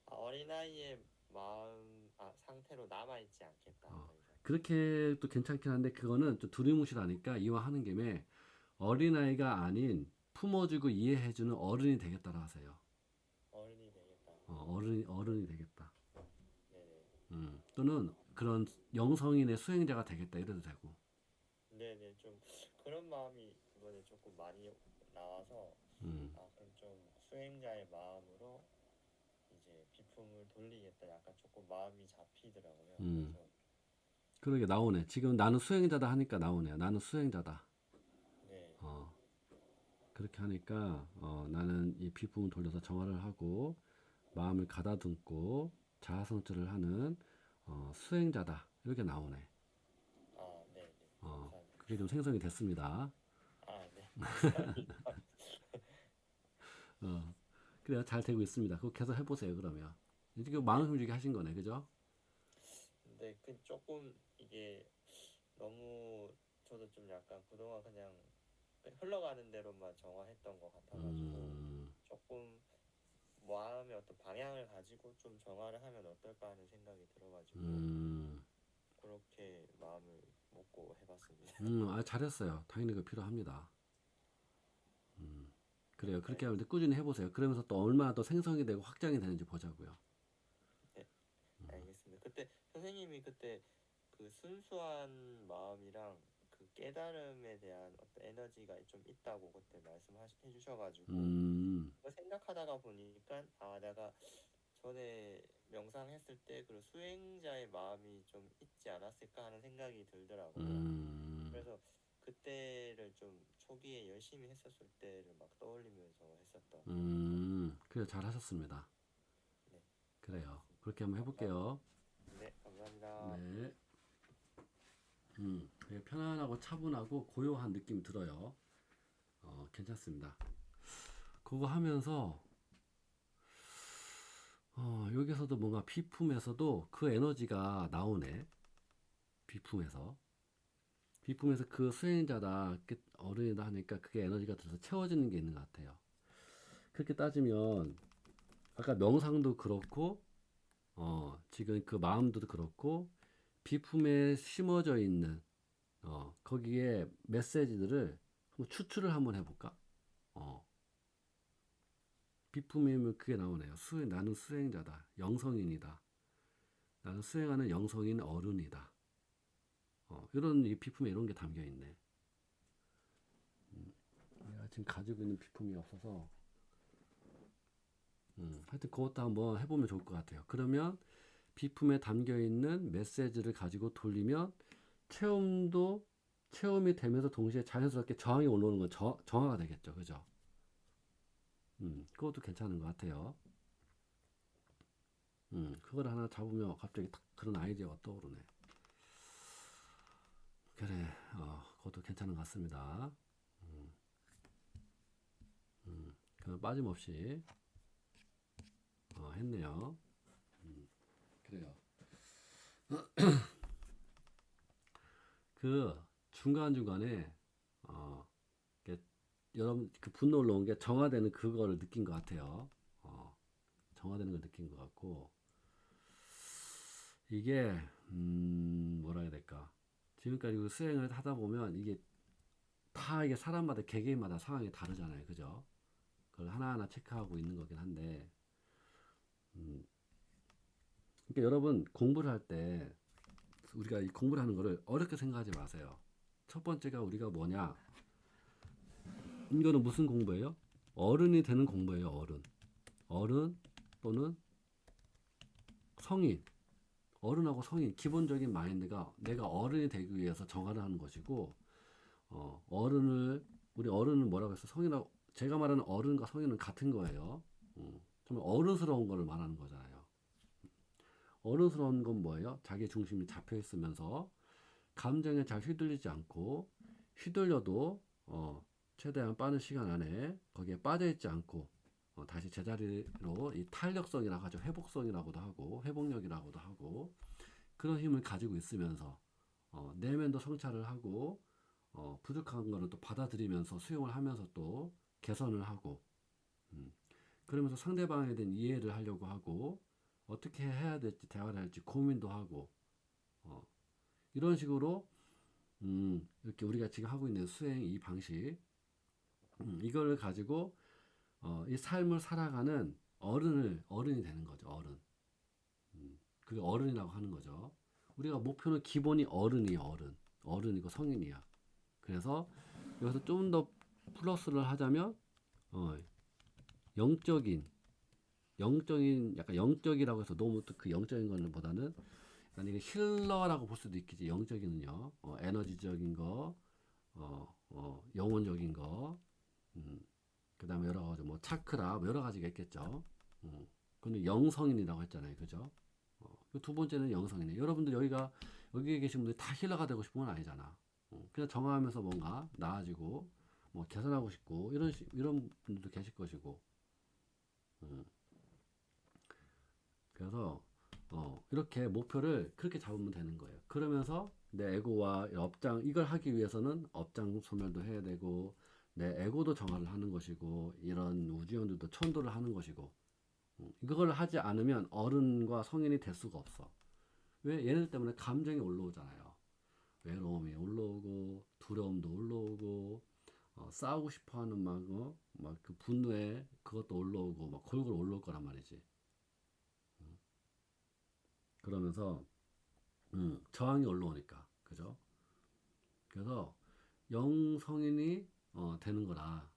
어린아이의 마음 상태로 남아있지 않겠다. 더 이상. 그렇게 또 괜찮긴 한데 그거는 좀 두리뭉실하니까 이왕 하는 김에 어린아이가 아닌 품어주고 이해해주는 어른이 되겠다라 하세요. 어른이 되겠다. 어른이 되겠다. 네네. 또는 그런 영성인의 수행자가 되겠다 이래도 되고. 네네, 좀 그런 마음이 이번에 조금 많이 나와서 그럼 좀 수행자의 마음으로 이제 비품을 돌리겠다. 약간 조금 마음이 잡히더라고요. 그래서 그러게 나오네. 지금 나는 수행자다 하니까 나오네요. 나는 수행자다. 네. 그렇게 하니까 나는 이 비품을 돌려서 정화를 하고 마음을 가다듬고 자아성찰을 하는 수행자다. 이렇게 나오네. 네네. 감사합니다. 그게 좀 생성이 됐습니다. 네. 감사합니다. 그래요. 잘 되고 있습니다. 그거 계속 해보세요. 그러면 이게 마음 힘주기 하신 거네, 그죠? 근데 조금 이게 너무 저도 좀 약간 그동안 그냥 흘러가는 대로만 정화했던 것 같아가지고 조금 마음의 어떤 방향을 가지고 좀 정화를 하면 어떨까 하는 생각이 들어가지고 그렇게 마음을 먹고 해봤습니다. 잘했어요. 당연히 그 필요합니다. 그래요. 그렇게 하면 꾸준히 해보세요. 그러면서 또 얼마나 더 생성이 되고 확장이 되는지 보자고요. 네, 알겠습니다. 그때 선생님이 그때 그 순수한 마음이랑 그 깨달음에 대한 어떤 에너지가 좀 있다고 그때 말씀해 주셔가지고 그거 생각하다가 보니까 내가 전에 명상했을 때 그 수행자의 마음이 좀 있지 않았을까 하는 생각이 들더라고요. 그래서 그때를 좀 초기에 열심히 했었을 때를 막 떠올리면서 했었던 그래 잘하셨습니다. 네. 그래요. 그렇게 한번 해볼게요. 네, 감사합니다. 네. 되게 편안하고 차분하고 고요한 느낌이 들어요. 괜찮습니다. 그거 하면서 여기서도 뭔가 비품에서도 그 에너지가 나오네. 비품에서 그 수행자다, 어른이다 하니까 그게 에너지가 들어서 채워지는 게 있는 것 같아요. 그렇게 따지면 아까 명상도 그렇고 지금 그 마음도 그렇고 비품에 심어져 있는 거기에 메시지들을 한번 추출을 한번 해볼까? 비품이면 그게 나오네요. 나는 수행자다. 영성인이다. 나는 수행하는 영성인 어른이다. 이런 이 비품에 이런 게 담겨 있네. 내가 지금 가지고 있는 비품이 없어서 하여튼 그것도 한번 해보면 좋을 것 같아요. 그러면 비품에 담겨 있는 메시지를 가지고 돌리면 체험이 되면서 동시에 자연스럽게 저항이 올라오는 건 정화가 되겠죠. 그죠? 그것도 괜찮은 것 같아요. 그걸 하나 잡으면 갑자기 딱 그런 아이디어가 떠오르네. 그래, 그것도 괜찮은 것 같습니다. 그럼 빠짐없이 했네요. 그래요. 그 중간중간에 여러분 그 분노 올라온 게 정화되는 그거를 느낀 것 같아요. 정화되는 걸 느낀 것 같고 이게 뭐라 해야 될까? 지금까지 그 수행을 하다 보면 이게 다 이게 사람마다 개개인마다 상황이 다르잖아요, 그죠? 그걸 하나하나 체크하고 있는 거긴 한데, 그러니까 여러분 공부를 할 때 우리가 이 공부를 하는 거를 어렵게 생각하지 마세요. 첫 번째가 우리가 뭐냐? 이거는 무슨 공부예요? 어른이 되는 공부예요, 어른. 어른 또는 성인. 어른하고 성인, 기본적인 마인드가 내가 어른이 되기 위해서 정화를 하는 것이고, 우리 어른은 뭐라고 해서 성인하고, 제가 말하는 어른과 성인은 같은 거예요. 정말 어른스러운 거를 말하는 거잖아요. 어른스러운 건 뭐예요? 자기 중심이 잡혀 있으면서 감정에 잘 휘둘리지 않고, 휘둘려도 최대한 빠른 시간 안에 거기에 빠져 있지 않고 다시 제자리로, 이 탄력성이라고 하죠. 회복성이라고도 하고 회복력이라고도 하고, 그런 힘을 가지고 있으면서 내면도 성찰을 하고 부족한 거를 또 받아들이면서 수용을 하면서 또 개선을 하고, 그러면서 상대방에 대한 이해를 하려고 하고, 어떻게 해야 될지 대화를 할지 고민도 하고, 이런 식으로 이렇게 우리가 지금 하고 있는 수행 이 방식, 이걸 가지고 이 삶을 살아가는 어른이 되는 거죠. 어른. 그게 어른이라고 하는 거죠. 우리가 목표는 기본이 어른이에요. 어른이고 성인이야. 그래서 여기서 좀 더 플러스를 하자면 영적인, 약간 영적이라고 해서 너무 또 그 영적인 거는 보다는 약간 이게 힐러라고 볼 수도 있겠지. 영적인은요. 에너지적인 거, 영혼적인 거, 그 다음에 여러 가지 뭐 차크라 뭐 여러 가지가 있겠죠. 근데 영성인이라고 했잖아요, 그죠? 두 번째는 영성인이에요. 여러분들 여기에 계신 분들이 다 힐러가 되고 싶은 건 아니잖아. 그냥 정화하면서 뭔가 나아지고 뭐 개선하고 싶고 이런 분들도 계실 것이고. 그래서 이렇게 목표를 그렇게 잡으면 되는 거예요. 그러면서 내 에고와 업장, 이걸 하기 위해서는 업장 소멸도 해야 되고, 내 에고도 정화를 하는 것이고, 이런 우주연들도 천도를 하는 것이고, 이걸 하지 않으면 어른과 성인이 될 수가 없어. 왜? 얘네들 때문에 감정이 올라오잖아요. 외로움이 올라오고, 두려움도 올라오고, 싸우고 싶어하는 막 그 분노에 그것도 올라오고, 막 골골 올라올 거란 말이지. 그러면서 저항이 올라오니까, 그죠? 그래서 영성인이 되는 거라,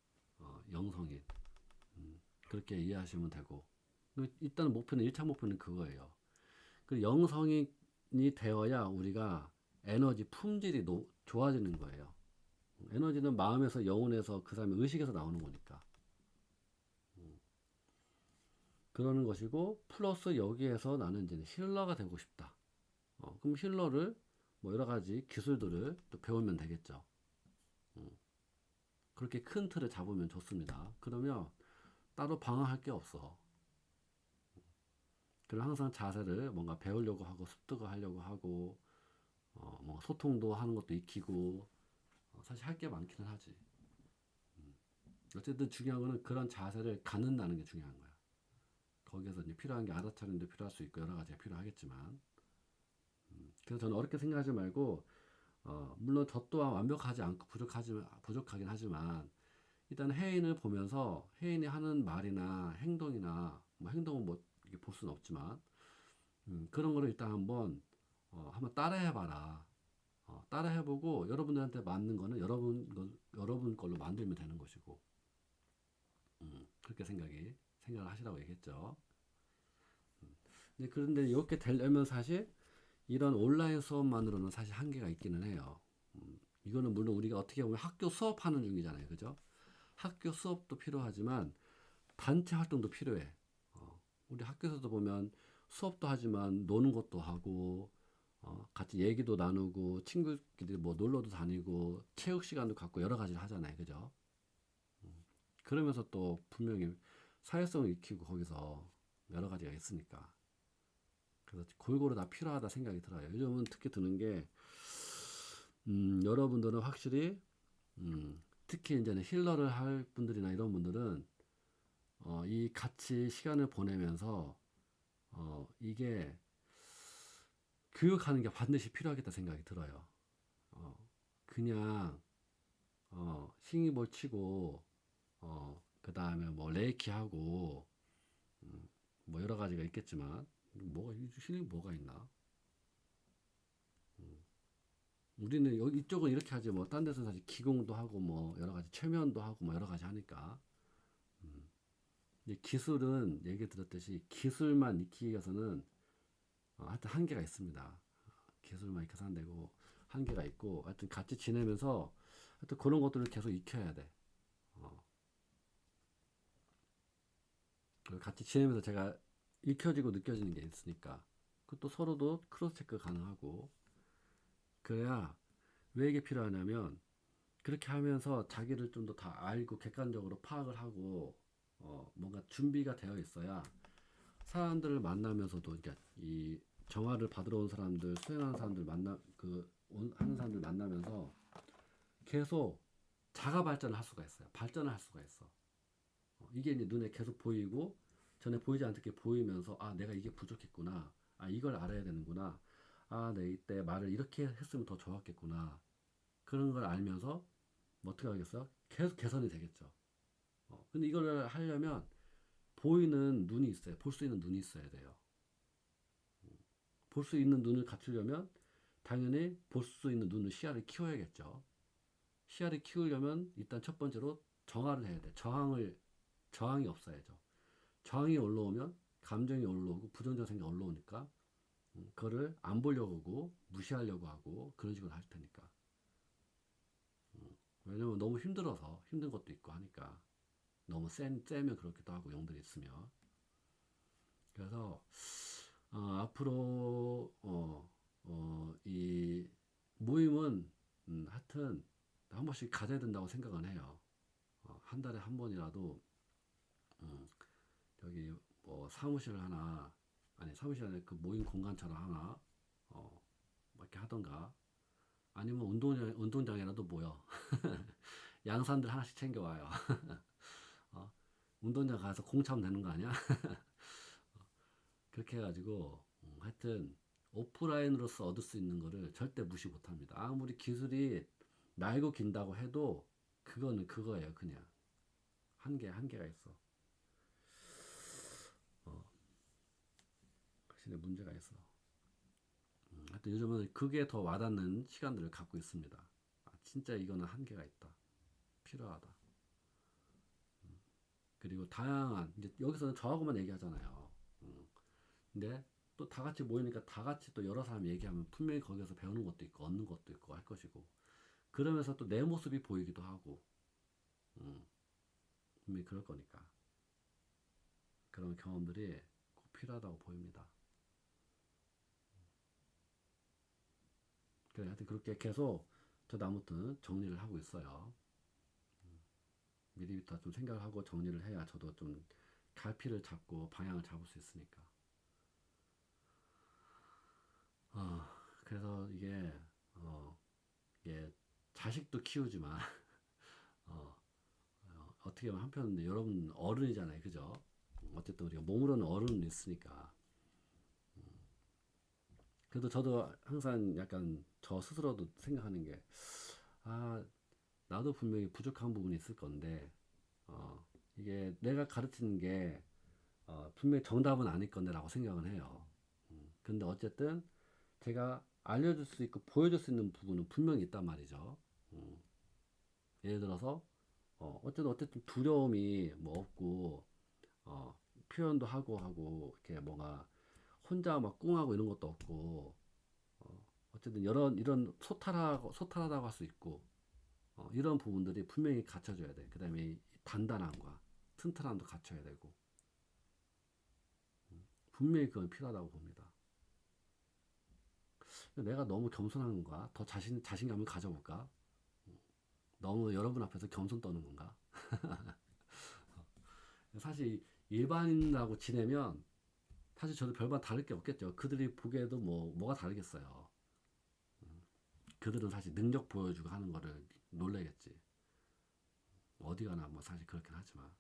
영성인. 그렇게 이해하시면 되고, 일단 목표는 1차 목표는 그거예요. 그 영성인이 되어야 우리가 에너지 품질이 좋아지는 거예요. 에너지는 마음에서, 영혼에서, 그 사람의 의식에서 나오는 거니까. 그러는 것이고, 플러스 여기에서 나는 이제 힐러가 되고 싶다. 그럼 힐러를 뭐 여러 가지 기술들을 또 배우면 되겠죠. 그렇게 큰 틀을 잡으면 좋습니다. 그러면 따로 방황할 게 없어. 그럼 항상 자세를 뭔가 배우려고 하고, 습득을 하려고 하고, 뭐 소통도 하는 것도 익히고, 사실 할 게 많기는 하지. 어쨌든 중요한 거는 그런 자세를 갖는다는 게 중요한 거야. 거기에서 이제 필요한 게 알아차림도 필요할 수 있고, 여러 가지가 필요하겠지만. 그래서 저는 어렵게 생각하지 말고, 물론 저 또한 완벽하지 않고 부족하긴 하지만, 일단 해인을 보면서 해인이 하는 말이나 행동이나, 뭐 행동은 뭐 이렇게 볼 수는 없지만, 그런 거를 일단 한번 따라해봐라. 따라해보고 여러분들한테 맞는 거는 여러분 걸로 만들면 되는 것이고, 그렇게 생각을 하시라고 얘기했죠. 그런데 이렇게 되려면 사실 이런 온라인 수업만으로는 사실 한계가 있기는 해요. 이거는 물론 우리가 어떻게 보면 학교 수업하는 중이잖아요, 그죠? 학교 수업도 필요하지만 단체 활동도 필요해. 우리 학교에서도 보면 수업도 하지만 노는 것도 하고, 같이 얘기도 나누고, 친구끼리 뭐 놀러도 다니고, 체육 시간도 갖고 여러 가지를 하잖아요, 그죠? 그러면서 또 분명히 사회성을 익히고 거기서 여러 가지가 있으니까. 그래서 골고루 다 필요하다 생각이 들어요. 요즘은 특히 드는 게, 여러분들은 확실히, 특히 이제는 힐러를 할 분들이나 이런 분들은, 이 같이 시간을 보내면서, 이게 교육하는 게 반드시 필요하겠다 생각이 들어요. 그냥 싱잉볼 치고 그 다음에 뭐 레이키 하고 뭐 여러 가지가 있겠지만 뭐가 힐링 뭐가 있나? 우리는 여기 이쪽은 이렇게 하지 뭐 딴 데서는 사실 기공도 하고 뭐 여러 가지 최면도 하고 뭐 여러 가지 하니까 기술은 얘기 들었듯이 기술만 익히기 위해서는 하여튼 한계가 있습니다. 기술만 익혀서 안 되고 한계가 있고 하여튼 같이 지내면서 하여튼 그런 것들을 계속 익혀야 돼. 같이 지내면서 제가 익혀지고 느껴지는 게 있으니까 그것도 서로도 크로스 체크 가능하고 그래야 왜 이게 필요하냐면 그렇게 하면서 자기를 좀 더 다 알고 객관적으로 파악을 하고 뭔가 준비가 되어 있어야 사람들을 만나면서도 그러니까 이 정화를 받으러 온 사람들 수행하는 사람들 하는 사람들 만나면서 계속 자가 발전을 할 수가 있어요. 발전을 할 수가 있어. 이게 이제 눈에 계속 보이고 전에 보이지 않게 보이면서 내가 이게 부족했구나. 이걸 알아야 되는구나. 내 이때 말을 이렇게 했으면 더 좋았겠구나. 그런 걸 알면서 뭐 어떻게 하겠어요? 계속 개선이 되겠죠. 근데 이걸 하려면 보이는 눈이 있어요. 볼 수 있는 눈이 있어야 돼요. 볼 수 있는 눈을 갖추려면 당연히 볼 수 있는 눈을 시야를 키워야겠죠. 시야를 키우려면 일단 첫 번째로 정화를 해야 돼. 저항이 없어야죠. 저항이 올라오면 감정이 올라오고 부정적 생각이 올라오니까 그거를 안 보려고 하고 무시하려고 하고 그런 식으로 할 테니까. 왜냐면 너무 힘들어서 힘든 것도 있고 하니까 너무 세면 그렇기도 하고 용들이 있으면 그래서 앞으로 이 모임은 하여튼 한 번씩 가져야 된다고 생각은 해요. 한 달에 한 번이라도 저기 뭐 사무실 하나 사무실 안에 그 모임 공간처럼 하나 뭐 이렇게 하던가 아니면 운동장이라도 모여 양산들 하나씩 챙겨와요. 운동장 가서 공 차면 되는 거 아니야? 그렇게 해가지고 하여튼 오프라인으로서 얻을 수 있는 거를 절대 무시 못합니다. 아무리 기술이 날고 긴다고 해도 그거는 그거예요. 그냥 한계가 있어. 확실히 문제가 있어. 하여튼 요즘은 그게 더 와닿는 시간들을 갖고 있습니다. 진짜 이거는 한계가 있다. 필요하다. 그리고 다양한 이제 여기서는 저하고만 얘기하잖아요. 근데 또 다 같이 모이니까 다 같이 또 여러 사람 얘기하면 분명히 거기서 배우는 것도 있고 얻는 것도 있고 할 것이고 그러면서 또 내 모습이 보이기도 하고 분명히 그럴 거니까 그런 경험들이 꼭 필요하다고 보입니다. 그래 하여튼 그렇게 계속 저도 아무튼 정리를 하고 있어요. 미리부터 좀 생각을 하고 정리를 해야 저도 좀 갈피를 잡고 방향을 잡을 수 있으니까. 그래서 이게 자식도 키우지만 어떻게 보면 한편 여러분 어른이잖아요, 그죠? 어쨌든 우리가 몸으로는 어른이 있으니까. 그래도 저도 항상 약간 저 스스로도 생각하는 게 나도 분명히 부족한 부분이 있을 건데 이게 내가 가르치는 게 분명히 정답은 아닐 건데 라고 생각은 해요. 근데 어쨌든 제가 알려줄 수 있고 보여줄 수 있는 부분은 분명히 있단 말이죠. 예를 들어서 어쨌든 두려움이 뭐 없고 표현도 하고 이렇게 뭔가 혼자 막 꿍하고 이런 것도 없고 어쨌든 이런 소탈하다고 할 수 있고 이런 부분들이 분명히 갖춰줘야 돼. 그 다음에 단단함과 튼튼함도 갖춰야 되고 분명히 그건 필요하다고 봅니다. 내가 너무 겸손한 건가? 더 자신감을 가져볼까? 너무 여러분 앞에서 겸손 떠는 건가? 사실 일반인하고 지내면 사실 저도 별반 다를 게 없겠죠. 그들이 보기에도 뭐가 다르겠어요. 그들은 사실 능력 보여주고 하는 거를 놀래겠지. 어디 가나 뭐 사실 그렇긴 하지만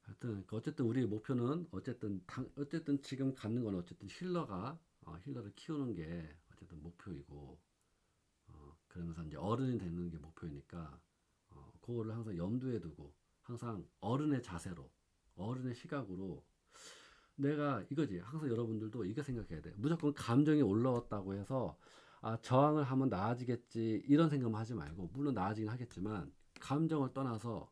하여튼 어쨌든 우리 목표는 어쨌든 지금 갖는 건 어쨌든 힐러를 키우는 게 어쨌든 목표이고, 그러면서 이제 어른이 되는 게 목표이니까, 그거를 항상 염두에 두고 항상 어른의 자세로, 어른의 시각으로, 내가 이거지. 항상 여러분들도 이거 생각해야 돼. 무조건 감정이 올라왔다고 해서 저항을 하면 나아지겠지 이런 생각만 하지 말고, 물론 나아지긴 하겠지만 감정을 떠나서,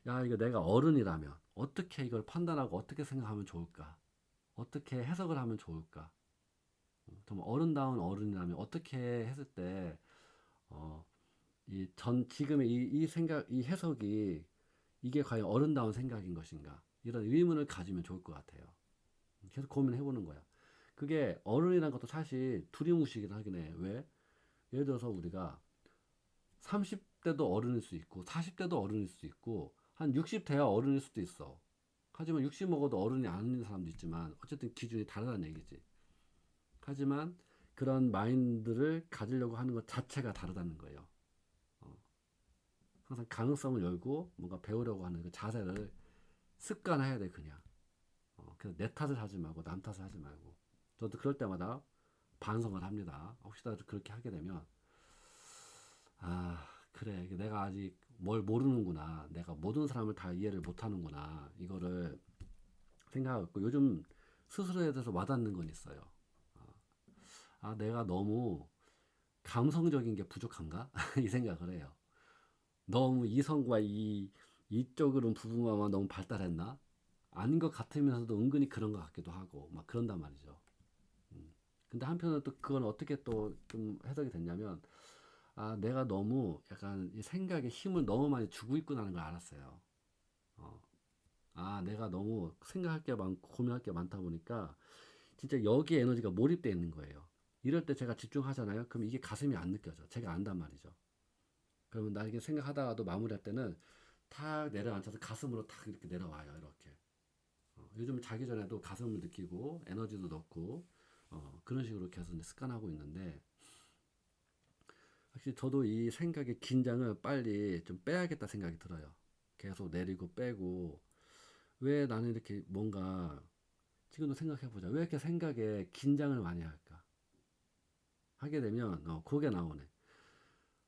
야, 이거 내가 어른이라면 어떻게 이걸 판단하고 어떻게 생각하면 좋을까? 어떻게 해석을 하면 좋을까? 정말 어른다운 어른이라면 어떻게 했을 때, 지금의 이 생각, 이 해석이 이게 과연 어른다운 생각인 것인가? 이런 의문을 가지면 좋을 것 같아요. 계속 고민해보는 거야. 그게 어른이란 것도 사실 두리뭉실이긴 하긴 해. 왜? 예를 들어서 우리가 30대도 어른일 수 있고 40대도 어른일 수 있고 한 60대야 어른일 수도 있어. 하지만 60 먹어도 어른이 아닌 사람도 있지만 어쨌든 기준이 다르다는 얘기지. 하지만 그런 마인드를 가지려고 하는 것 자체가 다르다는 거예요. 항상 가능성을 열고 뭔가 배우려고 하는 그 자세를 습관해야 돼, 그냥. 그래서 내 탓을 하지 말고 남 탓을 하지 말고. 저도 그럴 때마다 반성을 합니다. 혹시라도 그렇게 하게 되면, 그래, 내가 아직 뭘 모르는구나, 내가 모든 사람을 다 이해를 못하는구나, 이거를 생각하고 요즘 스스로에 대해서 와닿는 건 있어요. 내가 너무 감성적인 게 부족한가? 이 생각을 해요. 너무 이성과 이쪽으로는 부분만 너무 발달했나? 아닌 것 같으면서도 은근히 그런 것 같기도 하고 막 그런단 말이죠. 근데 한편으로 또 그건 어떻게 또 좀 해석이 됐냐면, 내가 너무 약간 이 생각에 힘을 너무 많이 주고 있구나는 걸 알았어요. 내가 너무 생각할 게 많고 고민할 게 많다 보니까 진짜 여기에 에너지가 몰입되어 있는 거예요. 이럴 때 제가 집중하잖아요. 그럼 이게 가슴이 안 느껴져. 제가 안단 말이죠. 그러면 나 이게 생각하다가도 마무리할 때는 탁 내려앉아서 가슴으로 탁 이렇게 내려와요. 이렇게. 요즘 자기 전에도 가슴을 느끼고 에너지도 넣고 그런 식으로 계속 이제 습관하고 있는데, 확실히 저도 이 생각의 긴장을 빨리 좀 빼야겠다 생각이 들어요. 계속 내리고 빼고, 왜 나는 이렇게 뭔가, 지금도 생각해보자. 왜 이렇게 생각에 긴장을 많이 할까? 하게 되면 그게 나오네.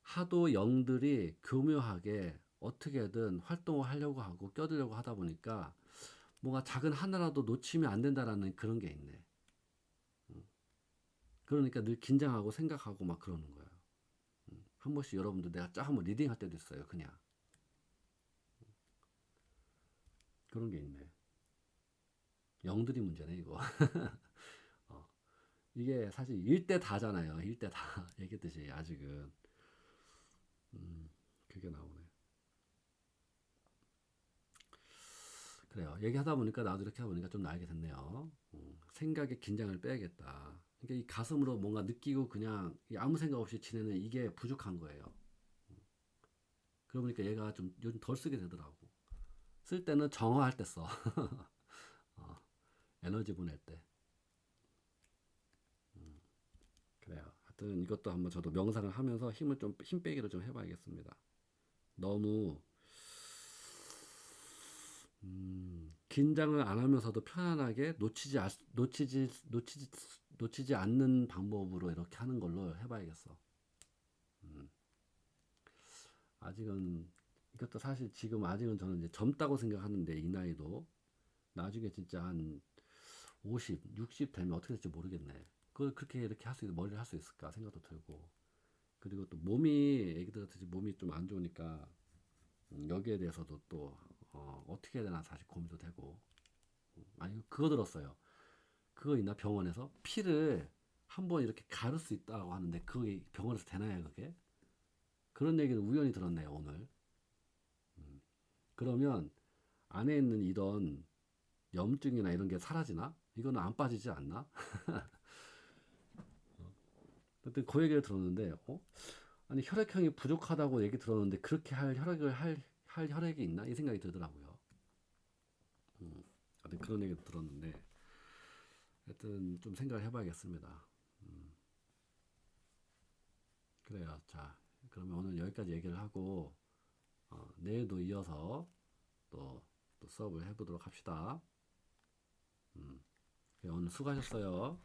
하도 영들이 교묘하게 어떻게든 활동을 하려고 하고 껴들려고 하다 보니까 뭔가 작은 하나라도 놓치면 안 된다라는 그런 게 있네. 그러니까 늘 긴장하고 생각하고 막 그러는 거야. 한 번씩 여러분들 내가 쫙 한번 리딩 할 때도 있어요. 그냥. 그런 게 있네. 영들이 문제네, 이거. 이게 사실 일대 다잖아요. 일대 다. 얘기했듯이 아직은. 그게 나오네. 그래요. 얘기하다 보니까 나도 이렇게 하다 보니까 좀 알게 됐네요. 생각에 긴장을 빼야겠다. 그러니까 이 가슴으로 뭔가 느끼고 그냥 아무 생각 없이 지내는 이게 부족한 거예요. 그러니까 얘가 좀 요즘 덜 쓰게 되더라고. 쓸 때는 정화할 때 써. 에너지 보낼 때. 그래요. 하여튼 이것도 한번 저도 명상을 하면서 힘 빼기를 좀 해봐야겠습니다. 너무 긴장을 안 하면서도 편안하게 놓치지 않는 방법으로 이렇게 하는 걸로 해봐야겠어. 아직은 이것도 사실 지금 아직은 저는 이제 젊다고 생각하는데, 이 나이도 나중에 진짜 한 50, 60 되면 어떻게 될지 모르겠네. 그걸 그렇게 이렇게 머리를 할 수 있을까 생각도 들고, 그리고 또 애기들한테 몸이 좀 안 좋으니까 여기에 대해서도 또 어떻게 해야 되나 사실 고민도 되고. 그거 들었어요. 그거 있나, 병원에서 피를 한번 이렇게 가를 수 있다고 하는데 그게 병원에서 되나요, 그게? 그런 얘기는 우연히 들었네요, 오늘. 그러면 안에 있는 이런 염증이나 이런 게 사라지나? 이거는 안 빠지지 않나? 그때 그 얘기를 들었는데, 아니 혈액형이 부족하다고 얘기 들었는데 그렇게 할 혈액이 있나? 이 생각이 들더라고요. 하여튼 그런 얘기 들었는데, 하여튼 좀 생각을 해봐야겠습니다. 그래요. 자, 그러면 오늘 여기까지 얘기를 하고, 내일도 이어서 또 또 수업을 해보도록 합시다. 오늘 수고하셨어요.